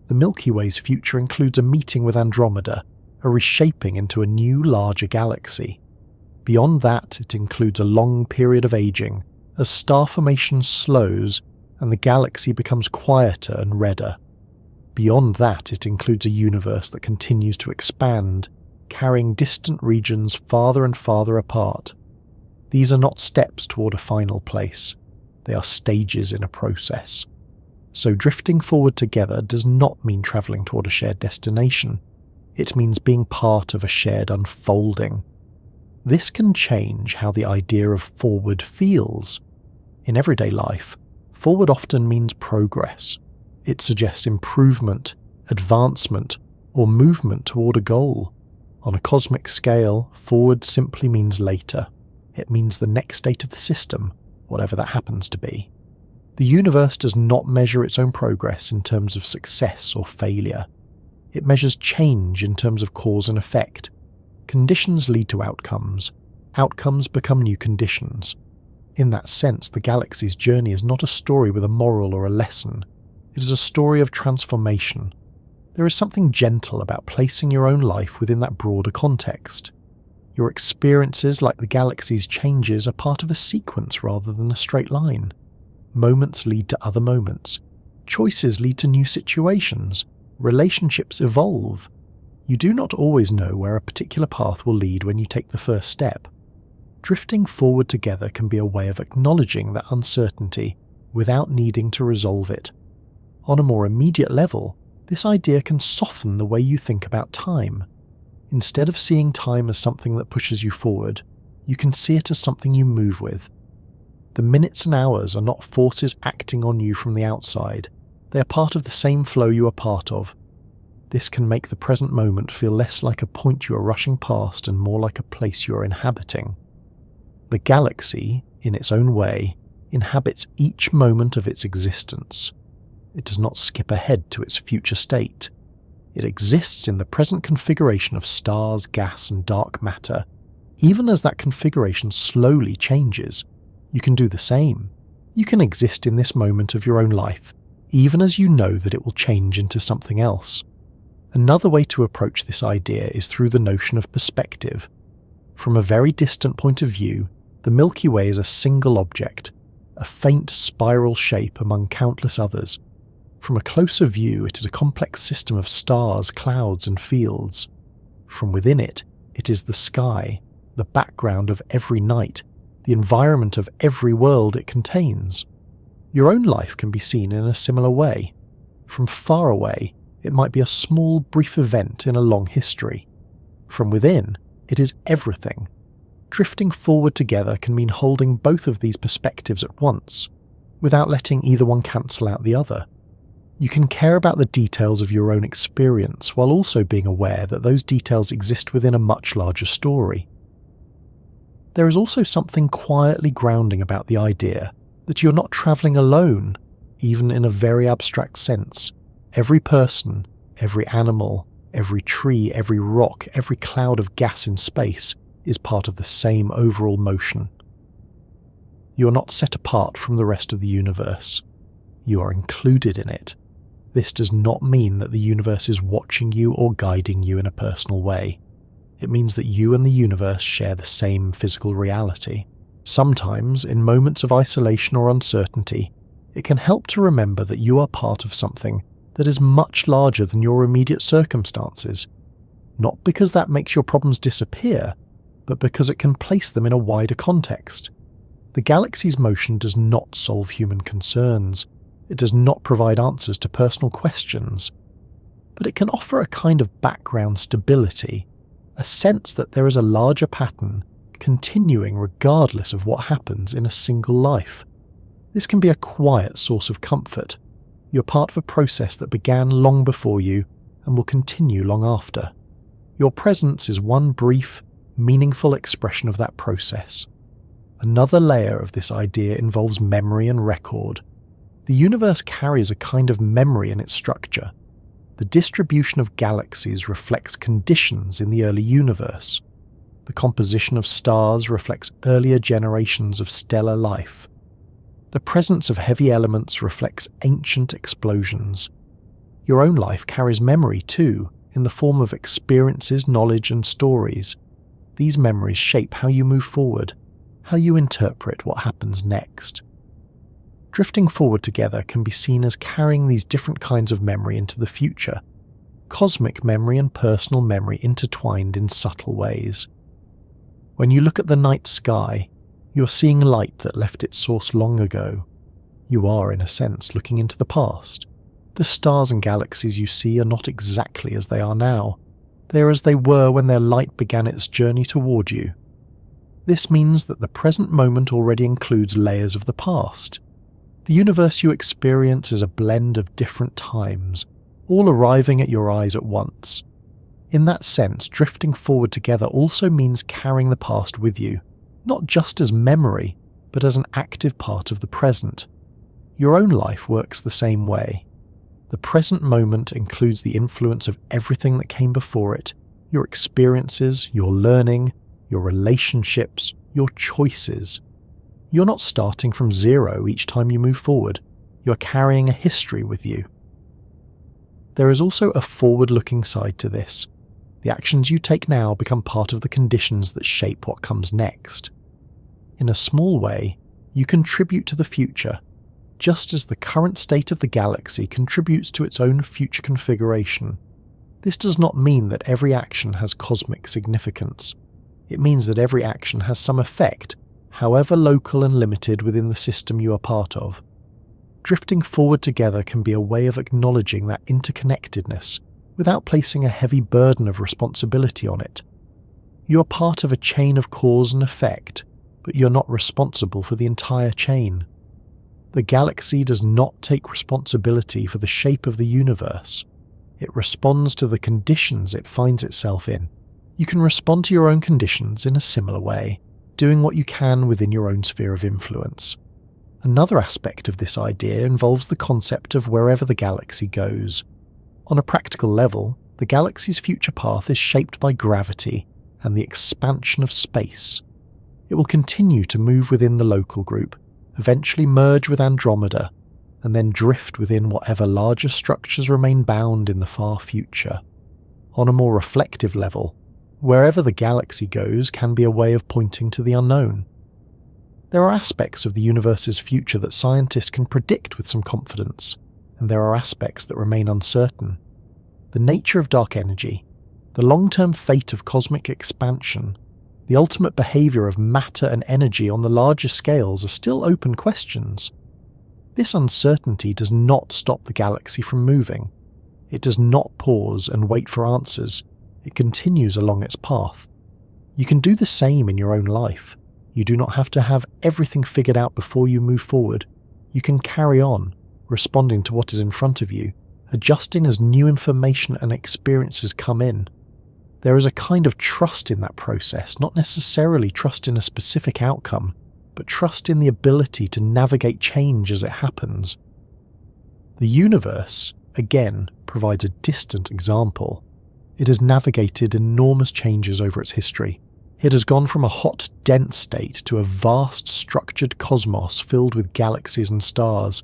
The Milky Way's future includes a meeting with Andromeda, a reshaping into a new, larger galaxy. Beyond that, it includes a long period of aging, as star formation slows and the galaxy becomes quieter and redder. Beyond that, it includes a universe that continues to expand, carrying distant regions farther and farther apart. These are not steps toward a final place. They are stages in a process. So drifting forward together does not mean travelling toward a shared destination. It means being part of a shared unfolding. This can change how the idea of forward feels. In everyday life, forward often means progress. It suggests improvement, advancement, or movement toward a goal. On a cosmic scale, forward simply means later. It means the next state of the system, whatever that happens to be. The universe does not measure its own progress in terms of success or failure. It measures change in terms of cause and effect. Conditions lead to outcomes. Outcomes become new conditions. In that sense, the galaxy's journey is not a story with a moral or a lesson. It is a story of transformation. There is something gentle about placing your own life within that broader context. Your experiences, like the galaxy's changes, are part of a sequence rather than a straight line. Moments lead to other moments. Choices lead to new situations. Relationships evolve. You do not always know where a particular path will lead when you take the first step. Drifting forward together can be a way of acknowledging that uncertainty without needing to resolve it. On a more immediate level, this idea can soften the way you think about time. Instead of seeing time as something that pushes you forward, you can see it as something you move with. The minutes and hours are not forces acting on you from the outside. They are part of the same flow you are part of. This can make the present moment feel less like a point you are rushing past and more like a place you are inhabiting. The galaxy, in its own way, inhabits each moment of its existence. It does not skip ahead to its future state. It exists in the present configuration of stars, gas, and dark matter. Even as that configuration slowly changes, you can do the same. You can exist in this moment of your own life, even as you know that it will change into something else. Another way to approach this idea is through the notion of perspective. From a very distant point of view, the Milky Way is a single object, a faint spiral shape among countless others. From a closer view, it is a complex system of stars, clouds, and fields. From within it, it is the sky, the background of every night, the environment of every world it contains. Your own life can be seen in a similar way. From far away, it might be a small, brief event in a long history. From within, it is everything. Drifting forward together can mean holding both of these perspectives at once, without letting either one cancel out the other. You can care about the details of your own experience while also being aware that those details exist within a much larger story. There is also something quietly grounding about the idea that you're not travelling alone, even in a very abstract sense. Every person, every animal, every tree, every rock, every cloud of gas in space is part of the same overall motion. You are not set apart from the rest of the universe. You are included in it. This does not mean that the universe is watching you or guiding you in a personal way. It means that you and the universe share the same physical reality. Sometimes, in moments of isolation or uncertainty, it can help to remember that you are part of something that is much larger than your immediate circumstances, not because that makes your problems disappear, but because it can place them in a wider context. The galaxy's motion does not solve human concerns. It does not provide answers to personal questions. But it can offer a kind of background stability, a sense that there is a larger pattern continuing regardless of what happens in a single life. This can be a quiet source of comfort. You're part of a process that began long before you and will continue long after. Your presence is one brief, meaningful expression of that process. Another layer of this idea involves memory and record. The universe carries a kind of memory in its structure. The distribution of galaxies reflects conditions in the early universe. The composition of stars reflects earlier generations of stellar life. The presence of heavy elements reflects ancient explosions. Your own life carries memory too, in the form of experiences, knowledge, and stories. These memories shape how you move forward, how you interpret what happens next. Drifting forward together can be seen as carrying these different kinds of memory into the future, cosmic memory and personal memory intertwined in subtle ways. When you look at the night sky, you're seeing light that left its source long ago. You are, in a sense, looking into the past. The stars and galaxies you see are not exactly as they are now. They are as they were when their light began its journey toward you. This means that the present moment already includes layers of the past. The universe you experience is a blend of different times, all arriving at your eyes at once. In that sense, drifting forward together also means carrying the past with you, not just as memory, but as an active part of the present. Your own life works the same way. The present moment includes the influence of everything that came before it, your experiences, your learning, your relationships, your choices. You're not starting from zero each time you move forward. You're carrying a history with you. There is also a forward-looking side to this. The actions you take now become part of the conditions that shape what comes next. In a small way, you contribute to the future, just as the current state of the galaxy contributes to its own future configuration. This does not mean that every action has cosmic significance. It means that every action has some effect, however local and limited within the system you are part of. Drifting forward together can be a way of acknowledging that interconnectedness without placing a heavy burden of responsibility on it. You are part of a chain of cause and effect, but you're not responsible for the entire chain. The galaxy does not take responsibility for the shape of the universe. It responds to the conditions it finds itself in. You can respond to your own conditions in a similar way, doing what you can within your own sphere of influence. Another aspect of this idea involves the concept of wherever the galaxy goes. On a practical level, the galaxy's future path is shaped by gravity and the expansion of space. It will continue to move within the local group, eventually merge with Andromeda, and then drift within whatever larger structures remain bound in the far future. On a more reflective level, wherever the galaxy goes can be a way of pointing to the unknown. There are aspects of the universe's future that scientists can predict with some confidence, and there are aspects that remain uncertain. The nature of dark energy, the long-term fate of cosmic expansion, the ultimate behavior of matter and energy on the larger scales are still open questions. This uncertainty does not stop the galaxy from moving. It does not pause and wait for answers. It continues along its path. You can do the same in your own life. You do not have to have everything figured out before you move forward. You can carry on, responding to what is in front of you, adjusting as new information and experiences come in. There is a kind of trust in that process, not necessarily trust in a specific outcome, but trust in the ability to navigate change as it happens. The universe, again, provides a distant example. It has navigated enormous changes over its history. It has gone from a hot, dense state to a vast, structured cosmos filled with galaxies and stars.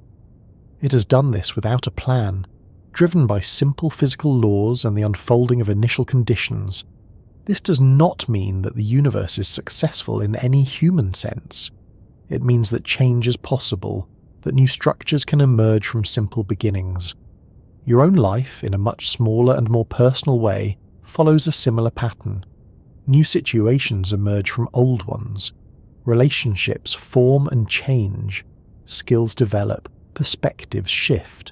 It has done this without a plan, driven by simple physical laws and the unfolding of initial conditions. This does not mean that the universe is successful in any human sense. It means that change is possible, that new structures can emerge from simple beginnings. Your own life, in a much smaller and more personal way, follows a similar pattern. New situations emerge from old ones. Relationships form and change. Skills develop. Perspectives shift.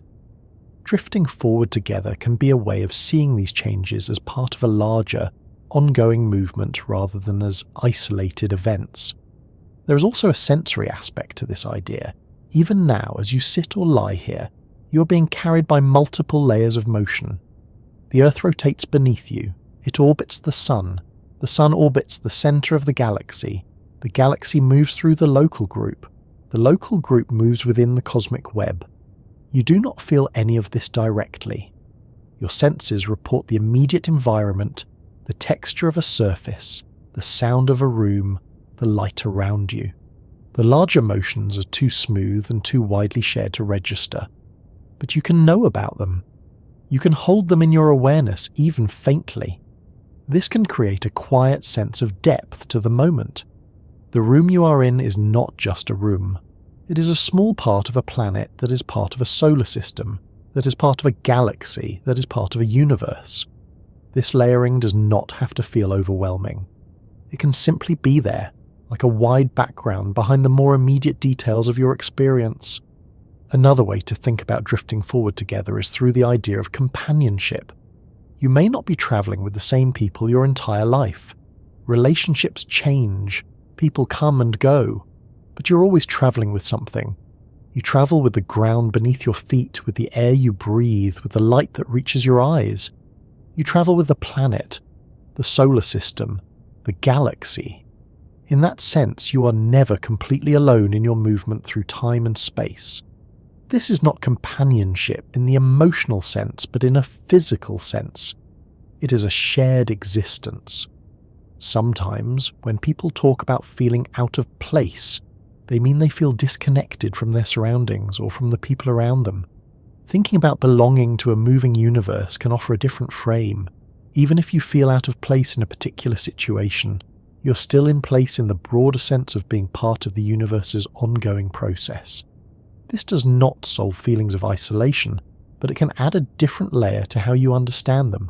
Drifting forward together can be a way of seeing these changes as part of a larger, ongoing movement rather than as isolated events. There is also a sensory aspect to this idea. Even now, as you sit or lie here, you are being carried by multiple layers of motion. The Earth rotates beneath you. It orbits the Sun. The Sun orbits the center of the galaxy. The galaxy moves through the local group. The local group moves within the cosmic web. You do not feel any of this directly. Your senses report the immediate environment, the texture of a surface, the sound of a room, the light around you. The larger motions are too smooth and too widely shared to register. But you can know about them. You can hold them in your awareness, even faintly. This can create a quiet sense of depth to the moment. The room you are in is not just a room. It is a small part of a planet that is part of a solar system, that is part of a galaxy, that is part of a universe. This layering does not have to feel overwhelming. It can simply be there, like a wide background behind the more immediate details of your experience. Another way to think about drifting forward together is through the idea of companionship. You may not be traveling with the same people your entire life. Relationships change, people come and go, but you're always traveling with something. You travel with the ground beneath your feet, with the air you breathe, with the light that reaches your eyes. You travel with the planet, the solar system, the galaxy. In that sense, you are never completely alone in your movement through time and space. This is not companionship in the emotional sense, but in a physical sense. It is a shared existence. Sometimes, when people talk about feeling out of place, they mean they feel disconnected from their surroundings or from the people around them. Thinking about belonging to a moving universe can offer a different frame. Even if you feel out of place in a particular situation, you're still in place in the broader sense of being part of the universe's ongoing process. This does not solve feelings of isolation, but it can add a different layer to how you understand them.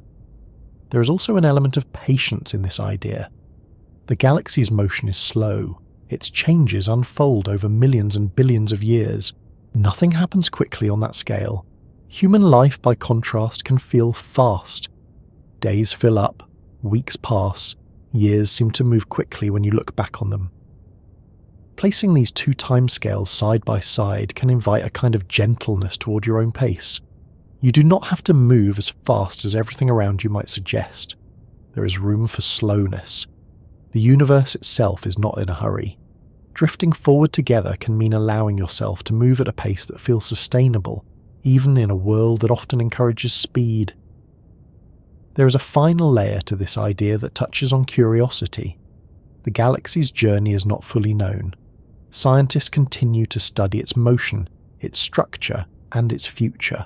There is also an element of patience in this idea. The galaxy's motion is slow. Its changes unfold over millions and billions of years. Nothing happens quickly on that scale. Human life, by contrast, can feel fast. Days fill up, weeks pass, years seem to move quickly when you look back on them. Placing these two timescales side by side can invite a kind of gentleness toward your own pace. You do not have to move as fast as everything around you might suggest. There is room for slowness. The universe itself is not in a hurry. Drifting forward together can mean allowing yourself to move at a pace that feels sustainable, even in a world that often encourages speed. There is a final layer to this idea that touches on curiosity. The galaxy's journey is not fully known. Scientists continue to study its motion, its structure, and its future.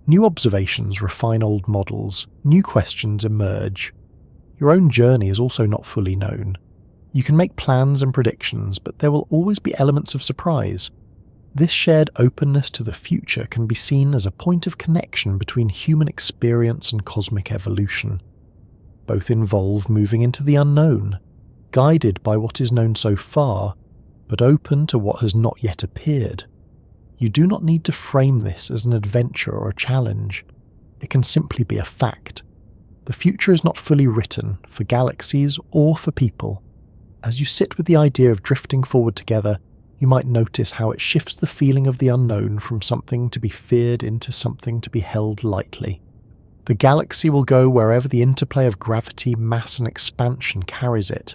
New observations refine old models, new questions emerge. Your own journey is also not fully known. You can make plans and predictions, but there will always be elements of surprise. This shared openness to the future can be seen as a point of connection between human experience and cosmic evolution. Both involve moving into the unknown, guided by what is known so far, but open to what has not yet appeared. You do not need to frame this as an adventure or a challenge. It can simply be a fact. The future is not fully written for galaxies or for people. As you sit with the idea of drifting forward together, you might notice how it shifts the feeling of the unknown from something to be feared into something to be held lightly. The galaxy will go wherever the interplay of gravity, mass, and expansion carries it.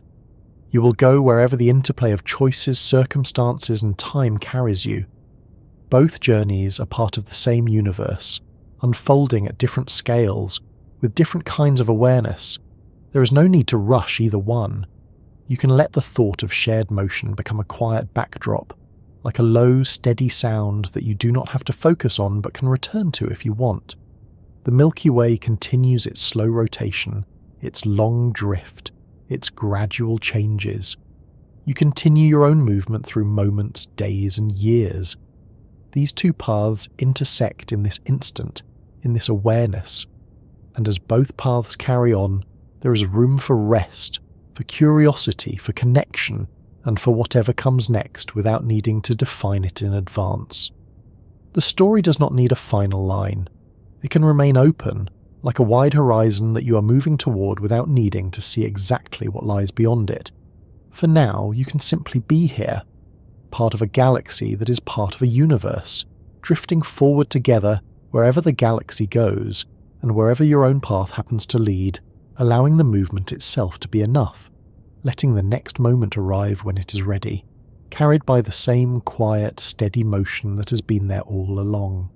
You will go wherever the interplay of choices, circumstances, and time carries you. Both journeys are part of the same universe, unfolding at different scales, with different kinds of awareness. There is no need to rush either one. You can let the thought of shared motion become a quiet backdrop, like a low, steady sound that you do not have to focus on but can return to if you want. The Milky Way continues its slow rotation, its long drift, its gradual changes. You continue your own movement through moments, days, and years. These two paths intersect in this instant, in this awareness. And as both paths carry on, there is room for rest, for curiosity, for connection, and for whatever comes next without needing to define it in advance. The story does not need a final line. It can remain open, like a wide horizon that you are moving toward without needing to see exactly what lies beyond it. For now, you can simply be here, part of a galaxy that is part of a universe, drifting forward together wherever the galaxy goes, and wherever your own path happens to lead, allowing the movement itself to be enough, letting the next moment arrive when it is ready, carried by the same quiet, steady motion that has been there all along.